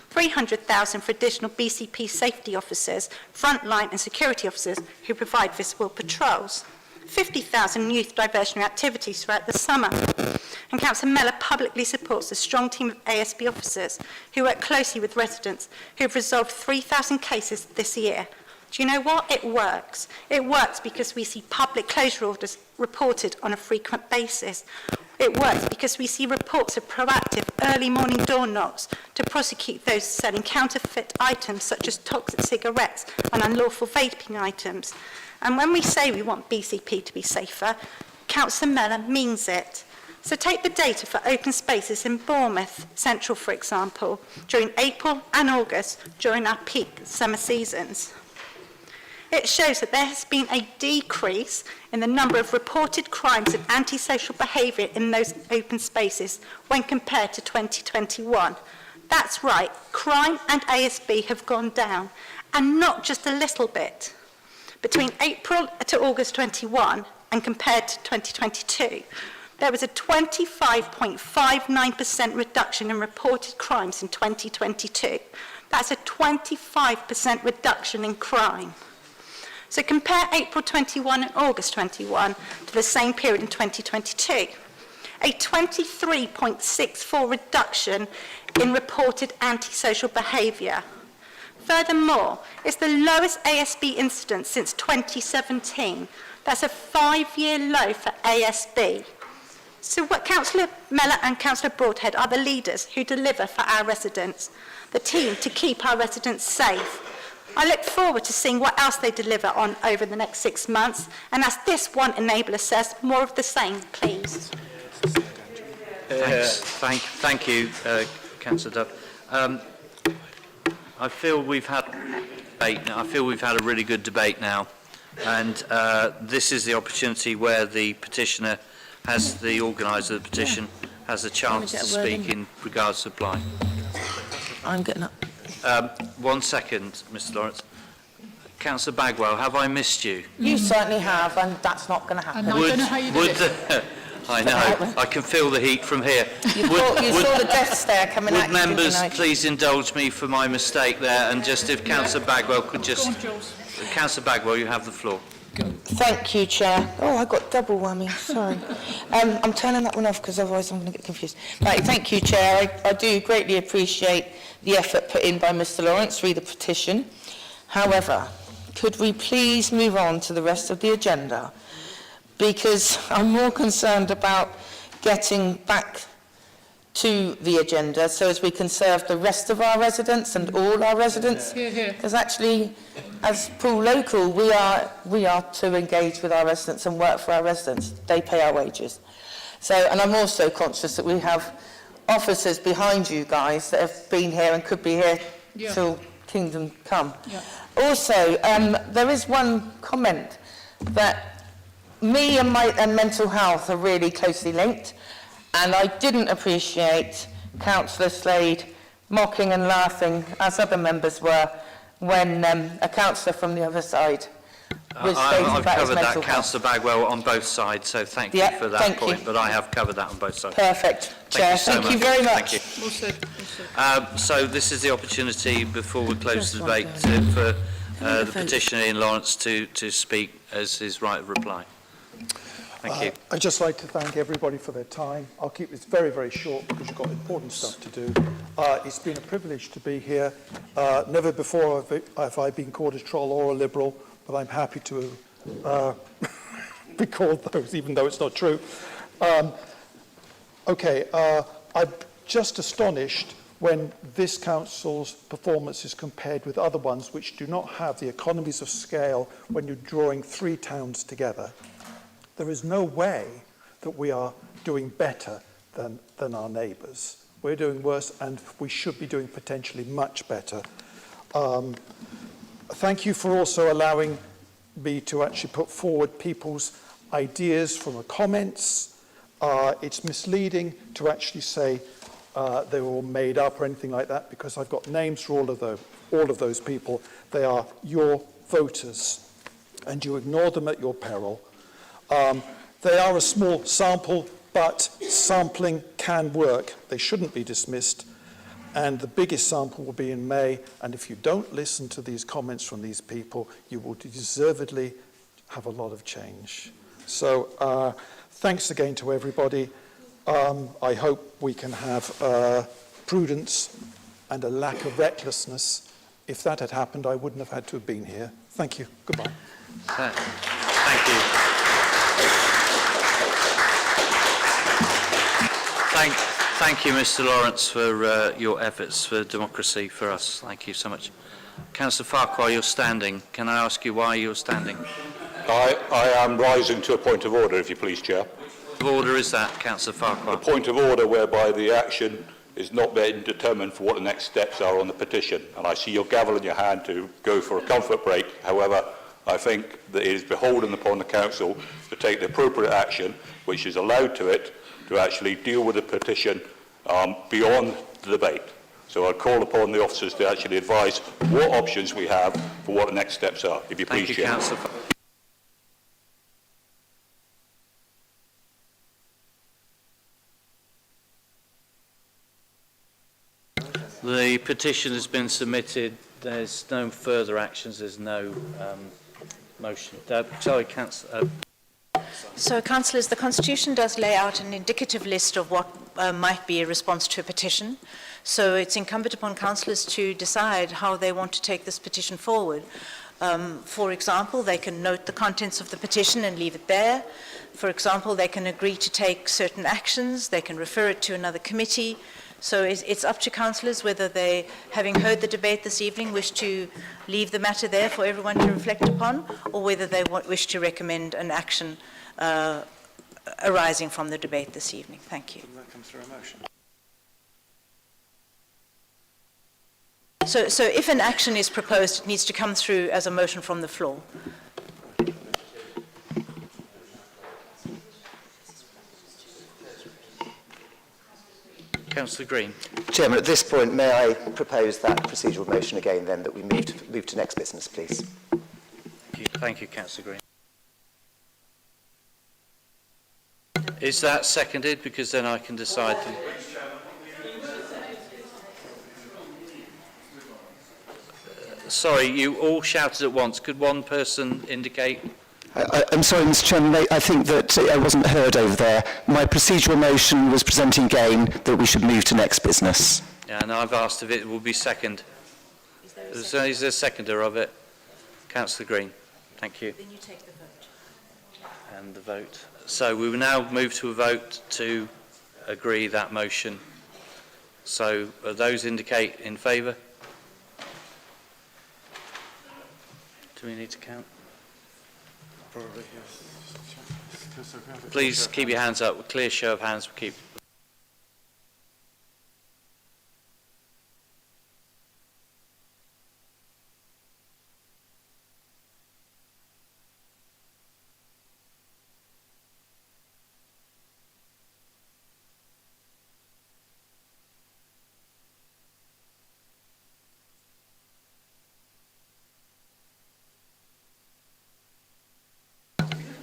Speaker 11: 300,000 for additional BCP safety officers, frontline and security officers who provide visible patrols, 50,000 youth diversionary activities throughout the summer. And Councillor Mellor publicly supports a strong team of ASB officers who work closely with residents who have resolved 3,000 cases this year. Do you know what? It works. It works because we see public closure orders reported on a frequent basis. It works because we see reports of proactive early morning door knocks to prosecute those selling counterfeit items such as toxic cigarettes and unlawful vaping items. And when we say we want BCP to be safer, Councillor Mellor means it. So take the data for open spaces in Bournemouth Central, for example, during April and August during our peak summer seasons. It shows that there has been a decrease in the number of reported crimes of antisocial behaviour in those open spaces when compared to 2021. That's right, crime and ASB have gone down, and not just a little bit. Between April to August 21 and compared to 2022, there was a 25.59% reduction in reported crimes in 2022. That's a 25% reduction in crime. So compare April 21 and August 21 to the same period in 2022. A 23.64% reduction in reported antisocial behaviour. Furthermore, it's the lowest ASB incidence since 2017. That's a 5-year low for ASB. So what Councillor Mellor and Councillor Broadhead are the leaders who deliver for our residents, the team to keep our residents safe. I look forward to seeing what else they deliver on over the next 6 months, and as this one enabler says, more of the same, please.
Speaker 1: Thank you, Councillor Dove. I feel we've had debate now. I feel we've had a really good debate now, and this is the opportunity where the petitioner has, the organiser of the petition, has a chance to speak in regards to applying.
Speaker 21: I'm getting up.
Speaker 1: 1 second, Mr. Lawrence. Councillor Bagwell, have I missed you?
Speaker 21: You certainly have, and that's not going to happen.
Speaker 1: I don't know how you did it. I know, I can feel the heat from here.
Speaker 21: You saw the death stare coming at you.
Speaker 1: Would members please indulge me for my mistake there, and just if Councillor Bagwell could just... Councillor Bagwell, you have the floor.
Speaker 21: Thank you, Chair. Oh, I got double whammy, sorry. I'm turning that one off because otherwise I'm going to get confused. Right, thank you, Chair. I do greatly appreciate the effort put in by Mr. Lawrence through the petition. However, could we please move on to the rest of the agenda? Because I'm more concerned about getting back to the agenda so as we can serve the rest of our residents and all our residents. Because actually, as Poole Local, we are to engage with our residents and work for our residents. They pay our wages. So, and I'm also conscious that we have officers behind you guys that have been here and could be here till kingdom come. Also, there is one comment that me and mental health are really closely linked, And I didn't appreciate Councillor Slade mocking and laughing, as other members were, when a councillor from the other side was stating
Speaker 1: I've
Speaker 21: about his
Speaker 1: covered
Speaker 21: mental
Speaker 1: that,
Speaker 21: health.
Speaker 1: Councillor Bagwell, on both sides, so thank you for that point, but I have covered that on both sides.
Speaker 21: Perfect, Chair. Thank you very much.
Speaker 1: Thank you. So this is the opportunity, before we close the debate, for the petitioner Ian Lawrence to speak as his right of reply. Thank you.
Speaker 9: I'd just like to thank everybody for their time. I'll keep this very, very short because you've got important stuff to do. It's been a privilege to be here. Never before have I been called a troll or a Liberal, but I'm happy to be called those, even though it's not true. I'm just astonished when this council's performance is compared with other ones which do not have the economies of scale when you're drawing 3 towns together. There is no way that we are doing better than our neighbours. We're doing worse, and we should be doing potentially much better. Thank you for also allowing me to actually put forward people's ideas from the comments. It's misleading to actually say they were all made up or anything like that, because I've got names for all of those people. They are your voters, and you ignore them at your peril. They are a small sample, but sampling can work. They shouldn't be dismissed. And the biggest sample will be in May. And if you don't listen to these comments from these people, you will deservedly have a lot of change. So thanks again to everybody. I hope we can have prudence and a lack of recklessness. If that had happened, I wouldn't have had to have been here. Thank you. Goodbye.
Speaker 1: Thank you. Thank you, Mr. Lawrence, for your efforts for democracy for us. Thank you so much. Councillor Farquhar, you're standing. Can I ask you why you're standing?
Speaker 7: I am rising to a point of order, if you please, Chair.
Speaker 1: What order is that, Councillor Farquhar?
Speaker 7: A point of order whereby the action is not being determined for what the next steps are on the petition. And I see your gavel in your hand to go for a comfort break. However, I think that it is beholden upon the Council to take the appropriate action, which is allowed to it, to actually deal with the petition beyond the debate. So I'd call upon the officers to actually advise what options we have for what the next steps are, if you please, Chair.
Speaker 1: Thank you, Councillor. The petition has been submitted. There's no further actions. There's no motion. Sorry, Councillor.
Speaker 11: So, councillors, the Constitution does lay out an indicative list of what might be a response to a petition. So it's incumbent upon councillors to decide how they want to take this petition forward. For example, they can note the contents of the petition and leave it there. For example, they can agree to take certain actions. They can refer it to another committee. So it's up to councillors whether they, having heard the debate this evening, wish to leave the matter there for everyone to reflect upon, or whether they wish to recommend an action arising from the debate this evening. Thank you.
Speaker 4: That comes through a motion.
Speaker 11: So if an action is proposed, it needs to come through as a motion from the floor.
Speaker 1: Councillor Green.
Speaker 10: Chairman, at this point, may I propose that procedural motion again, then, that we move to next business, please?
Speaker 1: Thank you, Councillor Green. Is that seconded? Because then I can decide. Sorry, you all shouted at once. Could one person indicate?
Speaker 10: I'm sorry, Mr. Chairman, I think that I wasn't heard over there. My procedural motion was presenting again that we should move to next business.
Speaker 1: Yeah, and I've asked if it will be second. Is there a seconder of it? Councillor Green. Thank you.
Speaker 11: Then you take the vote.
Speaker 1: And the vote. So we will now move to a vote to agree that motion. So those indicate in favour? Do we need to count? Please keep your hands up. A clear show of hands will keep.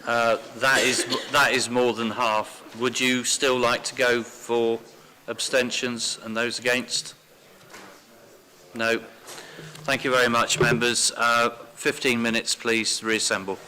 Speaker 1: That is more than half. Would you still like to go for abstentions and those against? No. Thank you very much, members. 15 minutes, please, to reassemble.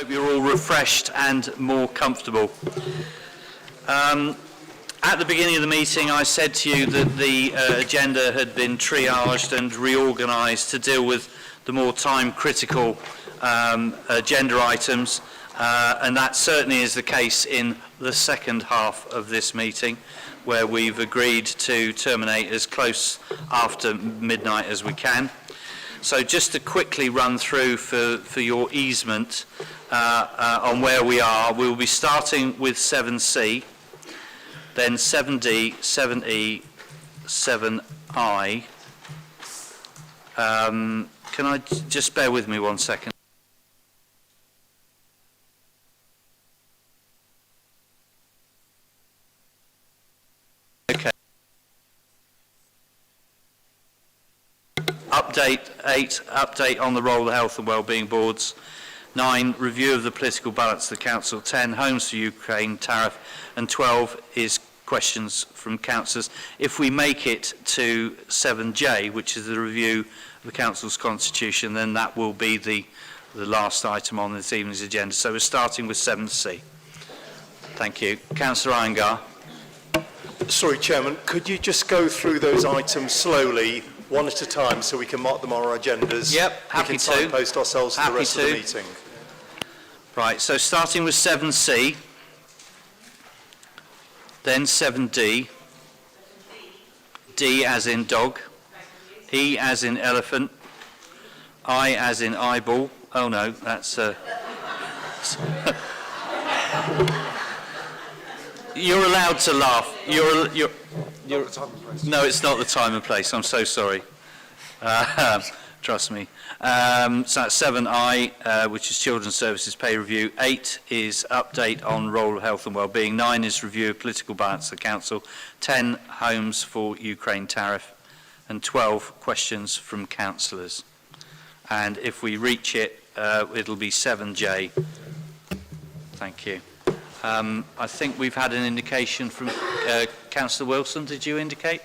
Speaker 1: hope you're all refreshed and more comfortable. At the beginning of the meeting, I said to you that the agenda had been triaged and reorganised to deal with the more time-critical agenda items, and that certainly is the case in the second half of this meeting, where we've agreed to terminate as close after midnight as we can. So just to quickly run through for your easement on where we are, we'll be starting with 7C, then 7D, 7E, 7I. Can I just bear with me 1 second? Okay. Update 8, update on the role of the health and wellbeing boards. 9, review of the political balance of the council. 10, homes for Ukraine tariff. And 12 is questions from councillors. If we make it to 7J, which is the review of the council's constitution, then that will be the last item on this evening's agenda. So we're starting with 7C. Thank you. Councillor Iyengar.
Speaker 8: Sorry, Chairman, could you just go through those items slowly, one at a time, so we can mark them on our agendas?
Speaker 1: Yep, happy to.
Speaker 8: We can signpost ourselves to the rest of the meeting.
Speaker 1: Right, so starting with 7C, then 7D, D as in dog, E as in elephant, I as in eyeball. Oh no, that's... You're allowed to laugh. You're no, it's not the time and place. I'm so sorry. Trust me. So that's 7I, which is Children's Services Pay Review. 8 is update on role of health and wellbeing. 9 is review of political balance of the council. 10, homes for Ukraine tariff. And 12, questions from councillors. And if we reach it, it'll be 7J. Thank you. I think we've had an indication from Councillor Wilson. Did you indicate?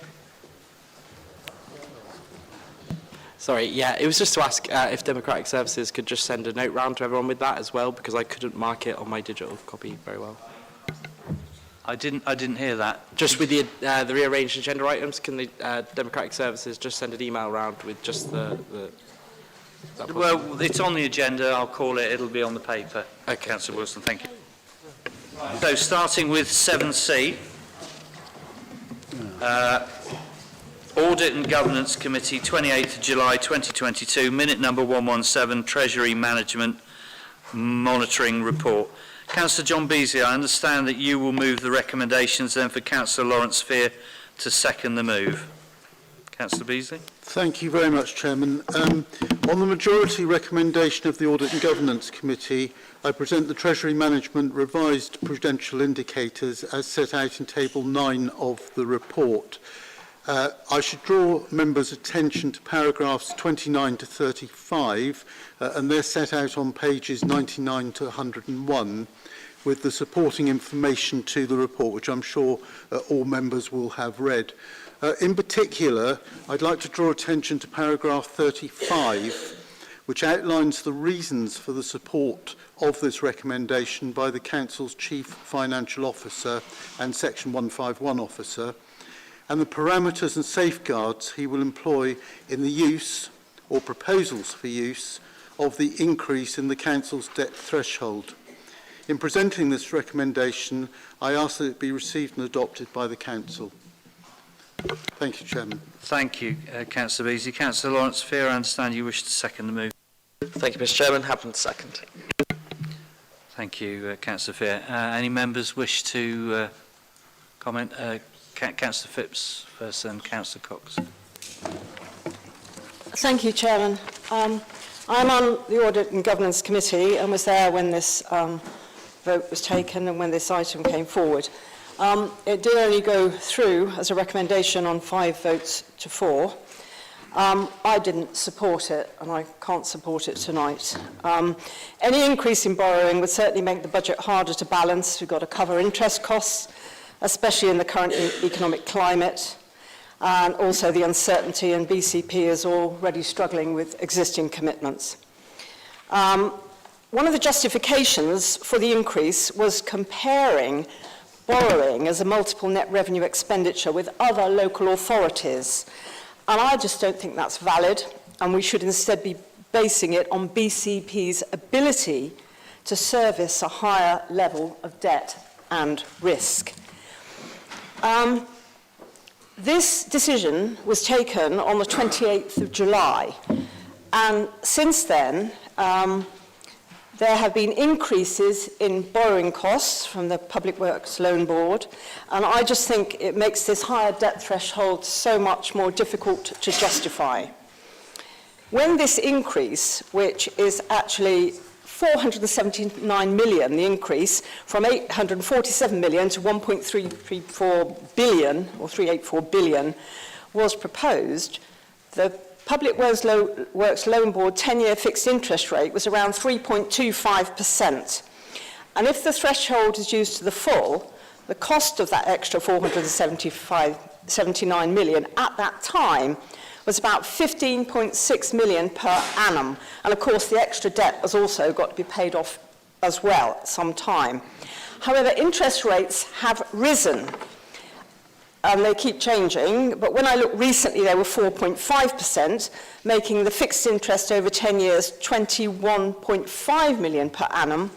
Speaker 15: Sorry, yeah, it was just to ask if Democratic Services could just send a note round to everyone with that as well, because I couldn't mark it on my digital copy very well.
Speaker 1: I didn't hear that.
Speaker 15: Just with the rearranged agenda items, can the Democratic Services just send an email round with just the
Speaker 1: well, it's on the agenda. I'll call it. It'll be on the paper.
Speaker 15: Okay.
Speaker 1: Councillor Wilson, thank you. So starting with 7C, Audit and Governance Committee, 28th of July 2022, minute number 117, Treasury Management Monitoring Report. Councillor John Beasley, I understand that you will move the recommendations, then for Councillor Lawrence Fear to second the move. Councillor Beasley.
Speaker 22: Thank you very much, Chairman. On the majority recommendation of the Audit and Governance Committee, I present the Treasury Management Revised Prudential Indicators as set out in Table 9 of the report. I should draw members' attention to paragraphs 29 to 35, and they're set out on pages 99 to 101, with the supporting information to the report, which I'm sure all members will have read. In particular, I'd like to draw attention to paragraph 35, which outlines the reasons for the support of this recommendation by the Council's Chief Financial Officer and Section 151 Officer, and the parameters and safeguards he will employ in the use, or proposals for use, of the increase in the Council's debt threshold. In presenting this recommendation, I ask that it be received and adopted by the Council. Thank you, Chairman.
Speaker 1: Thank you, Councillor Beasley. Councillor Lawrence Fear, I understand you wish to second the move.
Speaker 15: Thank you, Mr. Chairman. Happen to second.
Speaker 1: Thank you, Councillor Fear. Any members wish to comment? Councillor Phipps first, and Councillor Cox.
Speaker 17: Thank you, Chairman. I'm on the Audit and Governance Committee and was there when this vote was taken and when this item came forward. It did only go through as a recommendation on 5 votes to 4. I didn't support it, and I can't support it tonight. Any increase in borrowing would certainly make the budget harder to balance. We've got to cover interest costs, especially in the current economic climate, and also the uncertainty, and BCP is already struggling with existing commitments. one of the justifications for the increase was comparing borrowing as a multiple net revenue expenditure with other local authorities. And I just don't think that's valid, and we should instead be basing it on BCP's ability to service a higher level of debt and risk. This decision was taken on the 28th of July, and since then, there have been increases in borrowing costs from the Public Works Loan Board, and I just think it makes this higher debt threshold so much more difficult to justify. When this increase, which is actually 479 million, the increase from 847 million to 1.334 billion, or 384 billion, was proposed, the Public Works Loan Board 10-year fixed interest rate was around 3.25%. And if the threshold is used to the full, the cost of that extra 479 million at that time was about 15.6 million per annum. And of course, the extra debt has also got to be paid off as well at some time. However, interest rates have risen, and they keep changing, but when I looked recently, they were 4.5%, making the fixed interest over 10 years 21.5 million per annum.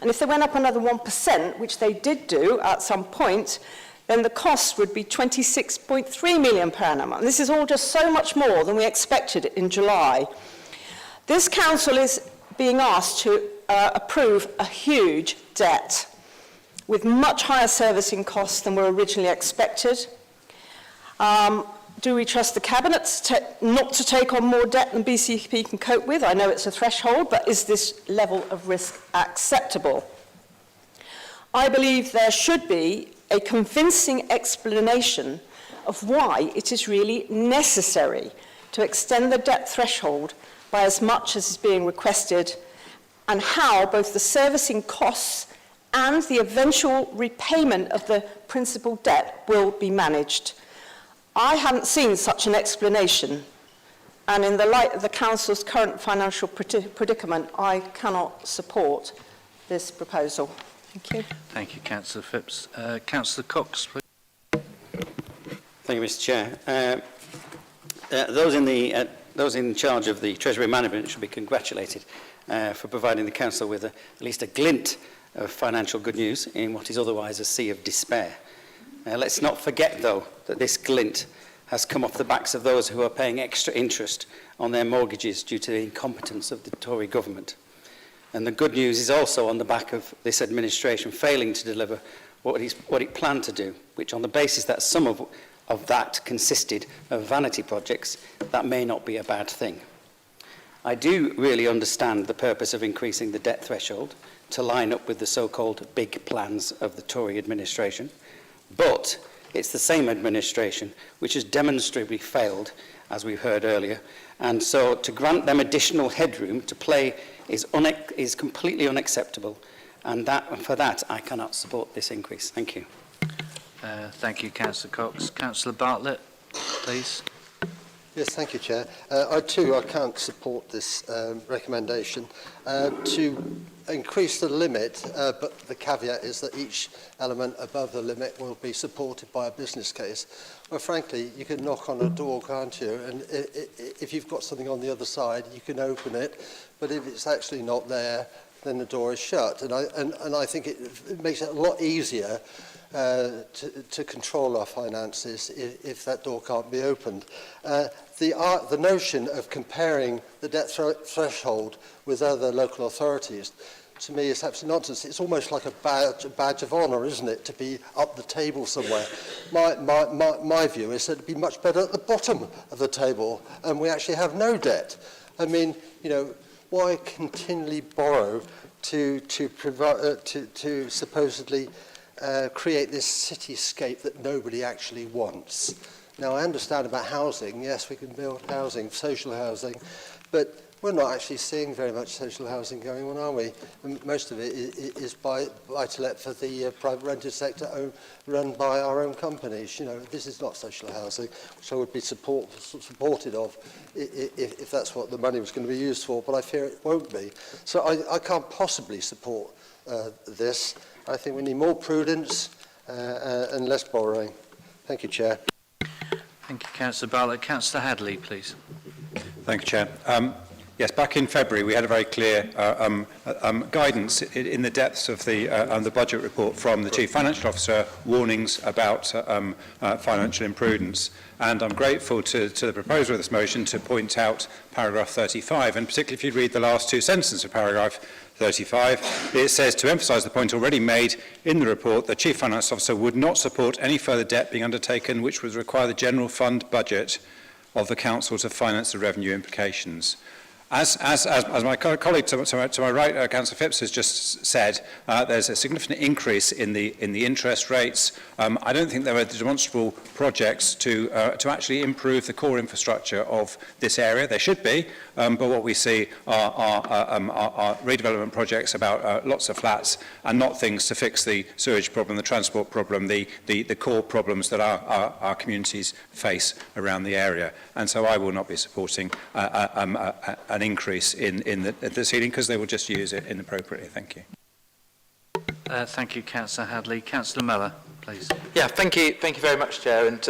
Speaker 17: And if they went up another 1%, which they did do at some point, then the cost would be 26.3 million per annum. And this is all just so much more than we expected in July. This council is being asked to approve a huge debt, with much higher servicing costs than were originally expected. Do we trust the Cabinet not to take on more debt than BCP can cope with? I know it's a threshold, but is this level of risk acceptable? I believe there should be a convincing explanation of why it is really necessary to extend the debt threshold by as much as is being requested, and how both the servicing costs and the eventual repayment of the principal debt will be managed. I haven't seen such an explanation, and in the light of the Council's current financial predicament, I cannot support this proposal. Thank you.
Speaker 1: Thank you, Councillor Phipps. Councillor Cox, please.
Speaker 14: Thank you, Mr. Chair. Those in charge of the Treasury Management should be congratulated for providing the Council with at least a glint of financial good news in what is otherwise a sea of despair. Let's not forget, though, that this glint has come off the backs of those who are paying extra interest on their mortgages due to the incompetence of the Tory government. And the good news is also on the back of this administration failing to deliver what it planned to do, which on the basis that some of that consisted of vanity projects, that may not be a bad thing. I do really understand the purpose of increasing the debt threshold to line up with the so-called big plans of the Tory administration, but it's the same administration which has demonstrably failed, as we've heard earlier, and so to grant them additional headroom to play is completely unacceptable, and for that I cannot support this increase. Thank you.
Speaker 1: Thank you, Councillor Cox. Councillor Bartlett, please.
Speaker 6: Yes, thank you, Chair. I can't support this recommendation to increase the limit, but the caveat is that each element above the limit will be supported by a business case. Well, frankly, you can knock on a door, can't you? And if you've got something on the other side, you can open it, but if it's actually not there, then the door is shut. And I think it makes it a lot easier to control our finances if that door can't be opened. The notion of comparing the debt threshold with other local authorities, to me, is absolutely nonsense. It's almost like a badge of honour, isn't it, to be up the table somewhere. My view is that it'd be much better at the bottom of the table, and we actually have no debt. I mean, you know, why continually borrow to supposedly create this cityscape that nobody actually wants? Now, I understand about housing. Yes, we can build housing, social housing, but we're not actually seeing very much social housing going on, are we? And most of it is buy-to-let for the private rented sector run by our own companies. You know, this is not social housing, which I would be supported of if that's what the money was going to be used for, but I fear it won't be. So I can't possibly support this. I think we need more prudence and less borrowing. Thank you, Chair.
Speaker 1: Thank you, Councillor Bartlett. Councillor Hadley, please.
Speaker 3: Thank you, Chair. Yes, back in February we had a very clear guidance in the depths of the budget report from the Chief Financial Officer, warnings about financial imprudence. And I'm grateful to the proposer of this motion to point out paragraph 35, and particularly if you read the last two sentences of paragraph 35, it says, to emphasise the point already made in the report, the Chief Financial Officer would not support any further debt being undertaken which would require the general fund budget of the Council to finance the revenue implications. As my colleague to my right, Councillor Phipps, has just said, there's a significant increase in the interest rates. I don't think there are demonstrable projects to actually improve the core infrastructure of this area. There should be, but what we see are redevelopment projects about lots of flats and not things to fix the sewage problem, the transport problem, the core problems that our communities face around the area. And so I will not be supporting an increase in the ceiling because they will just use it inappropriately. Thank you.
Speaker 1: Thank you, Councillor Hadley. Councillor Mellor, please.
Speaker 18: Yeah, thank you very much, Chair, and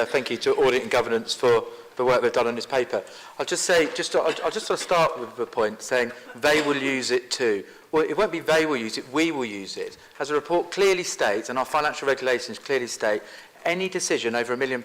Speaker 18: thank you to Audit and Governance for the work they've done on this paper. I'll just say, I'll just sort of start with the point saying they will use it too. Well, it won't be they will use it, we will use it. As the report clearly states, and our financial regulations clearly state, any decision over £1 million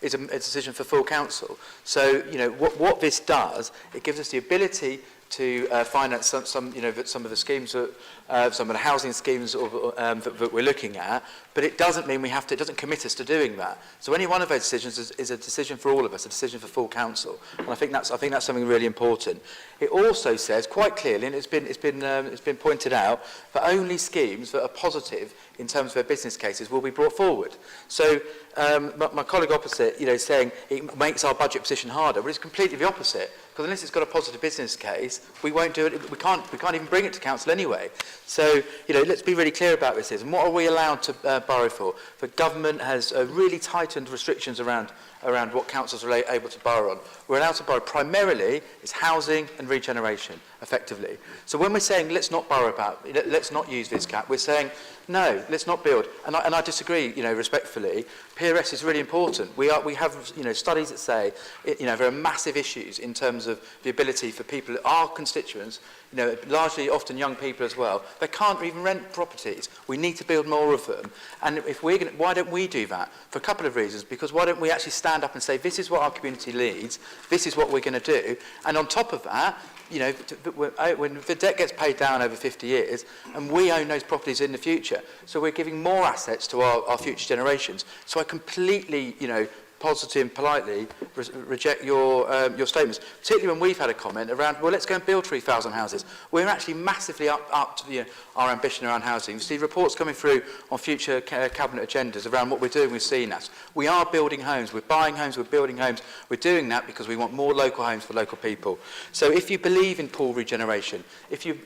Speaker 18: is a decision for full council. So, you know, what this does, it gives us the ability to finance some of the schemes, some of the housing schemes that we're looking at, but it doesn't mean we have to, it doesn't commit us to doing that. So any one of those decisions is a decision for all of us, a decision for full council, and I think that's something really important. It also says quite clearly, and it's been pointed out, that only schemes that are positive in terms of their business cases will be brought forward. So my colleague opposite, you know, saying it makes our budget position harder, well, it's completely the opposite. Because unless it's got a positive business case, we won't do it. We can't even bring it to council anyway. So, you know, let's be really clear about this. And what are we allowed to borrow for? The government has really tightened restrictions around what councils are able to borrow on. We're allowed to borrow primarily is housing and regeneration, effectively. So when we're saying let's not borrow let's not use this cap, we're saying no, let's not build. And I disagree, you know, respectfully. PRS is really important. We have, you know, studies that say, you know, there are massive issues in terms of the ability for people, our constituents, you know, largely often young people as well, they can't even rent properties. We need to build more of them. And if we're going, why don't we do that? For a couple of reasons. Because why don't we actually stand up and say, this is what our community needs, this is what we're going to do, and on top of that, you know, when the debt gets paid down over 50 years, and we own those properties in the future, so we're giving more assets to our future generations. So I completely, you know, positively and politely reject your statements, particularly when we've had a comment around, well, let's go and build 3,000 houses. We're actually massively up to our ambition around housing. You see reports coming through on future cabinet agendas around what we're doing with CNAS. We are building homes, we're buying homes, we're building homes. We're doing that because we want more local homes for local people. So if you believe in pool regeneration, if you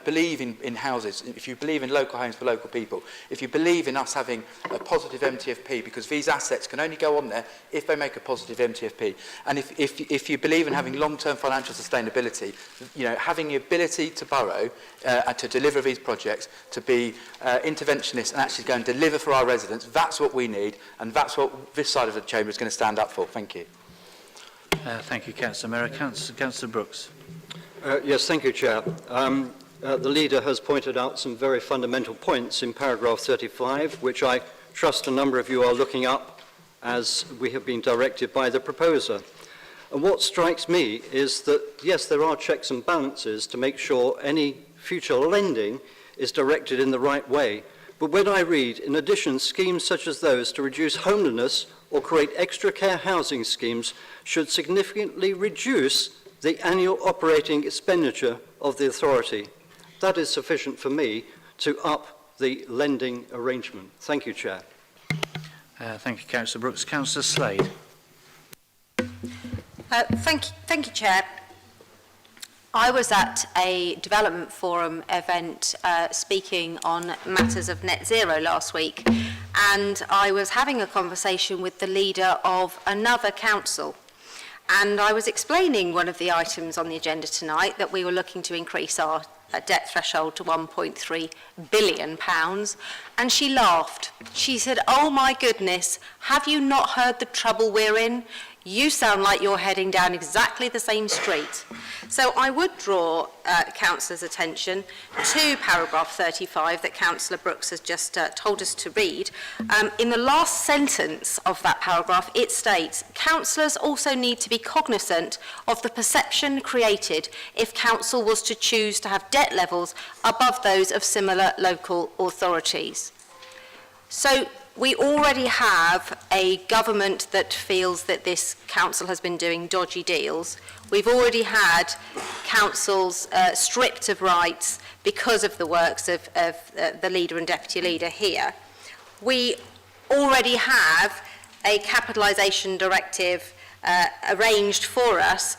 Speaker 18: believe in houses, if you believe in local homes for local people, if you believe in us having a positive MTFP, because these assets can only go on there if they make a positive MTFP. And if you believe in having long-term financial sustainability, you know, having the ability to borrow and to deliver these projects, to be interventionist and actually go and deliver for our residents, that's what we need, and that's what this side of the chamber is going to stand up for. Thank you.
Speaker 1: Thank you, Councillor Mera. Councillor Brooks.
Speaker 23: Yes, thank you, Chair. The leader has pointed out some very fundamental points in paragraph 35, which I trust a number of you are looking up as we have been directed by the proposer. And what strikes me is that, yes, there are checks and balances to make sure any future lending is directed in the right way. But when I read, in addition, schemes such as those to reduce homelessness or create extra care housing schemes should significantly reduce the annual operating expenditure of the authority, that is sufficient for me to up the lending arrangement. Thank you, Chair.
Speaker 1: Thank you, Councillor Brooks. Councillor Slade.
Speaker 11: Thank you, Chair.
Speaker 2: I was at a development forum event speaking on matters of net zero last week, and I was having a conversation with the leader of another council. And I was explaining one of the items on the agenda tonight, that we were looking to increase our debt threshold to £1.3 billion, and she laughed. She said, "Oh my goodness, have you not heard the trouble we're in? You sound like you're heading down exactly the same street." So I would draw Councillor's attention to paragraph 35 that Councillor Brooks has just told us to read. In the last sentence of that paragraph, it states, "Councillors also need to be cognizant of the perception created if Council was to choose to have debt levels above those of similar local authorities." So we already have a government that feels that this council has been doing dodgy deals. We've already had councils stripped of rights because of the works of the leader and deputy leader here. We already have a capitalisation directive arranged for us,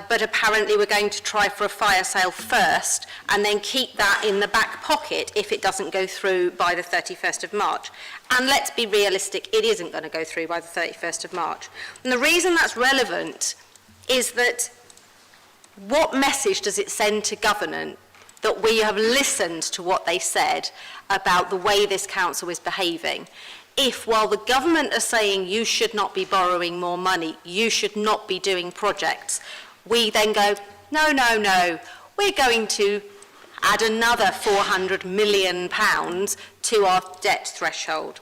Speaker 2: but apparently we're going to try for a fire sale first and then keep that in the back pocket if it doesn't go through by the 31st of March. And let's be realistic, it isn't going to go through by the 31st of March. And the reason that's relevant is that what message does it send to government that we have listened to what they said about the way this council is behaving? If, while the government are saying you should not be borrowing more money, you should not be doing projects, we then go, no, no, no, we're going to add another £400 million to our debt threshold.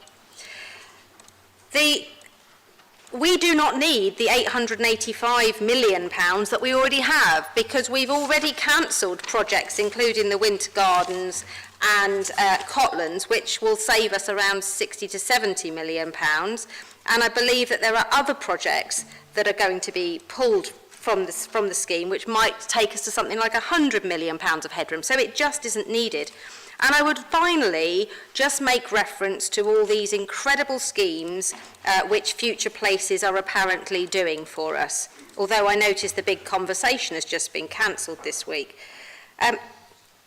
Speaker 2: We do not need the £885 million that we already have, because we've already cancelled projects including the Winter Gardens and Cotlands, which will save us around £60 to £70 million. And I believe that there are other projects that are going to be pulled from the scheme, which might take us to something like £100 million of headroom. So it just isn't needed. And I would finally just make reference to all these incredible schemes which Future Places are apparently doing for us, although I notice the big conversation has just been cancelled this week.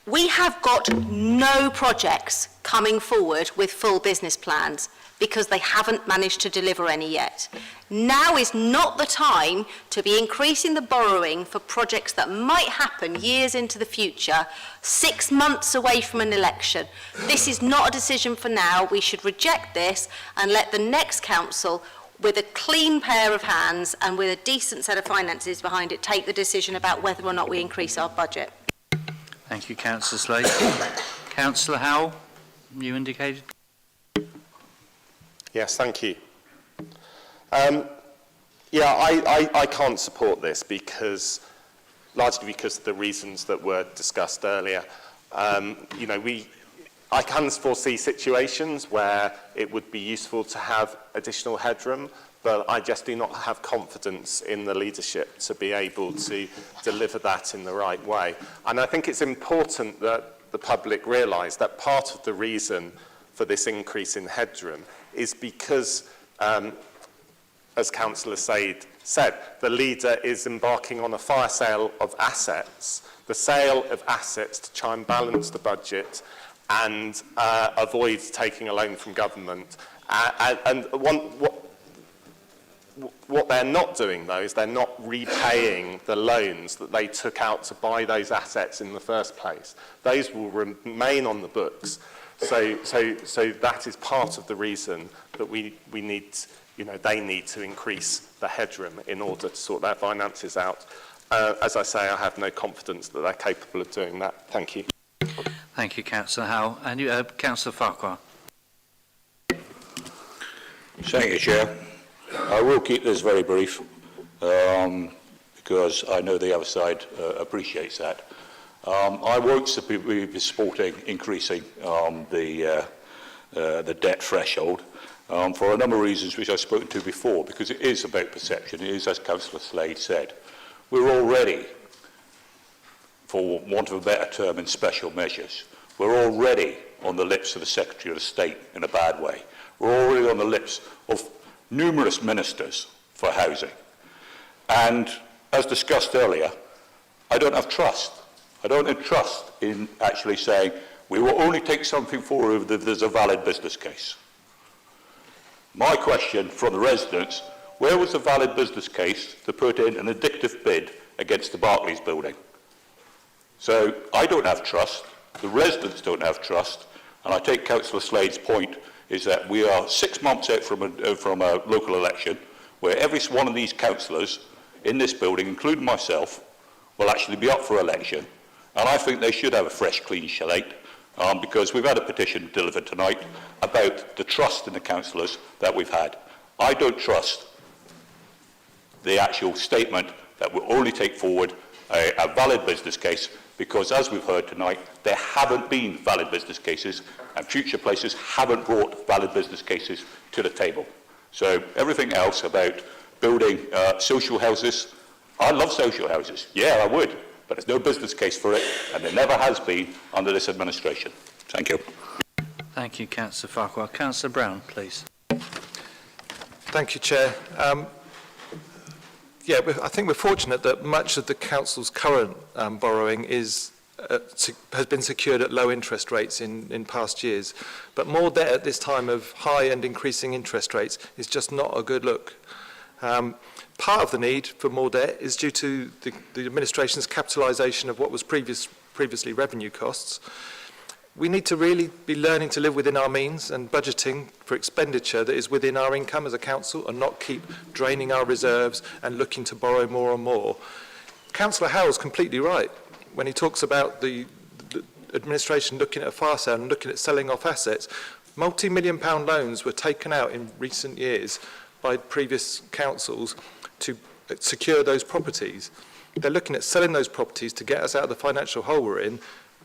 Speaker 2: We have got no projects coming forward with full business plans because they haven't managed to deliver any yet. Now is not the time to be increasing the borrowing for projects that might happen years into the future, 6 months away from an election. This is not a decision for now. We should reject this and let the next council, with a clean pair of hands and with a decent set of finances behind it, take the decision about whether or not we increase our budget.
Speaker 1: Thank you, Councillor Slade. Councillor Howell, you indicated.
Speaker 13: Yes, thank you. I can't support this largely because of the reasons that were discussed earlier. I can foresee situations where it would be useful to have additional headroom, but I just do not have confidence in the leadership to be able to deliver that in the right way. And I think it's important that the public realise that part of the reason for this increase in headroom is because, as Councillor Said said, the leader is embarking on a fire sale of assets, the sale of assets to try and balance the budget and avoid taking a loan from government. What they're not doing, though, is they're not repaying the loans that they took out to buy those assets in the first place. Those will remain on the books. So that is part of the reason that we need, they need to increase the headroom in order to sort their finances out. As I say, I have no confidence that they're capable of doing that. Thank you.
Speaker 1: Thank you, Councillor Howell. And you, Councillor Farquhar.
Speaker 7: Thank you, Chair. I will keep this very brief because I know the other side appreciates that. I won't be supporting increasing the debt threshold for a number of reasons which I've spoken to before, because it is about perception. It is, as Councillor Slade said, we're already, for want of a better term, in special measures. We're already on the lips of the Secretary of State in a bad way. We're already on the lips of numerous ministers for housing. And as discussed earlier, I don't have trust. I don't have trust in actually saying we will only take something forward if there's a valid business case. My question from the residents, where was the valid business case to put in an addictive bid against the Barclays building? So I don't have trust, the residents don't have trust, and I take Councillor Slade's point is that we are 6 months out from a local election where every one of these councillors in this building, including myself, will actually be up for election. And I think they should have a fresh, clean slate, because we've had a petition delivered tonight about the trust in the councillors that we've had. I don't trust the actual statement that will only take forward a valid business case, because as we've heard tonight, there haven't been valid business cases, and future places haven't brought valid business cases to the table. So everything else about building social houses, I love social houses. Yeah, I would. But there's no business case for it, and there never has been under this administration. Thank you.
Speaker 1: Thank you, Councillor Farquhar. Councillor Brown, please.
Speaker 4: Thank you, Chair. I think we're fortunate that much of the Council's current borrowing has been secured at low interest rates in past years. But more debt at this time of high and increasing interest rates is just not a good look. Part of the need for more debt is due to the administration's capitalisation of what was previously revenue costs. We need to really be learning to live within our means and budgeting for expenditure that is within our income as a council, and not keep draining our reserves and looking to borrow more and more. Councillor Howell's completely right when he talks about the administration looking at a fire sale and looking at selling off assets. Multi-million-pound loans were taken out in recent years by previous councils to secure those properties. They're looking at selling those properties to get us out of the financial hole we're in,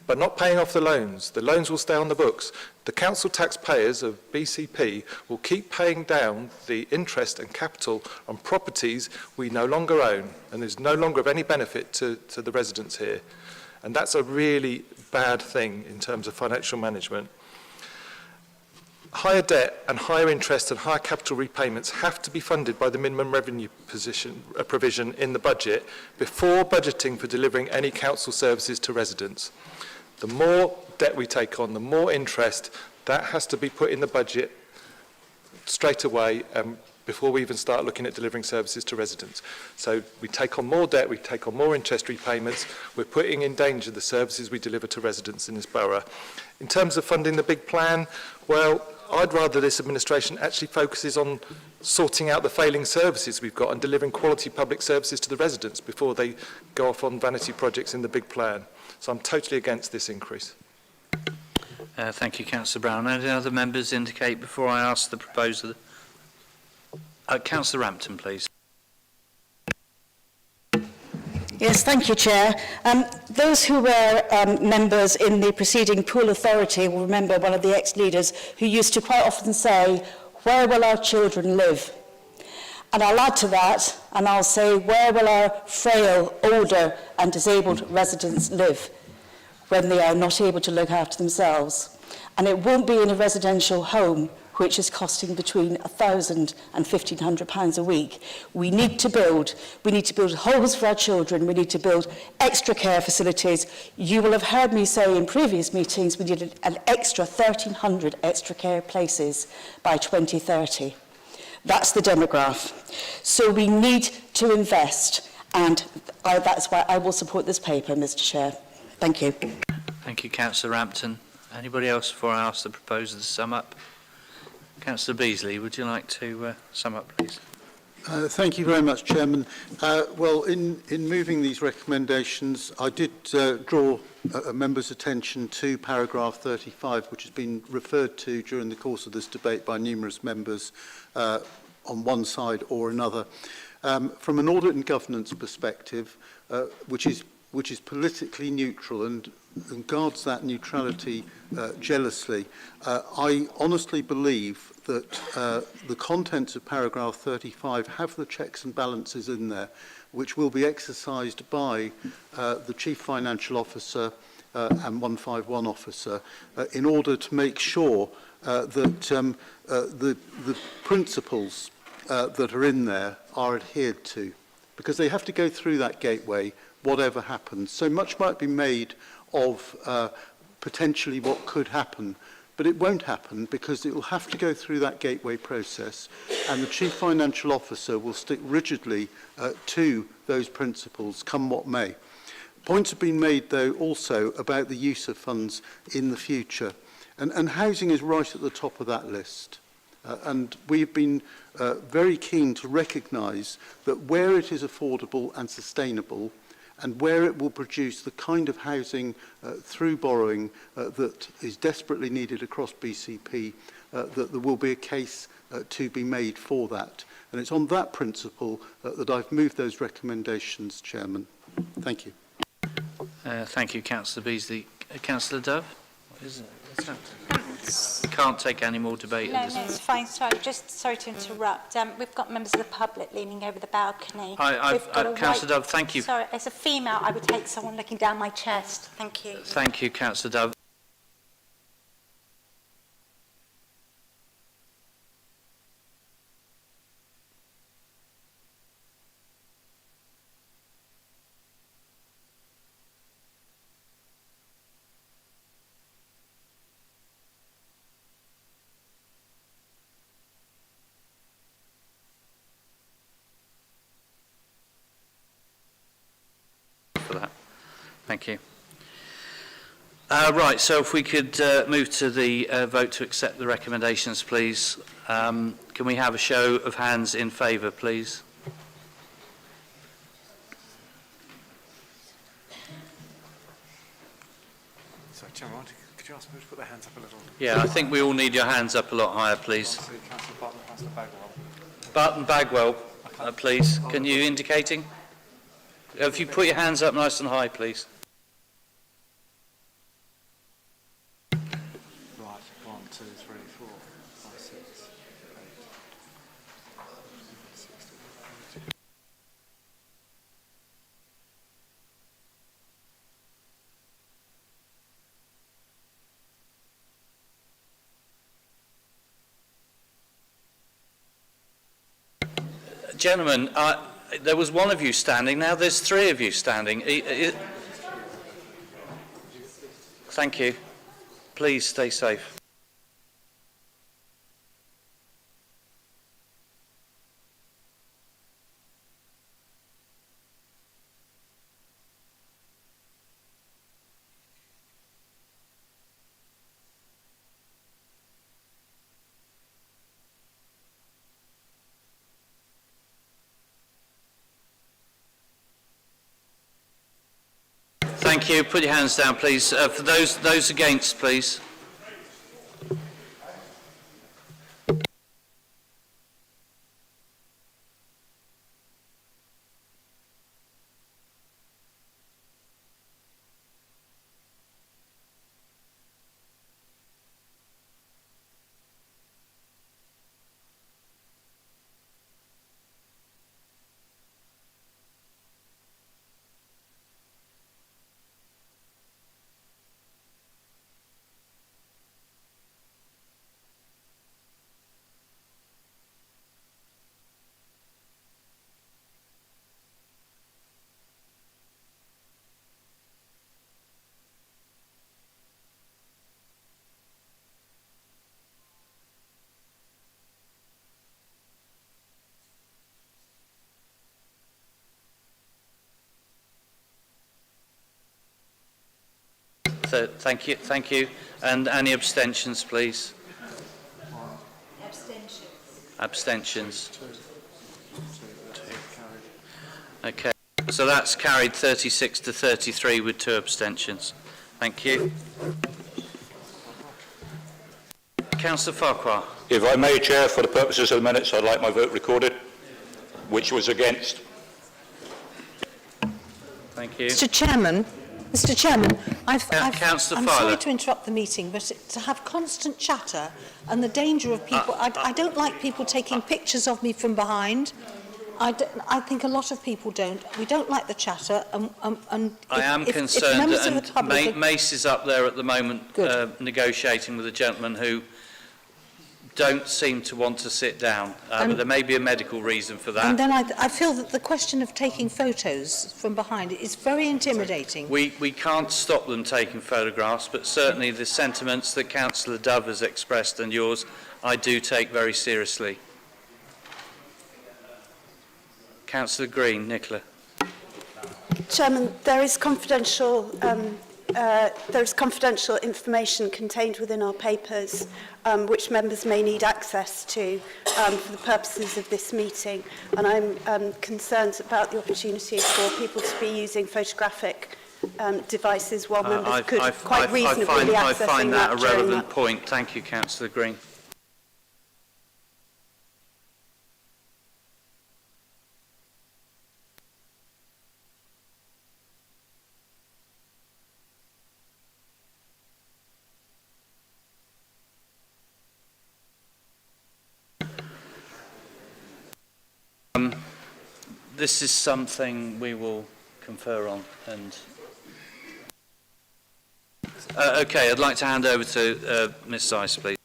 Speaker 4: but not paying off the loans. The loans will stay on the books. The council taxpayers of BCP will keep paying down the interest and capital on properties we no longer own, and there's no longer of any benefit to the residents here. And that's a really bad thing in terms of financial management. Higher debt and higher interest and higher capital repayments have to be funded by the minimum revenue provision in the budget before budgeting for delivering any council services to residents. The more debt we take on, the more interest, that has to be put in the budget straight away before we even start looking at delivering services to residents. So we take on more debt, we take on more interest repayments, we're putting in danger the services we deliver to residents in this borough. In terms of funding the big plan, well, I'd rather this administration actually focuses on sorting out the failing services we've got and delivering quality public services to the residents before they go off on vanity projects in the big plan. So I'm totally against this increase.
Speaker 1: Thank you, Councillor Brown. Any other members indicate before I ask the proposer? Councillor Rampton, please.
Speaker 17: Yes, thank you, Chair. Those who were members in the preceding pool authority will remember one of the ex-leaders who used to quite often say, "Where will our children live?" And I'll add to that, and I'll say, where will our frail, older and disabled residents live when they are not able to look after themselves? And it won't be in a residential home, which is costing between £1,000 and £1,500 a week. We need to build homes for our children. We need to build extra care facilities. You will have heard me say in previous meetings we needed an extra 1,300 extra care places by 2030. That's the demograph. So we need to invest, and that's why I will support this paper, Mr. Chair. Thank you.
Speaker 1: Thank you, Councillor Rampton. Anybody else before I ask the proposer to sum up? Councillor Beasley, would you like to sum up, please?
Speaker 22: Thank you very much, Chairman. Well, in moving these recommendations, I did draw a member's attention to paragraph 35, which has been referred to during the course of this debate by numerous members on one side or another. From an audit and governance perspective, which is politically neutral and guards that neutrality jealously, I honestly believe that the contents of paragraph 35 have the checks and balances in there, which will be exercised by the Chief Financial Officer and 151 Officer in order to make sure that the principles that are in there are adhered to, because they have to go through that gateway whatever happens. So much might be made of potentially what could happen, but it won't happen because it will have to go through that gateway process, and the Chief Financial Officer will stick rigidly to those principles, come what may. Points have been made, though, also about the use of funds in the future, and housing is right at the top of that list. And we've been very keen to recognise that where it is affordable and sustainable, and where it will produce the kind of housing through borrowing that is desperately needed across BCP, that there will be a case to be made for that. And it's on that principle that I've moved those recommendations, Chairman. Thank you.
Speaker 1: Thank you, Councillor Beasley. Councillor Dove? What is it? What's that? We can't take any more debate.
Speaker 11: No, it's fine. Sorry, just sorry to interrupt. We've got members of the public leaning over the balcony.
Speaker 1: Councillor Dove, thank you.
Speaker 11: Sorry, as a female, I would take someone looking down my chest. Thank you.
Speaker 1: Thank you, Councillor Dove. For that. Thank you. Right, so if we could move to the vote to accept the recommendations, please. Can we have a show of hands in favour, please?
Speaker 4: Sorry, Chairman, could you ask me to put their hands up a little?
Speaker 1: Yeah, I think we all need your hands up a lot higher, please.
Speaker 4: Councillor Barton, Councillor Bagwell.
Speaker 1: Barton Bagwell, please. Can you indicating? If you put your hands up nice and high, please.
Speaker 4: Right, 1, 2, 3, 4, 5, 6, 8.
Speaker 1: Gentlemen, there was one of you standing, now there's 3 of you standing. Thank you. Please stay safe. Thank you. Put your hands down, please. For those against, please. So, thank you. Thank you. And any abstentions, please? Abstentions. Okay. So that's carried 36 to 33 with 2 abstentions. Thank you. Councillor Farquhar.
Speaker 7: If I may, Chair, for the purposes of the minutes, I'd like my vote recorded, which was against.
Speaker 1: Thank you.
Speaker 12: Mr. Chairman, I'm
Speaker 1: Councillor
Speaker 12: sorry to interrupt the meeting, but to have constant chatter and the danger of people, I don't like people taking pictures of me from behind. I think a lot of people don't. We don't like the chatter.
Speaker 1: I am concerned, and Mace is up there at the moment negotiating with a gentleman who don't seem to want to sit down, but there may be a medical reason for that.
Speaker 12: And then I feel that the question of taking photos from behind is very intimidating.
Speaker 1: We can't stop them taking photographs, but certainly the sentiments that Councillor Dove has expressed and yours, I do take very seriously. Councillor Green, Nicola.
Speaker 16: Chairman, there is confidential information contained within our papers which members may need access to for the purposes of this meeting, and I'm concerned about the opportunity for people to be using photographic devices while members could quite reasonably be accessing
Speaker 1: I find that a
Speaker 16: during
Speaker 1: relevant
Speaker 16: that.
Speaker 1: point. Thank you, Councillor Green. This is something we will confer on. And okay, I'd like to hand over to Ms. Seiss, please.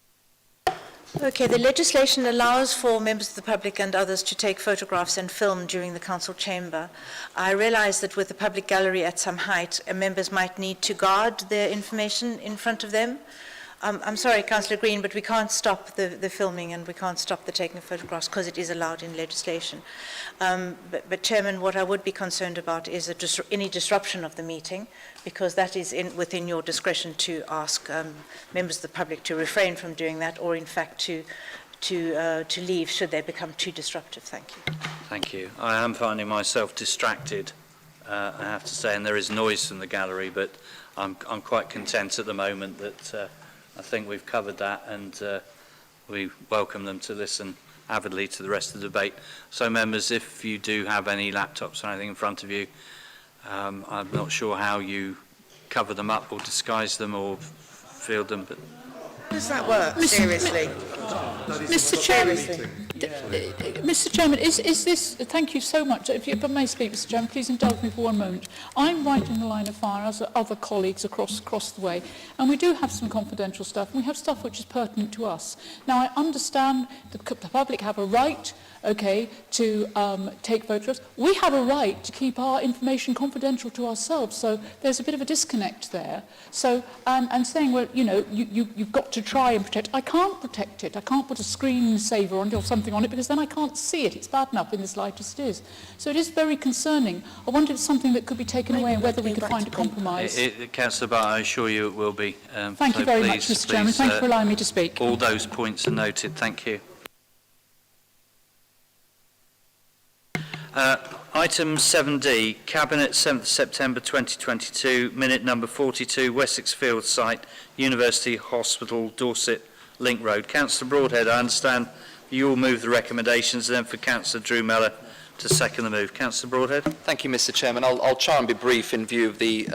Speaker 19: Okay, the legislation allows for members of the public and others to take photographs and film during the council chamber. I realise that with the public gallery at some height, members might need to guard their information in front of them. I'm sorry, Councillor Green, but we can't stop the filming and we can't stop the taking of photographs because it is allowed in legislation. But Chairman, what I would be concerned about is any disruption of the meeting, because that is within your discretion to ask members of the public to refrain from doing that, or in fact to leave should they become too disruptive. Thank you.
Speaker 1: Thank you. I am finding myself distracted, I have to say, and there is noise from the gallery, but I'm quite content at the moment that I think we've covered that, and we welcome them to listen avidly to the rest of the debate. So members, if you do have any laptops or anything in front of you, I'm not sure how you cover them up or disguise them or field them, but
Speaker 21: How does that work? Seriously.
Speaker 20: Mr. Chairman, Mr. Chairman, is this? Thank you so much. If I may speak, Mr. Chairman, please indulge me for one moment. I'm right in the line of fire, as are other colleagues across the way, and we do have some confidential stuff. And we have stuff which is pertinent to us. Now, I understand the public have a right, okay, to take photographs. We have a right to keep our information confidential to ourselves. So there's a bit of a disconnect there. So and saying, well, you know, you've got to try and protect. I can't protect it. I can't put a screensaver on it or something on it because then I can't see it. It's bad enough in this light as it is. So it is very concerning. I wonder if it's something that could be taken away and whether we could find a compromise.
Speaker 1: Councillor Barr, I assure you it will be.
Speaker 20: Thank you very much, Mr. Chairman. Thank you for allowing me to speak.
Speaker 1: All those points are noted. Thank you. Item 7D, Cabinet 7th September 2022, minute number 42, Wessex Field site, University Hospital, Dorset, Link Road. Councillor Broadhead, I understand you will move the recommendations, and then for Councillor Drew Mellor to second the move. Councillor Broadhead.
Speaker 24: Thank you, Mr. Chairman. I'll try and be brief in view of the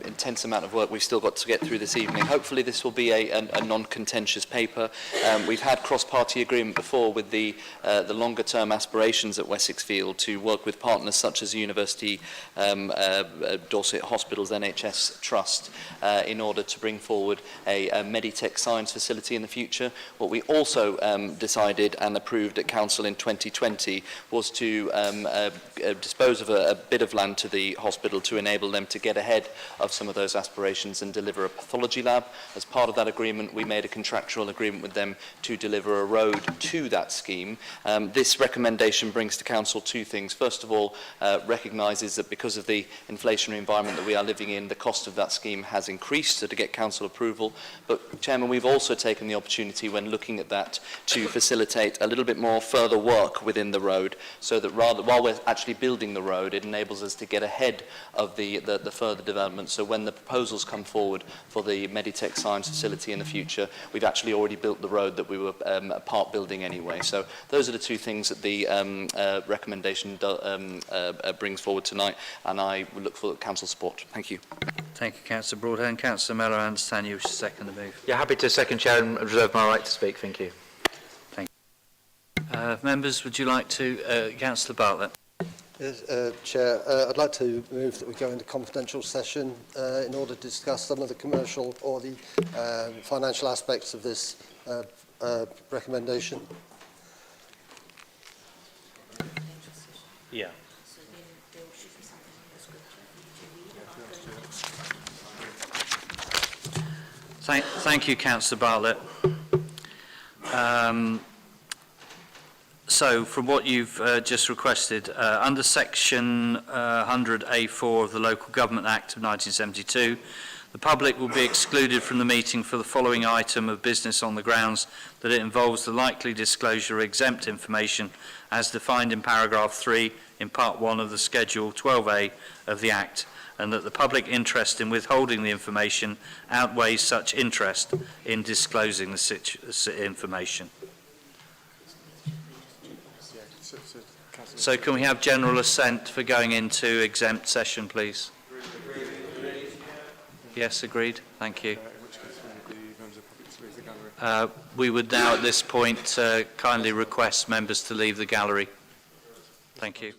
Speaker 24: intense amount of work we've still got to get through this evening. Hopefully this will be a non-contentious paper. We've had cross-party agreement before with the longer-term aspirations at Wessex Field to work with partners such as University Dorset Hospitals NHS Trust in order to bring forward a Meditech science facility in the future. What we also decided and approved at Council in 2020 was to dispose of a bit of land to the hospital to enable them to get ahead of some of those aspirations and deliver a pathology lab. As part of that agreement, we made a contractual agreement with them to deliver a road to that scheme. This recommendation brings to Council two things. First of all, recognises that because of the inflationary environment that we are living in, the cost of that scheme has increased, so to get Council approval. But, Chairman, we've also taken the opportunity when looking at that to facilitate a little bit more further work within the road, so that while we're actually building the road, it enables us to get ahead of the further development. So when the proposals come forward for the Meditech science facility in the future, we've actually already built the road that we were part building anyway. So those are the two things that the recommendation brings forward tonight, and I look for Council support. Thank you.
Speaker 1: Thank you, Councillor Broadhead. And Councillor Mellor, I understand you wish to second the move.
Speaker 18: Yeah, happy to second, Chair, and reserve my right to speak. Thank you.
Speaker 1: Members, would you like to, Councillor Bartlett?
Speaker 6: Yes, Chair, I'd like to move that we go into confidential session in order to discuss some of the commercial or the financial aspects of this recommendation.
Speaker 1: Yeah. Thank you, Councillor Bartlett. So, from what you've just requested, under Section 100A4 of the Local Government Act of 1972, the public will be excluded from the meeting for the following item of business on the grounds that it involves the likely disclosure of exempt information as defined in paragraph 3 in Part 1 of the Schedule 12A of the Act, and that the public interest in withholding the information outweighs such interest in disclosing the information. So can we have general assent for going into exempt session, please? Yes, agreed. Thank you. We would now at this point kindly request members to leave the gallery. Thank you.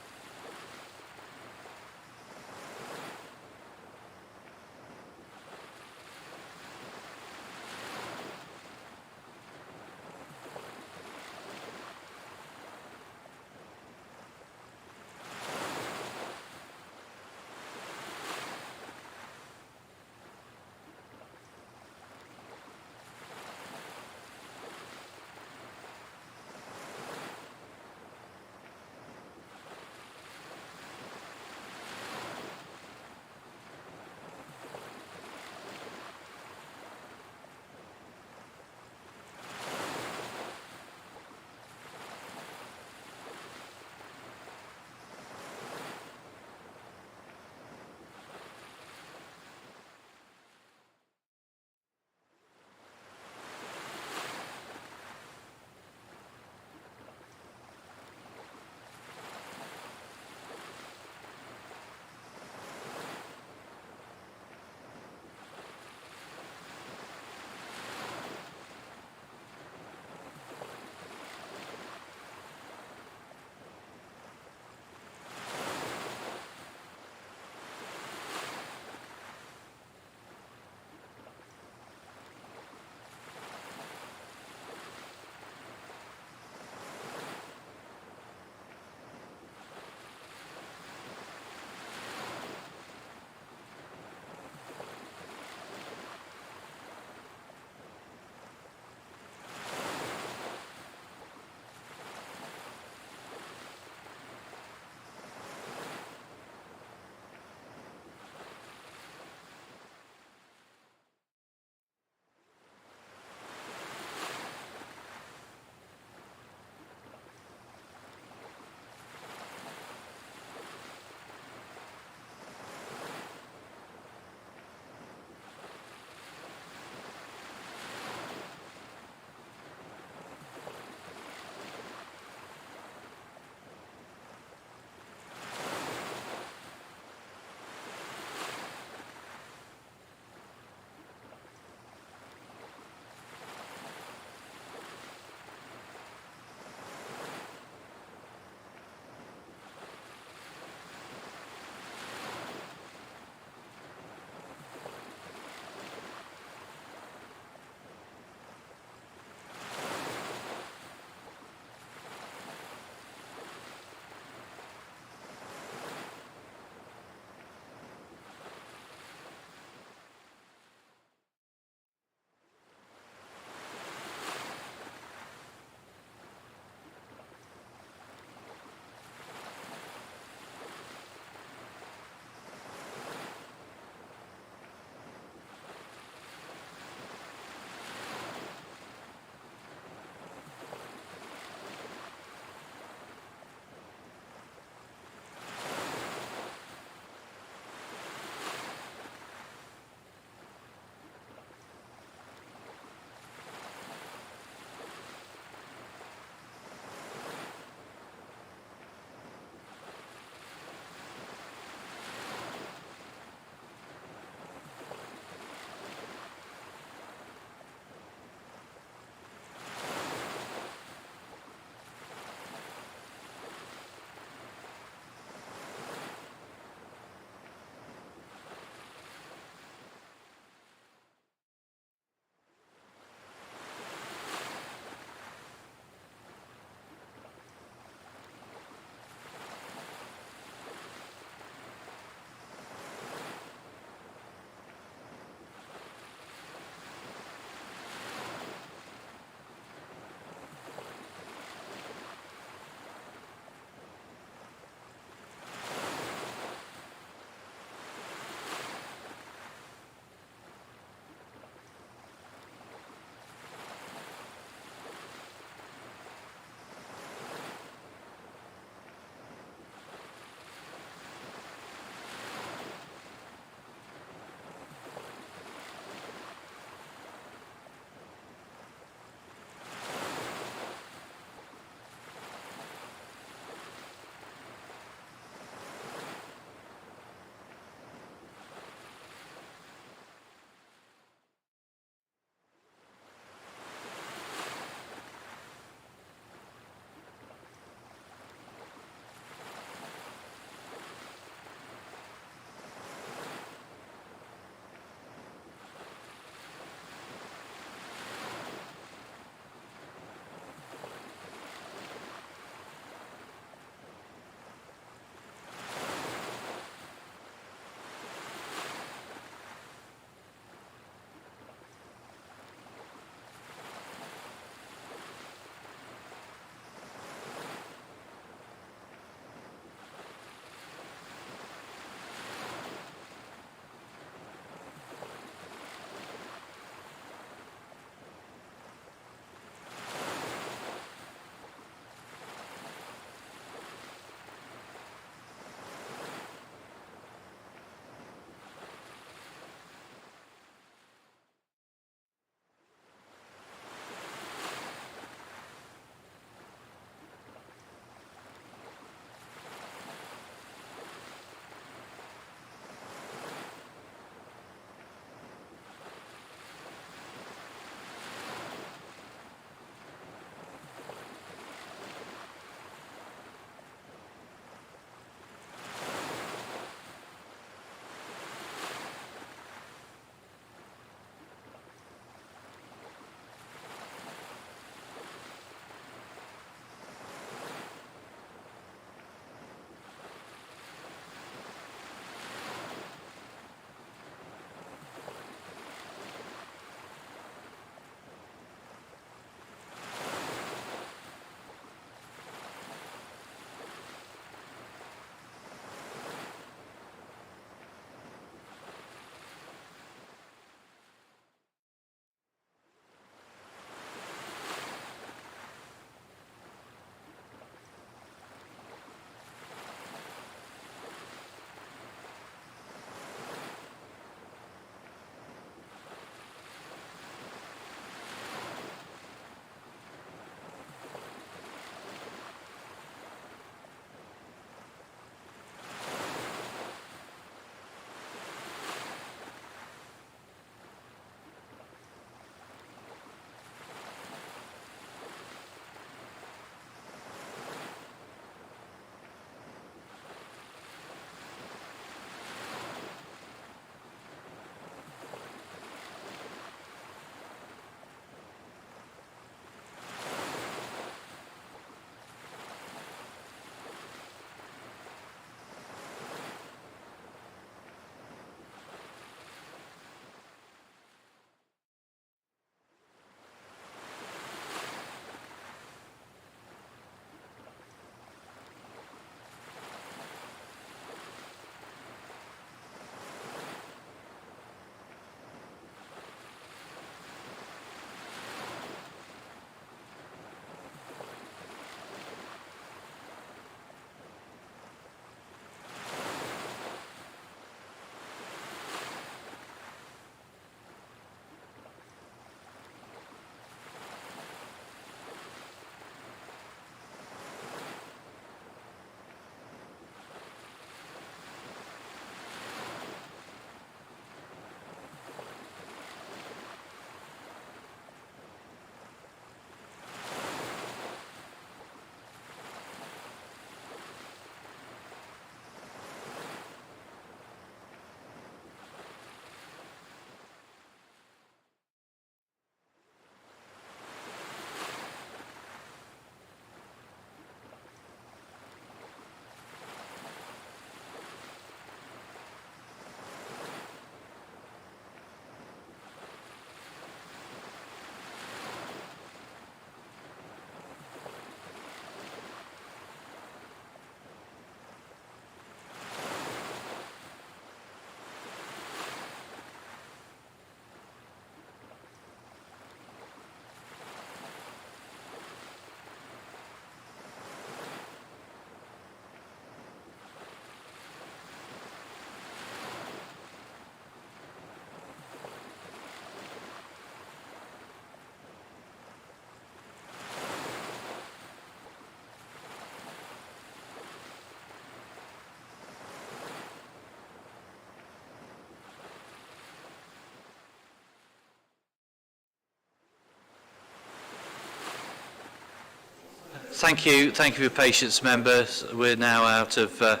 Speaker 1: Thank you for your patience, members. We're now out of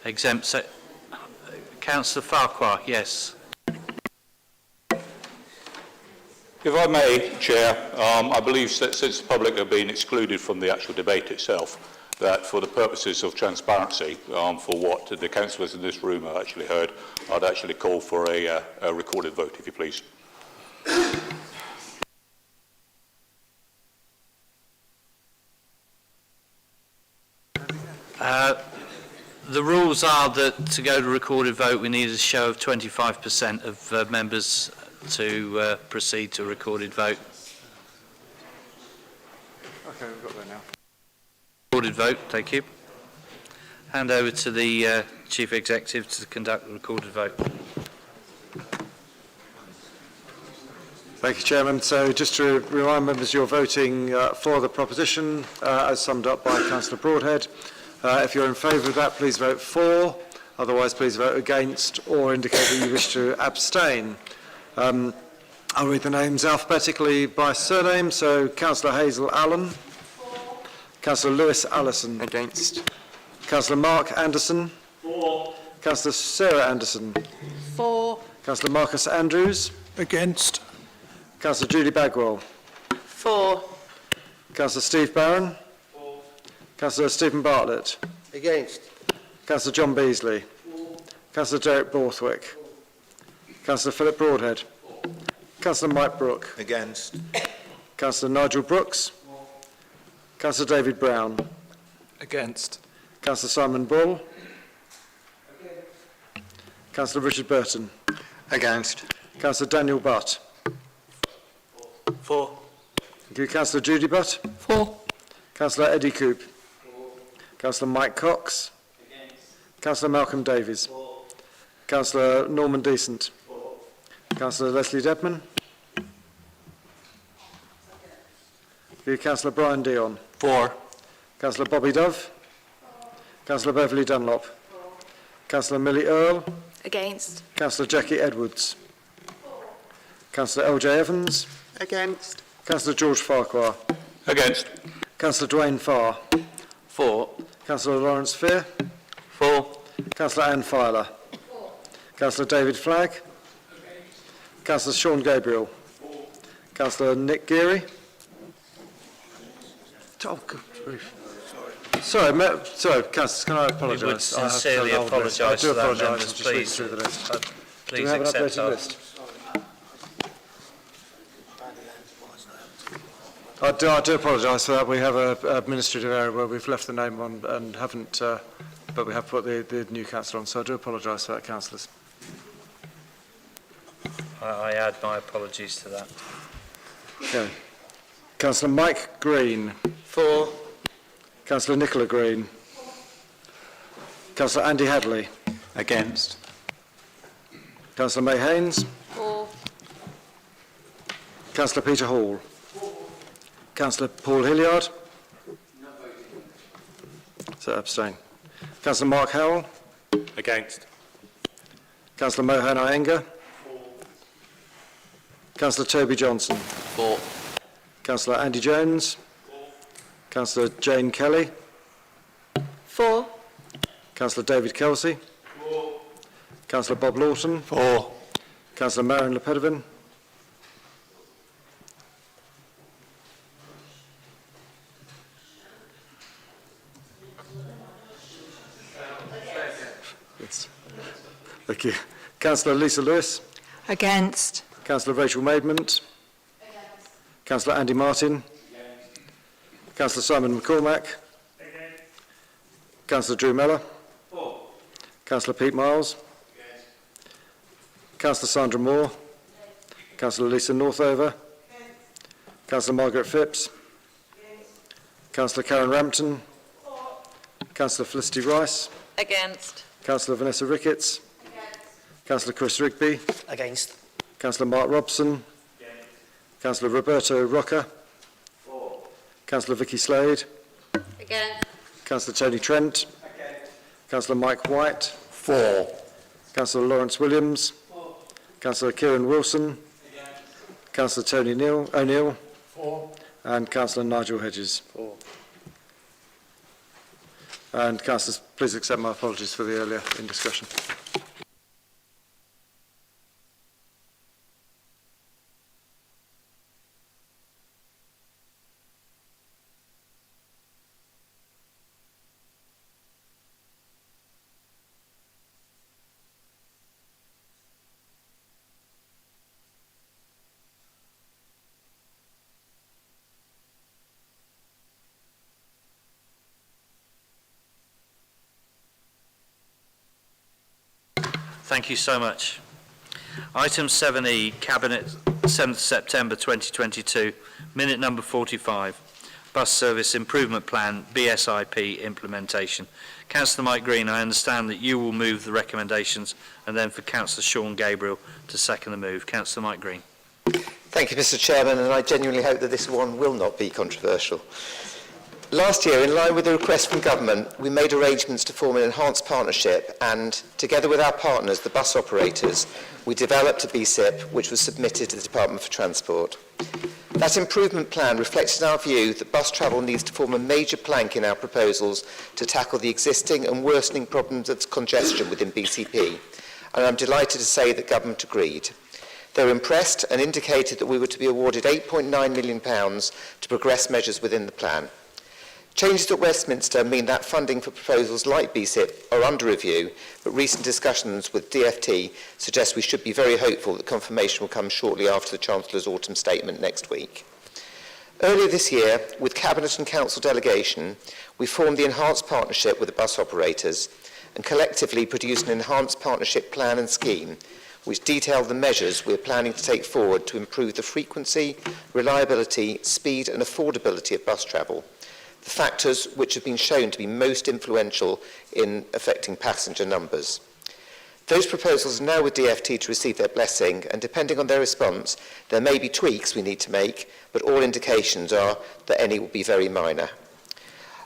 Speaker 1: exempt. Councillor Farquhar, yes.
Speaker 7: If I may, Chair, I believe that since the public have been excluded from the actual debate itself, that for the purposes of transparency, for what the councillors in this room have actually heard, I'd actually call for a recorded vote, if you please.
Speaker 1: The rules are that to go to recorded vote, we need a show of 25% of members to proceed to a recorded vote.
Speaker 4: Okay, we've got that now.
Speaker 1: Recorded vote, thank you. Hand over to the Chief Executive to conduct the recorded vote.
Speaker 4: Thank you, Chairman. So just to remind members, you're voting for the proposition as summed up by Councillor Broadhead. If you're in favour of that, please vote for. Otherwise, please vote against or indicate that you wish to abstain. I'll read the names alphabetically by surname. So Councillor Hazel Allen. Councillor Lewis Allison.
Speaker 14: Against.
Speaker 4: Councillor Mark Anderson.
Speaker 20: For.
Speaker 4: Councillor Sarah Anderson.
Speaker 12: For.
Speaker 4: Councillor Marcus Andrews.
Speaker 22: Against.
Speaker 4: Councillor Julie Bagwell.
Speaker 11: For.
Speaker 4: Councillor Steve Barron.
Speaker 20: For.
Speaker 4: Councillor Stephen Bartlett.
Speaker 6: Against.
Speaker 4: Councillor John Beasley. Councillor Derek Borthwick. Councillor Philip Broadhead. Councillor Mike Brooke.
Speaker 5: Against.
Speaker 4: Councillor Nigel Brooks. Councillor David Brown. Against. Councillor Simon Bull. Councillor Richard Burton.
Speaker 5: Against.
Speaker 4: Councillor Daniel Butt.
Speaker 20: For.
Speaker 4: Thank you. Councillor Judy Butt.
Speaker 20: For.
Speaker 4: Councillor Eddie Coop. Councillor Mike Cox. Councillor Malcolm Davies. Councillor Norman Decent. Councillor Leslie Debman. Councillor Brian Dion.
Speaker 1: For.
Speaker 4: Councillor Bobby Dove. Councillor Beverley Dunlop. Councillor Millie Earle.
Speaker 11: Against.
Speaker 4: Councillor Jackie Edwards. Councillor LJ Evans.
Speaker 5: Against.
Speaker 4: Councillor George Farquhar.
Speaker 7: Against.
Speaker 4: Councillor Dwayne Farr.
Speaker 1: For.
Speaker 4: Councillor Lawrence Fear.
Speaker 1: For.
Speaker 4: Councillor Anne Filer. Councillor David Flagg. Councillor Sean Gabriel. Councillor Nick Geary. Oh, good grief. Sorry, Councillors, can I apologise?
Speaker 1: We would sincerely apologise
Speaker 4: to
Speaker 1: for that,
Speaker 4: members,
Speaker 1: members, please.
Speaker 4: through the list. Do
Speaker 1: Please
Speaker 4: we have an
Speaker 1: accept
Speaker 4: updated
Speaker 1: our...
Speaker 4: list? I do apologise for that. We have a administrative error where we've left the name on and haven't, but we have put the new councillor on, so I do apologise for that, councillors.
Speaker 1: I add my apologies to that.
Speaker 4: Okay. Councillor Mike Green.
Speaker 1: For.
Speaker 4: Councillor Nicola Green. Councillor Andy Hadley.
Speaker 3: Against.
Speaker 4: Councillor May Haynes.
Speaker 11: For.
Speaker 4: Councillor Peter Hall. Councillor Paul Hilliard. So abstain. Councillor Mark Howell.
Speaker 3: Against.
Speaker 4: Councillor Mohan Iyengar. Councillor Toby Johnson.
Speaker 24: For.
Speaker 4: Councillor Andy Jones. Councillor Jane Kelly.
Speaker 11: For.
Speaker 4: Councillor David Kelsey. Councillor Bob Lawton.
Speaker 3: For.
Speaker 4: Councillor Marion Lepedevin. Yes. Thank you. Councillor Lisa Lewis.
Speaker 12: Against.
Speaker 4: Councillor Rachel Maidment. Councillor Andy Martin. Councillor Simon McCormack. Councillor Drew Mellor. Councillor Pete Miles. Councillor Sandra Moore. Councillor Lisa Northover. Councillor Margaret Phipps. Councillor Karen Rampton. Councillor Felicity Rice.
Speaker 11: Against.
Speaker 4: Councillor Vanessa Ricketts. Councillor Chris Rigby.
Speaker 14: Against.
Speaker 4: Councillor Mark Robson. Councillor Roberto Rocca. Councillor Vicky Slade.
Speaker 11: Against.
Speaker 4: Councillor Tony Trent. Councillor Mike White.
Speaker 3: For.
Speaker 4: Councillor Lawrence Williams. Councillor Kieran Wilson. Councillor Tony O'Neill. And Councillor Nigel Hedges. And councillors, please accept my apologies for the earlier indiscretion.
Speaker 1: Thank you so much. Item 7E, Cabinet, 7th September 2022, minute number 45, Bus Service Improvement Plan, BSIP implementation. Councillor Mike Green, I understand that you will move the recommendations, and then for Councillor Sean Gabriel to second the move. Councillor Mike Green.
Speaker 8: Thank you, Mr. Chairman, and I genuinely hope that this one will not be controversial. Last year, in line with the request from government, we made arrangements to form an enhanced partnership and, together with our partners, the bus operators, we developed a BCP which was submitted to the Department for Transport. That improvement plan reflects in our view that bus travel needs to form a major plank in our proposals to tackle the existing and worsening problems of congestion within BCP, and I'm delighted to say that government agreed. They were impressed and indicated that we were to be awarded £8.9 million to progress measures within the plan. Changes at Westminster mean that funding for proposals like BCP are under review, but recent discussions with DfT suggest we should be very hopeful that confirmation will come shortly after the Chancellor's autumn statement next week. Earlier this year, with Cabinet and Council delegation, we formed the enhanced partnership with the bus operators and collectively produced an enhanced partnership plan and scheme which detailed the measures we are planning to take forward to improve the frequency, reliability, speed and affordability of bus travel. The factors which have been shown to be most influential in affecting passenger numbers. Those proposals are now with DfT to receive their blessing, and depending on their response, there may be tweaks we need to make, but all indications are that any will be very minor.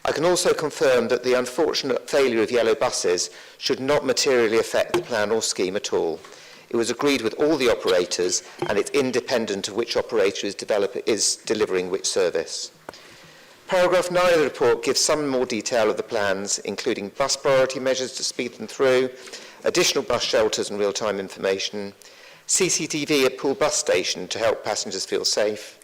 Speaker 8: I can also confirm that the unfortunate failure of yellow buses should not materially affect the plan or scheme at all. It was agreed with all the operators, and it's independent of which operator is delivering which service. Paragraph 9 of the report gives some more detail of the plans, including bus priority measures to speed them through, additional bus shelters and real-time information, CCTV at Poole bus station to help passengers feel safe,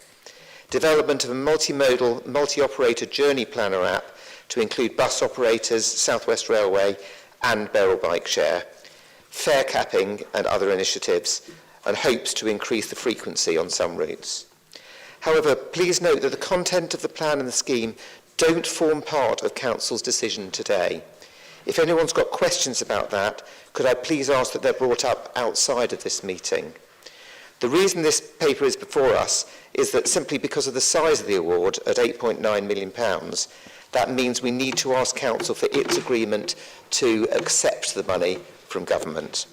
Speaker 8: development of a multimodal, multi-operator journey planner app to include bus operators, South West Railway and Beryl Bike Share, fare capping and other initiatives, and hopes to increase the frequency on some routes. However, please note that the content of the plan and the scheme don't form part of Council's decision today. If anyone's got questions about that, could I please ask that they're brought up outside of this meeting? The reason this paper is before us is that simply because of the size of the award at £8.9 million, that means we need to ask Council for its agreement to accept the money from government.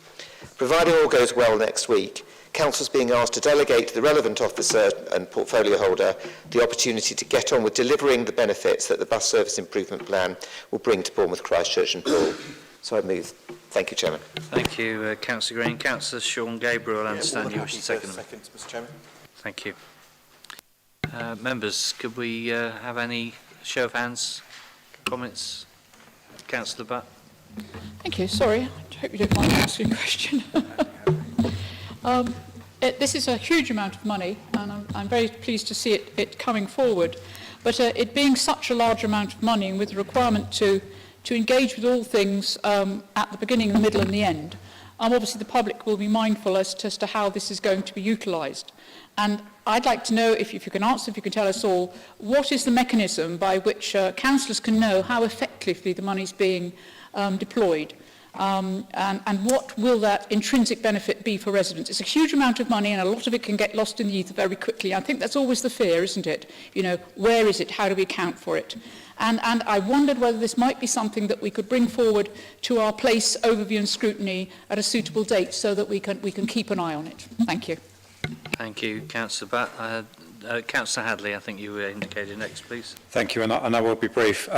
Speaker 8: Providing all goes well next week, Council is being asked to delegate to the relevant officer and portfolio holder the opportunity to get on with delivering the benefits that the bus service improvement plan will bring to Bournemouth, Christchurch and Poole. So I move. Thank you, Chairman.
Speaker 1: Thank you, Councillor Green. Councillor Sean Gabriel, I understand you wish to second.
Speaker 13: Mr. Chairman.
Speaker 1: Thank you. Members, could we have any show of hands, comments? Councillor Butt.
Speaker 20: Thank you. Sorry, I hope you don't mind asking a question. This is a huge amount of money, and I'm very pleased to see it coming forward. But it being such a large amount of money, and with the requirement to engage with all things at the beginning, the middle and the end, obviously the public will be mindful as to how this is going to be utilised. And I'd like to know, if you can answer, if you can tell us all, what is the mechanism by which councillors can know how effectively the money is being deployed? And what will that intrinsic benefit be for residents? It's a huge amount of money, and a lot of it can get lost in the ether very quickly. I think that's always the fear, isn't it? You know, where is it? How do we account for it? And I wondered whether this might be something that we could bring forward to our place overview and scrutiny at a suitable date so that we can keep an eye on it. Thank you.
Speaker 1: Thank you, Councillor Butt. Councillor Hadley, I think you were indicated next, please.
Speaker 3: Thank you, and I will be brief.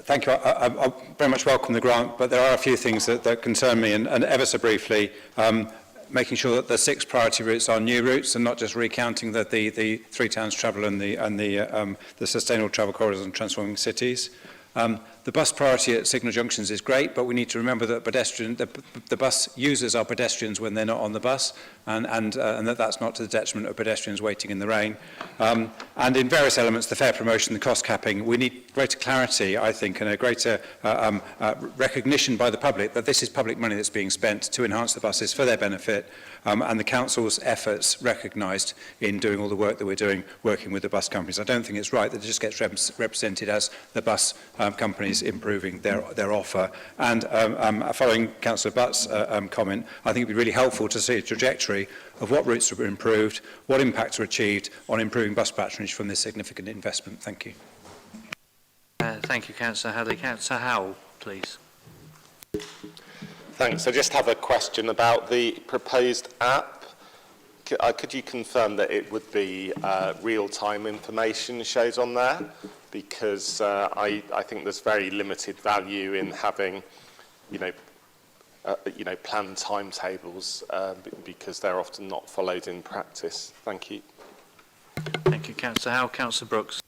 Speaker 3: Thank you. I very much welcome the grant, but there are a few things that concern me, and ever so briefly, making sure that the 6 priority routes are new routes and not just recounting the 3 towns travel and the sustainable travel corridors and transforming cities. The bus priority at signal junctions is great, but we need to remember that the bus users are pedestrians when they're not on the bus, and that's not to the detriment of pedestrians waiting in the rain. And in various elements, the fare promotion, the cost capping, we need greater clarity, I think, and a greater recognition by the public that this is public money that's being spent to enhance the buses for their benefit, and the Council's efforts recognised in doing all the work that we're doing, working with the bus companies. I don't think it's right that it just gets represented as the bus companies improving their offer. And following Councillor Butt's comment, I think it would be really helpful to see a trajectory of what routes are improved, what impacts are achieved on improving bus patronage from this significant investment. Thank you.
Speaker 1: Thank you, Councillor Hadley. Councillor Howell, please.
Speaker 13: Thanks. I just have a question about the proposed app. Could you confirm that it would be real-time information showed on there? Because I think there's very limited value in having, planned timetables because they're often not followed in practice. Thank you.
Speaker 1: Thank you, Councillor Howell. Councillor Brooks.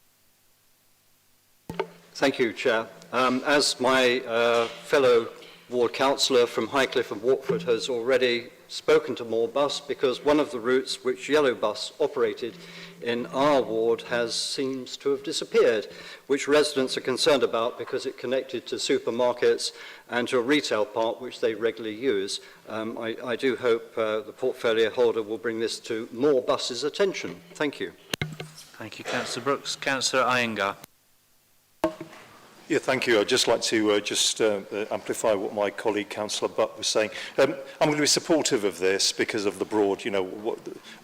Speaker 9: Thank you, Chair. As my fellow ward councillor from Highcliffe and Watford has already spoken to More Bus, because one of the routes which Yellow Bus operated in our ward seems to have disappeared, which residents are concerned about because it connected to supermarkets and to a retail park which they regularly use. I do hope the portfolio holder will bring this to More Bus's attention. Thank you.
Speaker 1: Thank you, Councillor Brooks. Councillor Iyengar.
Speaker 10: Yeah, thank you. I'd just like to amplify what my colleague, Councillor Butt, was saying. I'm going to be supportive of this because of the broad,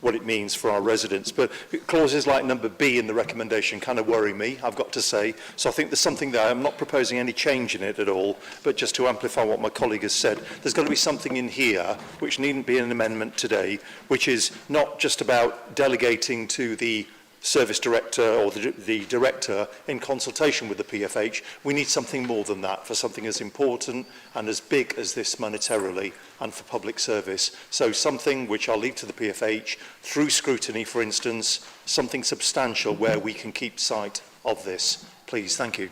Speaker 10: what it means for our residents. But clauses like number B in the recommendation kind of worry me, I've got to say. So I think there's something there. I'm not proposing any change in it at all, but just to amplify what my colleague has said, there's got to be something in here which needn't be an amendment today, which is not just about delegating to the service director or the director in consultation with the PFH. We need something more than that for something as important and as big as this monetarily and for public service. So something which I'll leave to the PFH through scrutiny, for instance, something substantial where we can keep sight of this. Please, thank you.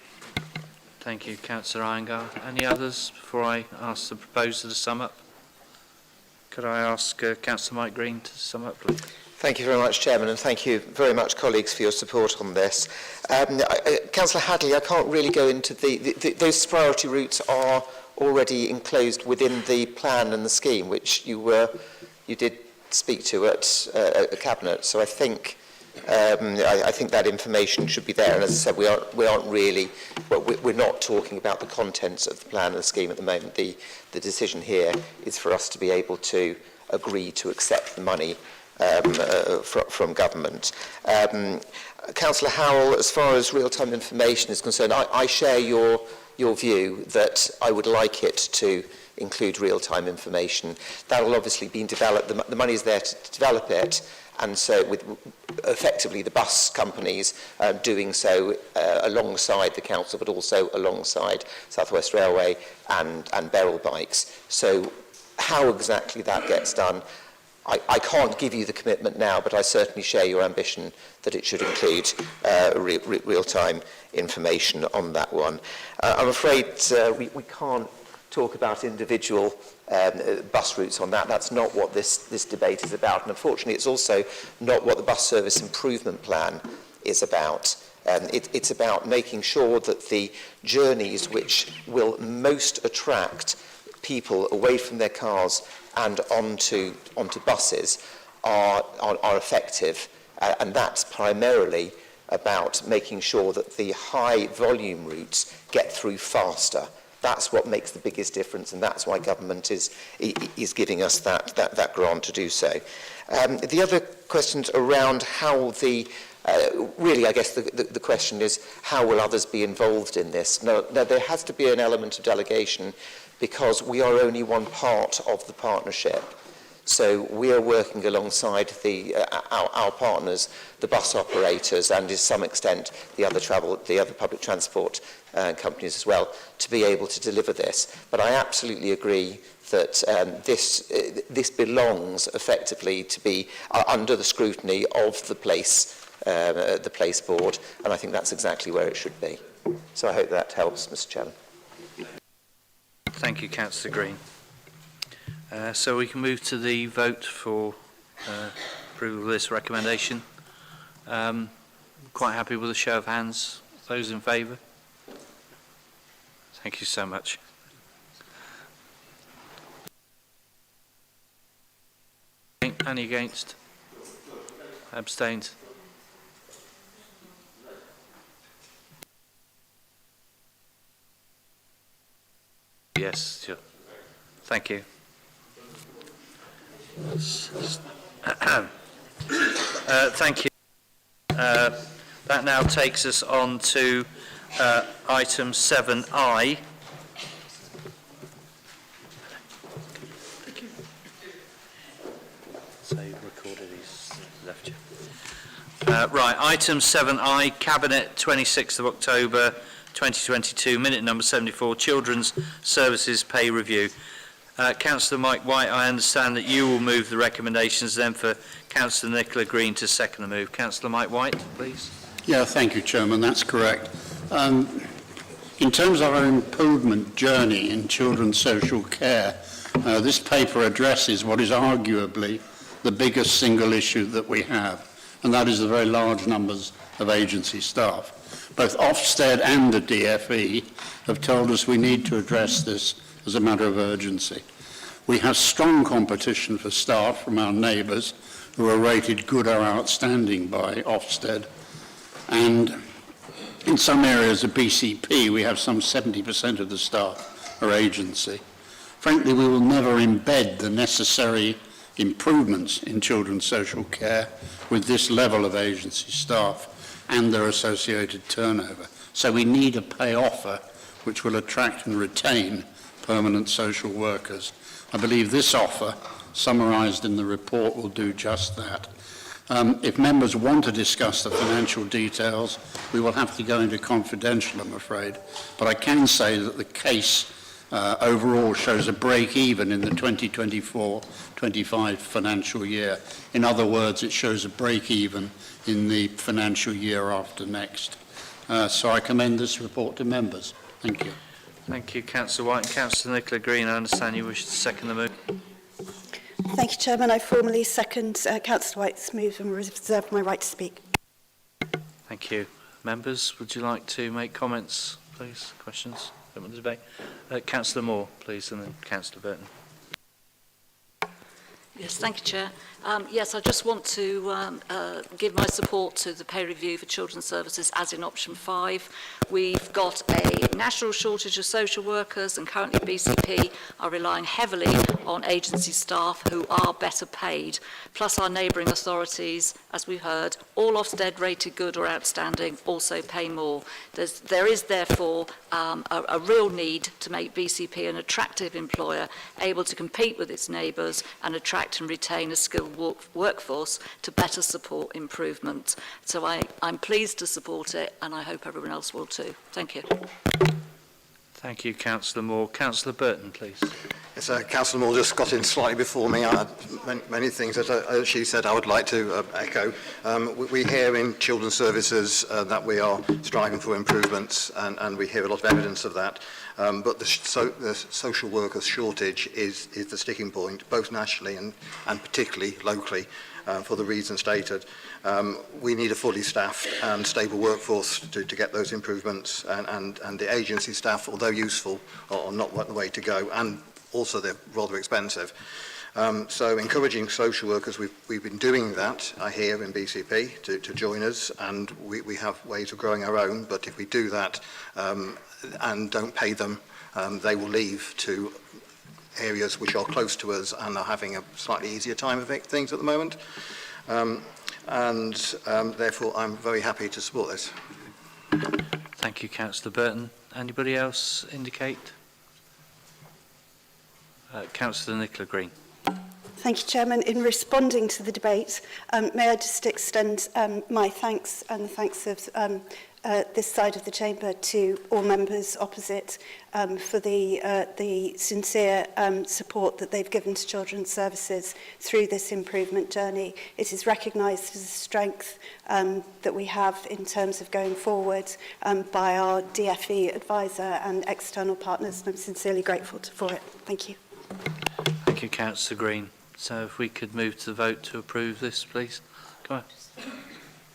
Speaker 1: Thank you, Councillor Iyengar. Any others before I ask the proposer to sum up? Could I ask Councillor Mike Green to sum up, please?
Speaker 8: Thank you very much, Chairman, and thank you very much, colleagues, for your support on this. Councillor Hadley, I can't really go into those priority routes are already enclosed within the plan and the scheme, which you did speak to at Cabinet. So I think that information should be there. And as I said, we're not talking about the contents of the plan and the scheme at the moment. The decision here is for us to be able to agree to accept the money from government. Councillor Howell, as far as real-time information is concerned, I share your view that I would like it to include real-time information. That will obviously be developed, the money is there to develop it, and so with effectively the bus companies doing so alongside the council, but also alongside South West Railway and Beryl Bikes. So how exactly that gets done, I can't give you the commitment now, but I certainly share your ambition that it should include real-time information on that one. I'm afraid we can't talk about individual bus routes on that. That's not what this debate is about. And unfortunately, it's also not what the bus service improvement plan is about. It's about making sure that the journeys which will most attract people away from their cars and onto buses are effective, and that's primarily about making sure that the high volume routes get through faster. That's what makes the biggest difference, and that's why government is giving us that grant to do so. The other questions around how really, I guess the question is, how will others be involved in this? Now, there has to be an element of delegation because we are only one part of the partnership. So we are working alongside our partners, the bus operators, and to some extent the other public transport companies as well, to be able to deliver this. But I absolutely agree that this belongs effectively to be under the scrutiny of the place board, and I think that's exactly where it should be. So I hope that helps, Mr. Chairman.
Speaker 1: Thank you, Councillor Green. So we can move to the vote for approval of this recommendation. Quite happy with a show of hands. Those in favour? Thank you so much. Any against? Abstained? Yes, sure. Thank you. Thank you. That now takes us on to item 7I. So you've recorded, he's left you. Right, item 7I, Cabinet, 26th of October 2022, minute number 74, Children's Services Pay Review. Councillor Mike White, I understand that you will move the recommendations, then for Councillor Nicola Green to second the move. Councillor Mike White, please.
Speaker 2: Yeah, thank you, Chairman. That's correct. In terms of our improvement journey in children's social care, this paper addresses what is arguably the biggest single issue that we have, and that is the very large numbers of agency staff. Both Ofsted and the DFE have told us we need to address this as a matter of urgency. We have strong competition for staff from our neighbours who are rated good or outstanding by Ofsted, and in some areas of BCP we have some 70% of the staff are agency. Frankly, we will never embed the necessary improvements in children's social care with this level of agency staff and their associated turnover. So we need a pay offer which will attract and retain permanent social workers. I believe this offer, summarised in the report, will do just that. If members want to discuss the financial details, we will have to go into confidential, I'm afraid. But I can say that the case overall shows a break-even in the 2024-25 financial year. In other words, it shows a break-even in the financial year after next. So I commend this report to members. Thank you.
Speaker 1: Thank you, Councillor White. And Councillor Nicola Green, I understand you wish to second the move.
Speaker 16: Thank you, Chairman. I formally second Councillor White's move and reserve my right to speak.
Speaker 1: Thank you. Members, would you like to make comments, please? Questions? Open the debate. Councillor Moore, please, and then Councillor Burton.
Speaker 15: Yes, thank you, Chair. Yes, I just want to give my support to the pay review for children's services as in option 5. We've got a national shortage of social workers, and currently BCP are relying heavily on agency staff who are better paid, plus our neighbouring authorities, as we heard, all Ofsted rated good or outstanding also pay more. There is therefore a real need to make BCP an attractive employer, able to compete with its neighbours and attract and retain a skilled workforce to better support improvement. So I'm pleased to support it, and I hope everyone else will too. Thank you.
Speaker 1: Thank you, Councillor Moore. Councillor Burton, please.
Speaker 5: Yes, Councillor Moore just got in slightly before me. I had many things that she said I would like to echo. We hear in children's services that we are striving for improvements, and we hear a lot of evidence of that. But the social workers shortage is the sticking point, both nationally and particularly locally, for the reasons stated. We need a fully staffed and stable workforce to get those improvements, and the agency staff, although useful, are not the way to go, and also they're rather expensive. So encouraging social workers, we've been doing that, I hear, in BCP to join us, and we have ways of growing our own, but if we do that and don't pay them, they will leave to areas which are close to us and are having a slightly easier time of things at the moment. Therefore, I'm very happy to support this.
Speaker 1: Thank you, Councillor Burton. Anybody else indicate? Councillor Nicola Green.
Speaker 16: Thank you, Chairman. In responding to the debate, may I just extend my thanks and the thanks of this side of the chamber to all members opposite for the sincere support that they've given to children's services through this improvement journey. It is recognised as a strength that we have in terms of going forward by our DFE advisor and external partners, and I'm sincerely grateful for it. Thank you.
Speaker 1: Thank you, Councillor Green. So if we could move to the vote to approve this, please. Come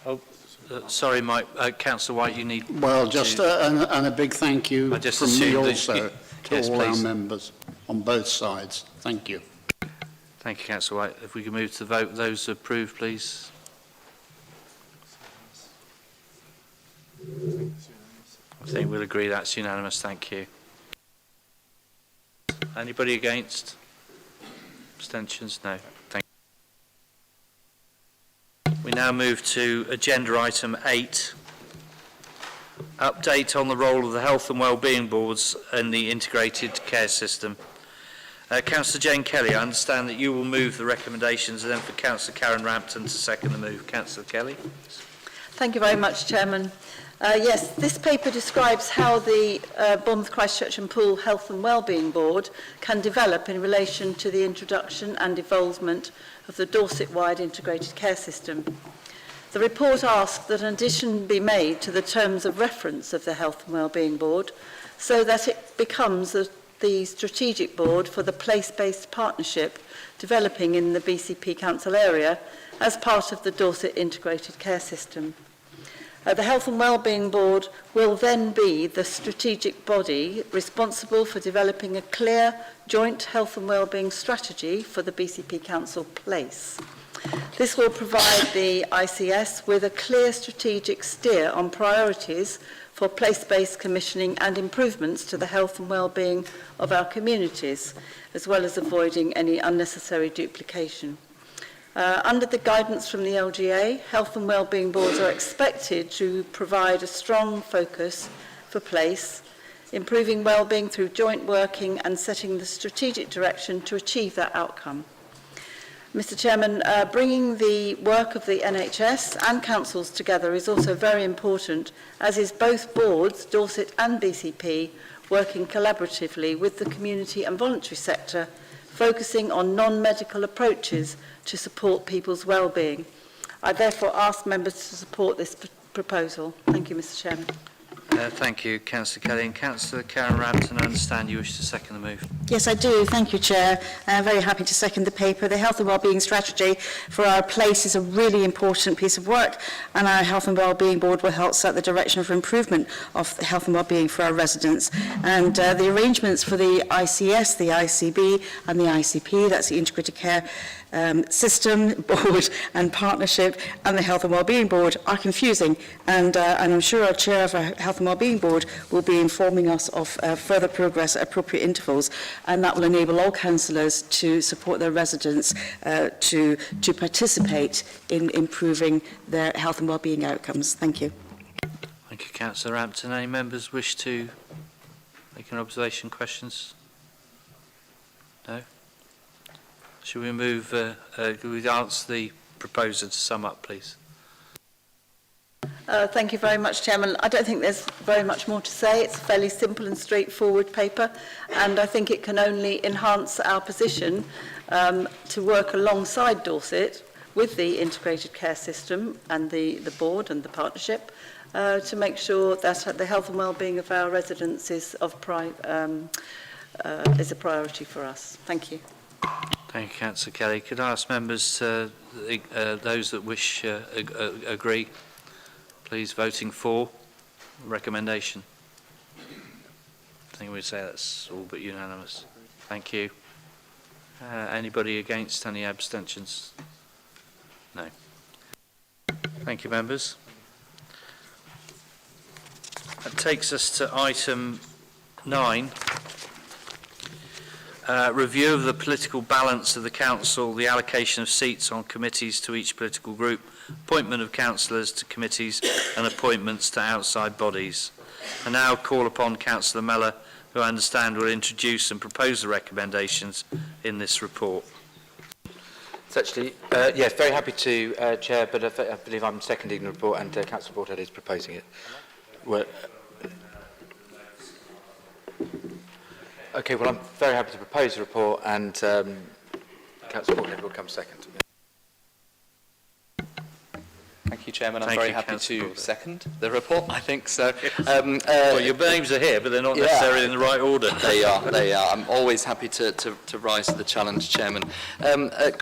Speaker 1: on. Oh, sorry, Mike. Councillor White, you need...
Speaker 2: Well, just and a big thank you from me also to
Speaker 1: yes,
Speaker 2: all
Speaker 1: please.
Speaker 2: our members on both sides. Thank you.
Speaker 1: Thank you, Councillor White. If we can move to the vote, those approved, please. I think we'll agree that's unanimous. Thank you. Anybody against? Abstentions? No. Thank you. We now move to agenda item 8. Update on the role of the Health and Wellbeing Boards in the integrated care system. Councillor Jane Kelly, I understand that you will move the recommendations and then for Councillor Karen Rampton to second the move. Councillor Kelly.
Speaker 17: Thank you very much, Chairman. Yes, this paper describes how the Bournemouth, Christchurch and Poole Health and Wellbeing Board can develop in relation to the introduction and involvement of the Dorset-wide integrated care system. The report asked that an addition be made to the terms of reference of the Health and Wellbeing Board so that it becomes the strategic board for the place-based partnership developing in the BCP Council area as part of the Dorset integrated care system. The Health and Wellbeing Board will then be the strategic body responsible for developing a clear joint health and wellbeing strategy for the BCP Council place. This will provide the ICS with a clear strategic steer on priorities for place-based commissioning and improvements to the health and wellbeing of our communities, as well as avoiding any unnecessary duplication. Under the guidance from the LGA, Health and Wellbeing Boards are expected to provide a strong focus for place, improving wellbeing through joint working and setting the strategic direction to achieve that outcome. Mr Chairman, bringing the work of the NHS and councils together is also very important, as is both boards, Dorset and BCP, working collaboratively with the community and voluntary sector, focusing on non-medical approaches to support people's well-being. I therefore ask members to support this proposal. Thank you, Mr Chairman.
Speaker 1: Thank you, Councillor Kelly. And Councillor Karen Rampton, I understand you wish to second the move.
Speaker 19: Yes, I do. Thank you, Chair. I'm very happy to second the paper. The Health and Wellbeing Strategy for our place is a really important piece of work, and our Health and Wellbeing Board will help set the direction for improvement of the health and wellbeing for our residents. And the arrangements for the ICS, the ICB and the ICP, that's the Integrated Care System, Board and Partnership, and the Health and Wellbeing Board are confusing, and I'm sure our Chair of our Health and Wellbeing Board will be informing us of further progress at appropriate intervals, and that will enable all councillors to support their residents to participate in improving their health and wellbeing outcomes. Thank you.
Speaker 1: Thank you, Councillor Rampton. Any members wish to make an observation, questions? No? Should we move, we ask the proposer to sum up, please?
Speaker 17: Thank you very much, Chairman. I don't think there's very much more to say. It's a fairly simple and straightforward paper, and I think it can only enhance our position to work alongside Dorset with the integrated care system and the board and the partnership to make sure that the health and wellbeing of our residents is a priority for us. Thank you.
Speaker 1: Thank you, Councillor Kelly. Could I ask members, those that wish agree, please voting for recommendation? I think we'd say that's all but unanimous. Thank you. Anybody against? Any abstentions? No. Thank you, members. That takes us to item 9. Review of the political balance of the council, the allocation of seats on committees to each political group, appointment of councillors to committees and appointments to outside bodies. I now call upon Councillor Mellor, who I understand will introduce and propose the recommendations in this report.
Speaker 18: It's actually, yes, very happy to, Chair, but I believe I'm seconding the report and Councillor Broadhead is proposing it. Well, okay, well, I'm very happy to propose the report and Councillor Broadhead will come second.
Speaker 24: Thank you, Chairman. I'm
Speaker 1: Thank
Speaker 24: very
Speaker 1: you,
Speaker 24: happy
Speaker 1: Councillor
Speaker 24: to second the report. I think so.
Speaker 1: Well, your names are here, but they're not necessarily in the right order.
Speaker 24: They are. I'm always happy to rise to the challenge, Chairman.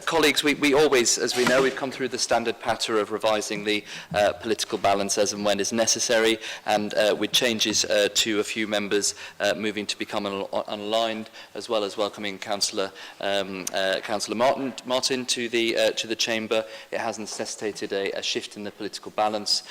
Speaker 24: Colleagues, we always, as we know, we've come through the standard patter of revising the political balance as and when is necessary, and with changes to a few members moving to become unaligned, as well as welcoming Councillor Martin to the Chamber. It has necessitated a shift in the political balance.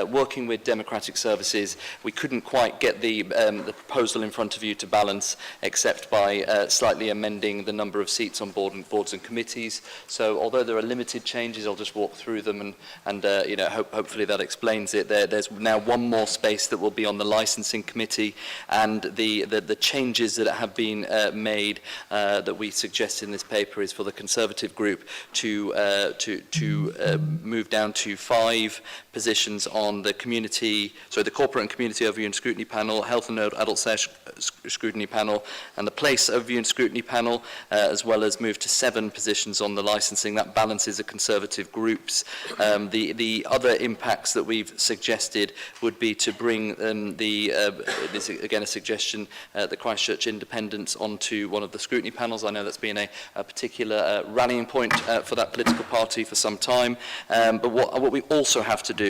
Speaker 24: Working with Democratic Services, we couldn't quite get the proposal in front of you to balance, except by slightly amending the number of seats on boards and committees. So although there are limited changes, I'll just walk through them and you know, hopefully that explains it. There's now one more space that will be on the licensing committee, and the changes that have been made that we suggest in this paper is for the Conservative group to move down to 5 positions on the Corporate and Community Overview and Scrutiny Panel, Health and Adult Scrutiny Panel, and the Place Overview and Scrutiny Panel, as well as move to 7 positions on the licensing. That balances the Conservative groups. The other impacts that we've suggested would be to bring this is again a suggestion, the Christchurch Independents onto one of the scrutiny panels. I know that's been a particular rallying point for that political party for some time. But what we also have to do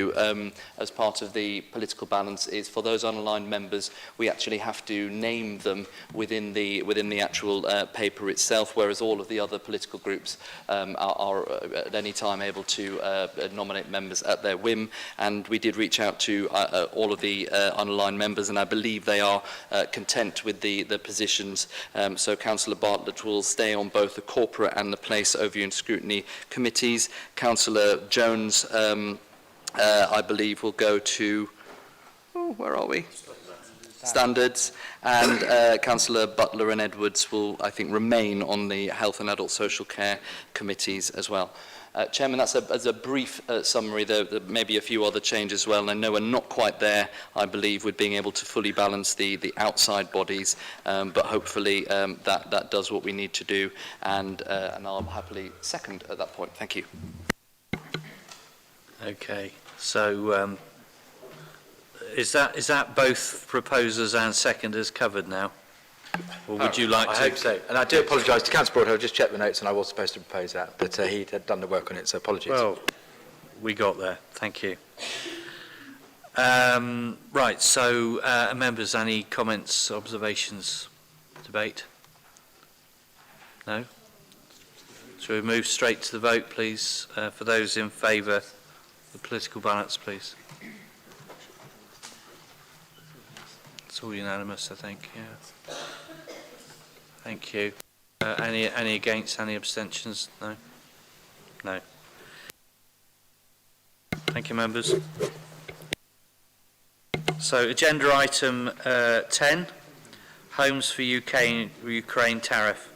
Speaker 24: as part of the political balance is, for those unaligned members, we actually have to name them within the actual paper itself, whereas all of the other political groups are at any time able to nominate members at their whim. And we did reach out to all of the unaligned members, and I believe they are content with the positions. So Councillor Bartlett will stay on both the Corporate and the Place Overview and Scrutiny committees. Councillor Jones, I believe, will go to, where are we? Standards. And Councillor Butler and Edwards will, I think, remain on the Health and Adult Social Care committees as well. Chairman, that's a brief summary. There may be a few other changes as well, and I know we're not quite there, I believe, with being able to fully balance the outside bodies, but hopefully that does what we need to do, and I'll happily second at that point. Thank you.
Speaker 1: Okay, so is that both proposers and seconders covered now? Or would you like to?
Speaker 18: I hope so. And I do apologise to Councillor Broadhead. I've just checked the notes and I was supposed to propose that, but he had done the work on it, so apologies.
Speaker 1: Well, we got there. Thank you. Right, so members, any comments, observations, debate? No? Shall we move straight to the vote, please? For those in favour, the political balance, please. It's all unanimous, I think. Yeah. Thank you. Any against? Any abstentions? No. No. Thank you, members. So, agenda item 10, Homes for Ukraine tariff.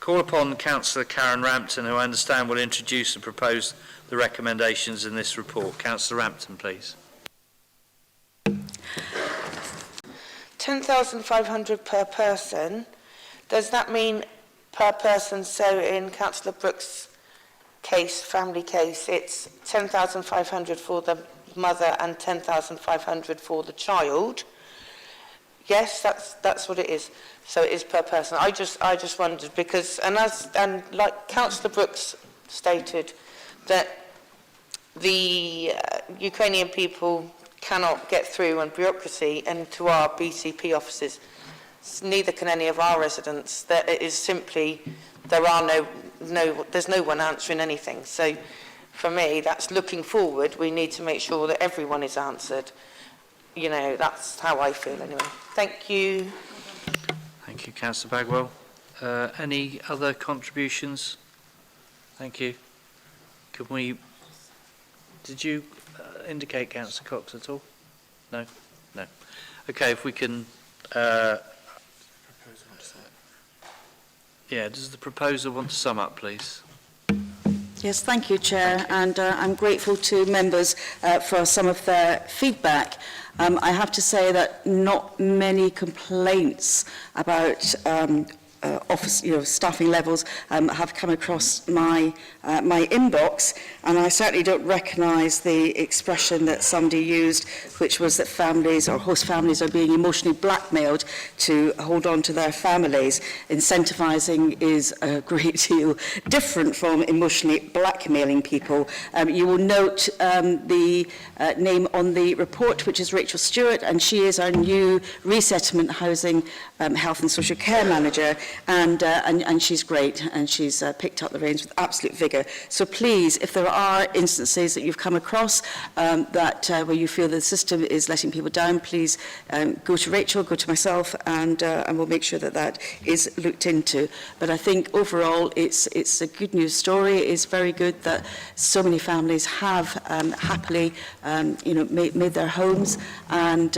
Speaker 1: Call upon Councillor Karen Rampton, who I understand will introduce and propose the recommendations in this report. Councillor Rampton, please.
Speaker 21: 10,500 per person. Does that mean per person? So in Councillor Brooks' case, family case, it's 10,500 for the mother and 10,500 for the child. Yes, that's what it is. So it is per person. I just wondered because, and like Councillor Brooks stated, that the Ukrainian people cannot get through on bureaucracy and to our BCP offices. Neither can any of our residents. That it is simply there's no one answering anything. So for me, that's looking forward. We need to make sure that everyone is answered. You know, that's how I feel anyway. Thank you.
Speaker 1: Thank you, Councillor Bagwell. Any other contributions? Thank you. Did you indicate Councillor Cox at all? No? No. Okay, if we can... yeah, does the proposer want to sum up, please?
Speaker 19: Yes, thank you, Chair, and I'm grateful to members for some of their feedback. I have to say that not many complaints about office, staffing levels have come across my inbox, and I certainly don't recognise the expression that somebody used, which was that families or host families are being emotionally blackmailed to hold on to their families. Incentivising is a great deal different from emotionally blackmailing people. You will note the name on the report, which is Rachel Stewart, and she is our new resettlement housing health and social care manager, and she's great, and she's picked up the reins with absolute vigour. So please, if there are instances that you've come across where you feel the system is letting people down, please go to Rachel, go to myself, and we'll make sure that that is looked into. But I think overall it's a good news story. It's very good that so many families have happily made their homes, and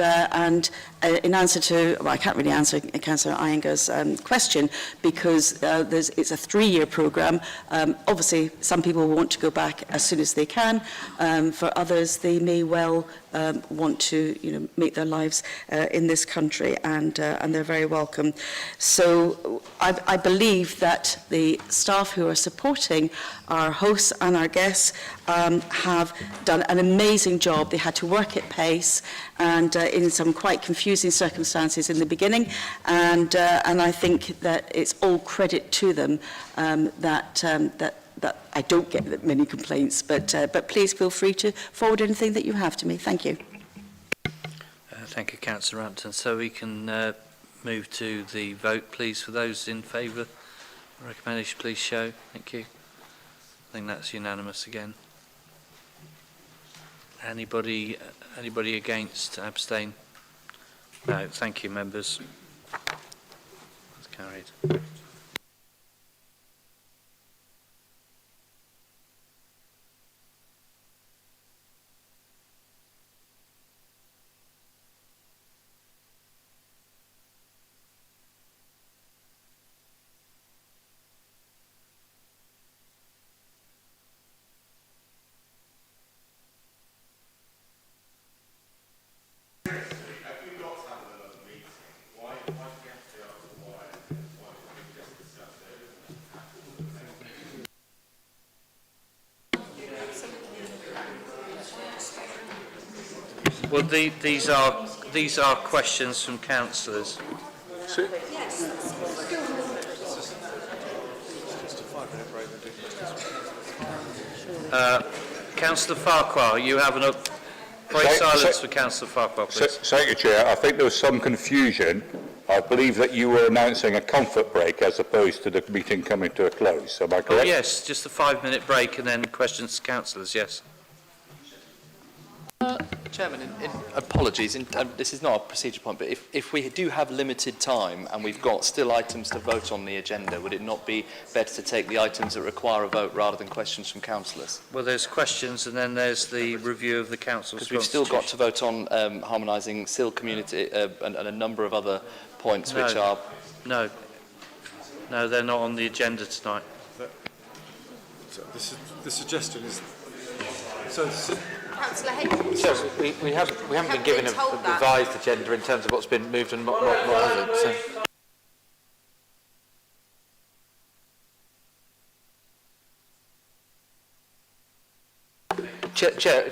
Speaker 19: in answer to, well, I can't really answer Councillor Iyengar's question, because it's a 3-year programme. Obviously, some people want to go back as soon as they can. For others, they may well want to, make their lives in this country, and they're very welcome. So I believe that the staff who are supporting our hosts and our guests have done an amazing job. They had to work at pace and in some quite confusing circumstances in the beginning, and I think that it's all credit to them that I don't get that many complaints, but please feel free to forward anything that you have to me. Thank you.
Speaker 1: Thank you, Councillor Rampton. So we can move to the vote, please. For those in favour, recommendation, please show. Thank you. I think that's unanimous again. Anybody against? Abstain? No. Thank you, members. That's carried. Well, these are questions from councillors. Councillor Farquhar, you have an break silence for Councillor Farquhar, please.
Speaker 6: Secretary Chair, I think there was some confusion. I believe that you were announcing a comfort break as opposed to the meeting coming to a close. Am I correct?
Speaker 1: Oh, yes, just a 5-minute break and then questions to councillors, yes.
Speaker 24: Chairman, apologies, this is not a procedure point, but if we do have limited time and we've got still items to vote on the agenda, would it not be better to take the items that require a vote rather than questions from councillors?
Speaker 1: Well, there's questions and then there's the review of the council's
Speaker 24: Because we've still got to vote on harmonising SIL community and a number of other points which are...
Speaker 1: No, they're not on the agenda tonight.
Speaker 4: So the suggestion is...
Speaker 18: Councillor Hayes. So we haven't been given a revised agenda in terms of what's been moved and what hasn't. So. Chair,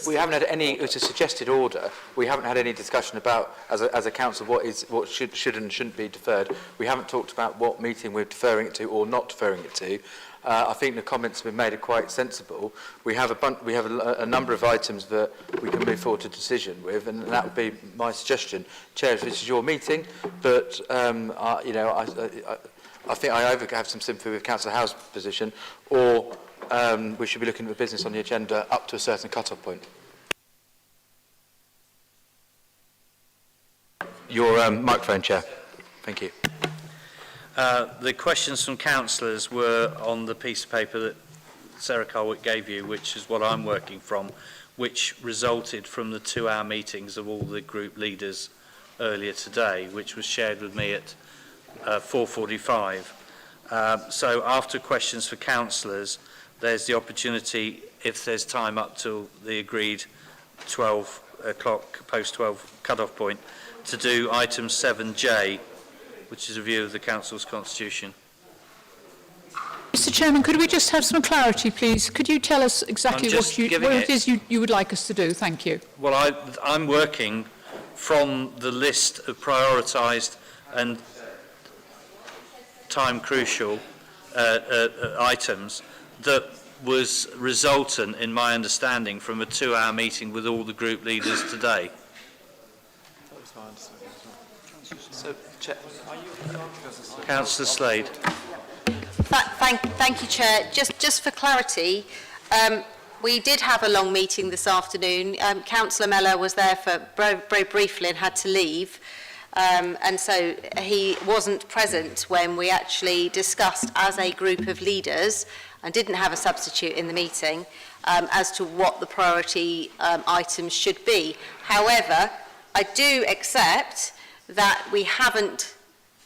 Speaker 18: we haven't had any. It's a suggested order. We haven't had any discussion about, as a council, what should and shouldn't be deferred. We haven't talked about what meeting we're deferring it to or not deferring it to. I think the comments have been made are quite sensible. We have a number of items that we can move forward to decision with, and that would be my suggestion. Chair, if this is your meeting, but I think I either have some sympathy with Councillor Howe's position, or we should be looking at the business on the agenda up to a certain cut-off point. Your microphone, Chair. Thank you.
Speaker 1: The questions from councillors were on the piece of paper that Sarah Colwick gave you, which is what I'm working from, which resulted from the 2-hour meetings of all the group leaders earlier today, which was shared with me at 4:45. So after questions for councillors, there's the opportunity, if there's time up till the agreed 12 o'clock, post-12 cut-off point, to do item 7J, which is a review of the council's constitution.
Speaker 20: Mr Chairman, could we just have some clarity, please? Could you tell us exactly what it is you would like us to do? Thank you.
Speaker 1: Well, I'm working from the list of prioritised and time-crucial items that was resultant, in my understanding, from a 2-hour meeting with all the group leaders today.
Speaker 24: So,
Speaker 1: Councillor Slade.
Speaker 7: Thank you, Chair. Just for clarity, we did have a long meeting this afternoon. Councillor Mellor was there for very briefly and had to leave. And so he wasn't present when we actually discussed as a group of leaders and didn't have a substitute in the meeting as to what the priority items should be. However, I do accept that we haven't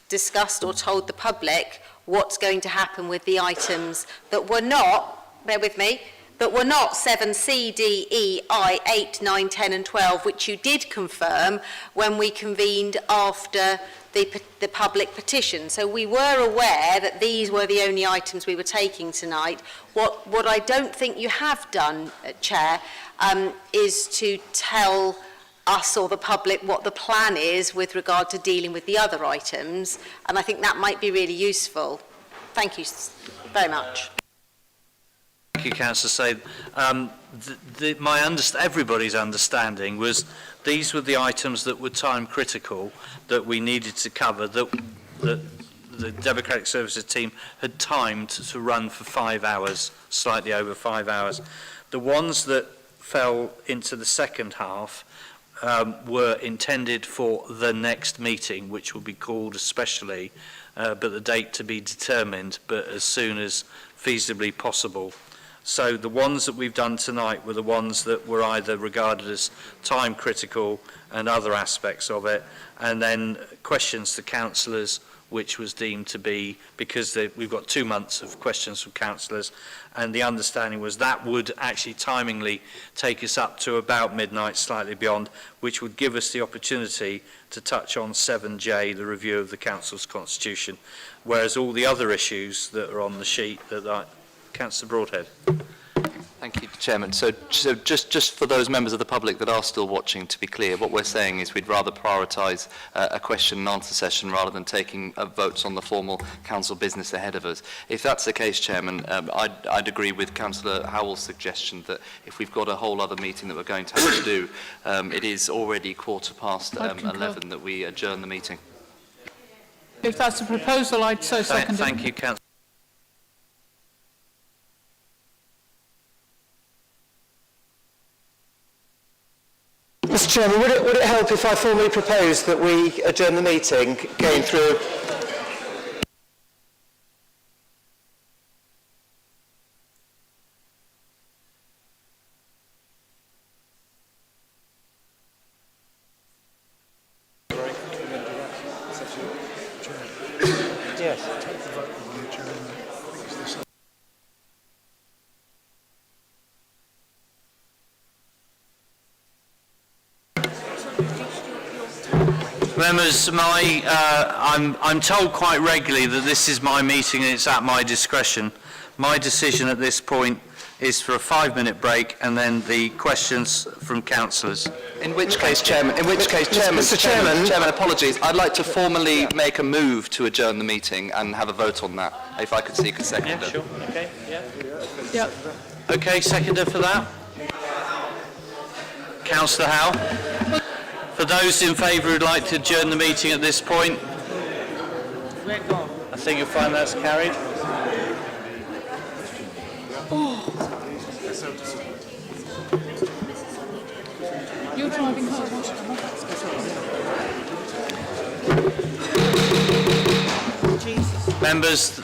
Speaker 7: discussed or told the public what's going to happen with the items that were not, bear with me, that were not 7C, D, E, I, 8, 9, 10 and 12, which you did confirm when we convened after the public petition. So we were aware that these were the only items we were taking tonight. What I don't think you have done, Chair, is to tell us or the public what the plan is with regard to dealing with the other items, and I think that might be really useful. Thank you very much.
Speaker 1: Thank you, Councillor Slade. Everybody's understanding was these were the items that were time critical that we needed to cover, that the Democratic Services team had timed to run for 5 hours, slightly over 5 hours. The ones that fell into the second half were intended for the next meeting, which will be called especially, but the date to be determined, but as soon as feasibly possible. So the ones that we've done tonight were the ones that were either regarded as time critical and other aspects of it, and then questions to councillors, which was deemed to be, because we've got 2 months of questions from councillors, and the understanding was that would actually timingly take us up to about midnight, slightly beyond, which would give us the opportunity to touch on 7J, the review of the council's constitution, whereas all the other issues that are on the sheet, Councillor Broadhead.
Speaker 24: Thank you, Chairman. So just for those members of the public that are still watching, to be clear, what we're saying is we'd rather prioritise a question and answer session rather than taking votes on the formal council business ahead of us. If that's the case, Chairman, I'd agree with Councillor Howell's suggestion that if we've got a whole other meeting that we're going to have to do, it is already 11:15 that we adjourn the meeting.
Speaker 20: If that's a proposal, I'd so second it.
Speaker 1: Thank you, Councillor.
Speaker 8: Mr Chairman, would it help if I formally propose that we adjourn the meeting, going through... Yes.
Speaker 1: Members, I'm told quite regularly that this is my meeting and it's at my discretion. My decision at this point is for a 5-minute break and then the questions from councillors.
Speaker 24: In which case, Chairman, Mr. Chairman, apologies. I'd like to formally make a move to adjourn the meeting and have a vote on that. If I could seek a seconder.
Speaker 1: Yeah, sure. Okay. Yeah. Okay, seconder for that. Councillor Howe. For those in favour who'd like to adjourn the meeting at this point, I think you'll find that's carried.
Speaker 20: You're driving home.
Speaker 1: Members,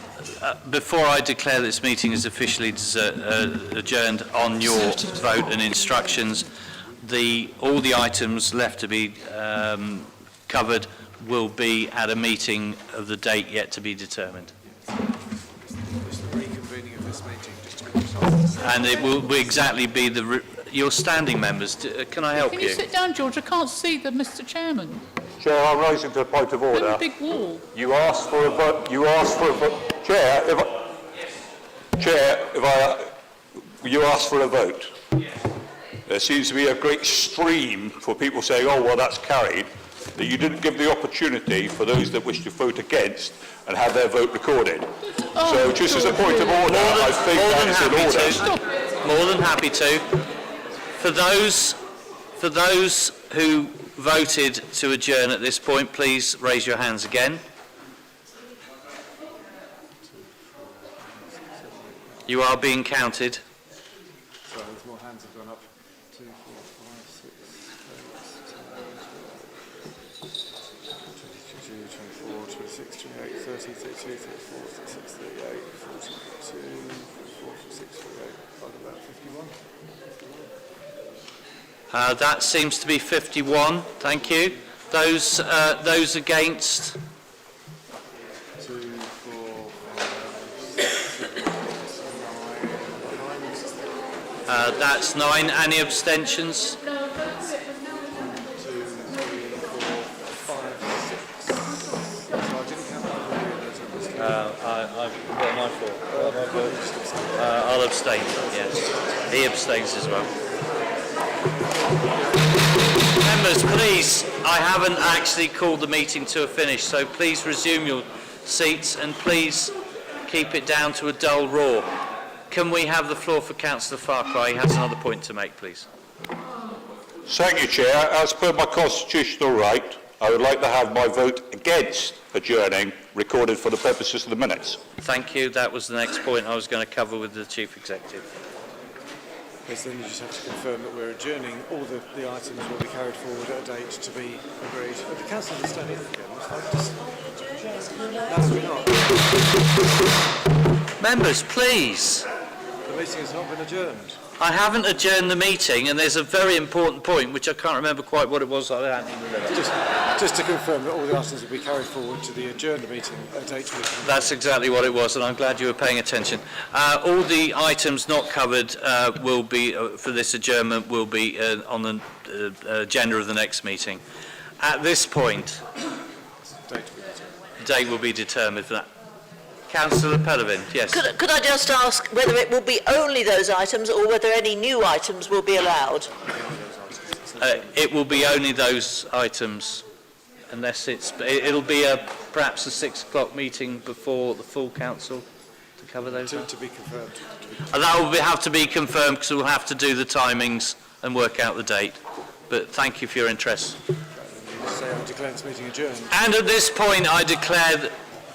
Speaker 1: before I declare this meeting is officially adjourned on your vote and instructions, all the items left to be covered will be at a meeting of the date yet to be determined.
Speaker 4: this meeting, just to be precise.
Speaker 1: And it will exactly be your standing members. Can I help
Speaker 20: Can you sit down, George? I can't see the Mr. Chairman.
Speaker 6: Chair, I'm rising to a point of order.
Speaker 20: There's a big wall.
Speaker 6: You asked for a vote. You asked for a vote. Chair, you asked for a vote. There seems to be a great stream for people saying, oh, well, that's carried, that you didn't give the opportunity for those that wish to vote against and have their vote recorded. So just as a point of order, I think that's in order.
Speaker 1: More than happy to. For those who voted to adjourn at this point, please raise your hands again. You are being counted.
Speaker 4: Sorry, there's more hands have gone up. 2, 4, 5, 6, 22, 24, 26, 28, 30, 32, 34, 36, 38, 42, 44, 46, 48, about 51.
Speaker 1: That seems to be 51. Thank you. Those against?
Speaker 4: 2, 4, 5, 6, 9.
Speaker 1: That's 9. Any abstentions?
Speaker 4: 2, 3, 4, 5, 6. So I didn't count
Speaker 1: What am I for? I'll abstain, yes. He abstains as well. Members, please, I haven't actually called the meeting to a finish, so please resume your seats and please keep it down to a dull roar. Can we have the floor for Councillor Farquhar? He has another point to make, please.
Speaker 6: Thank you, Chair. As per my constitutional right, I would like to have my vote against adjourning recorded for the purposes of the minutes.
Speaker 1: Thank you. That was the next point I was going to cover with the Chief Executive.
Speaker 4: Yes, then you just have to confirm that we're adjourning. All the items will be carried forward at a date to be agreed. The Council is standing again. No, we're not.
Speaker 1: Members, please.
Speaker 4: The meeting has not been adjourned.
Speaker 1: I haven't adjourned the meeting, and there's a very important point, which I can't remember quite what it was. I hadn't even read it.
Speaker 4: Just to confirm that all the items will be carried forward to the adjourned meeting at a date to be confirmed.
Speaker 1: That's exactly what it was, and I'm glad you were paying attention. All the items not covered will be, for this adjournment, will be on the agenda of the next meeting. At this point, the date will be determined for that. Councillor Pellerin, yes.
Speaker 12: Could I just ask whether it will be only those items or whether any new items will be allowed?
Speaker 1: It will be only those items, unless it'll be perhaps a 6 o'clock meeting before the full council to cover those.
Speaker 4: To be confirmed.
Speaker 1: That will have to be confirmed because we'll have to do the timings and work out the date. But thank you for your interest.
Speaker 4: Say I declare this meeting adjourned.
Speaker 1: And at this point, I declare.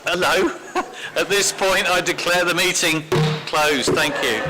Speaker 1: Hello. At this point, I declare the meeting closed. Thank you.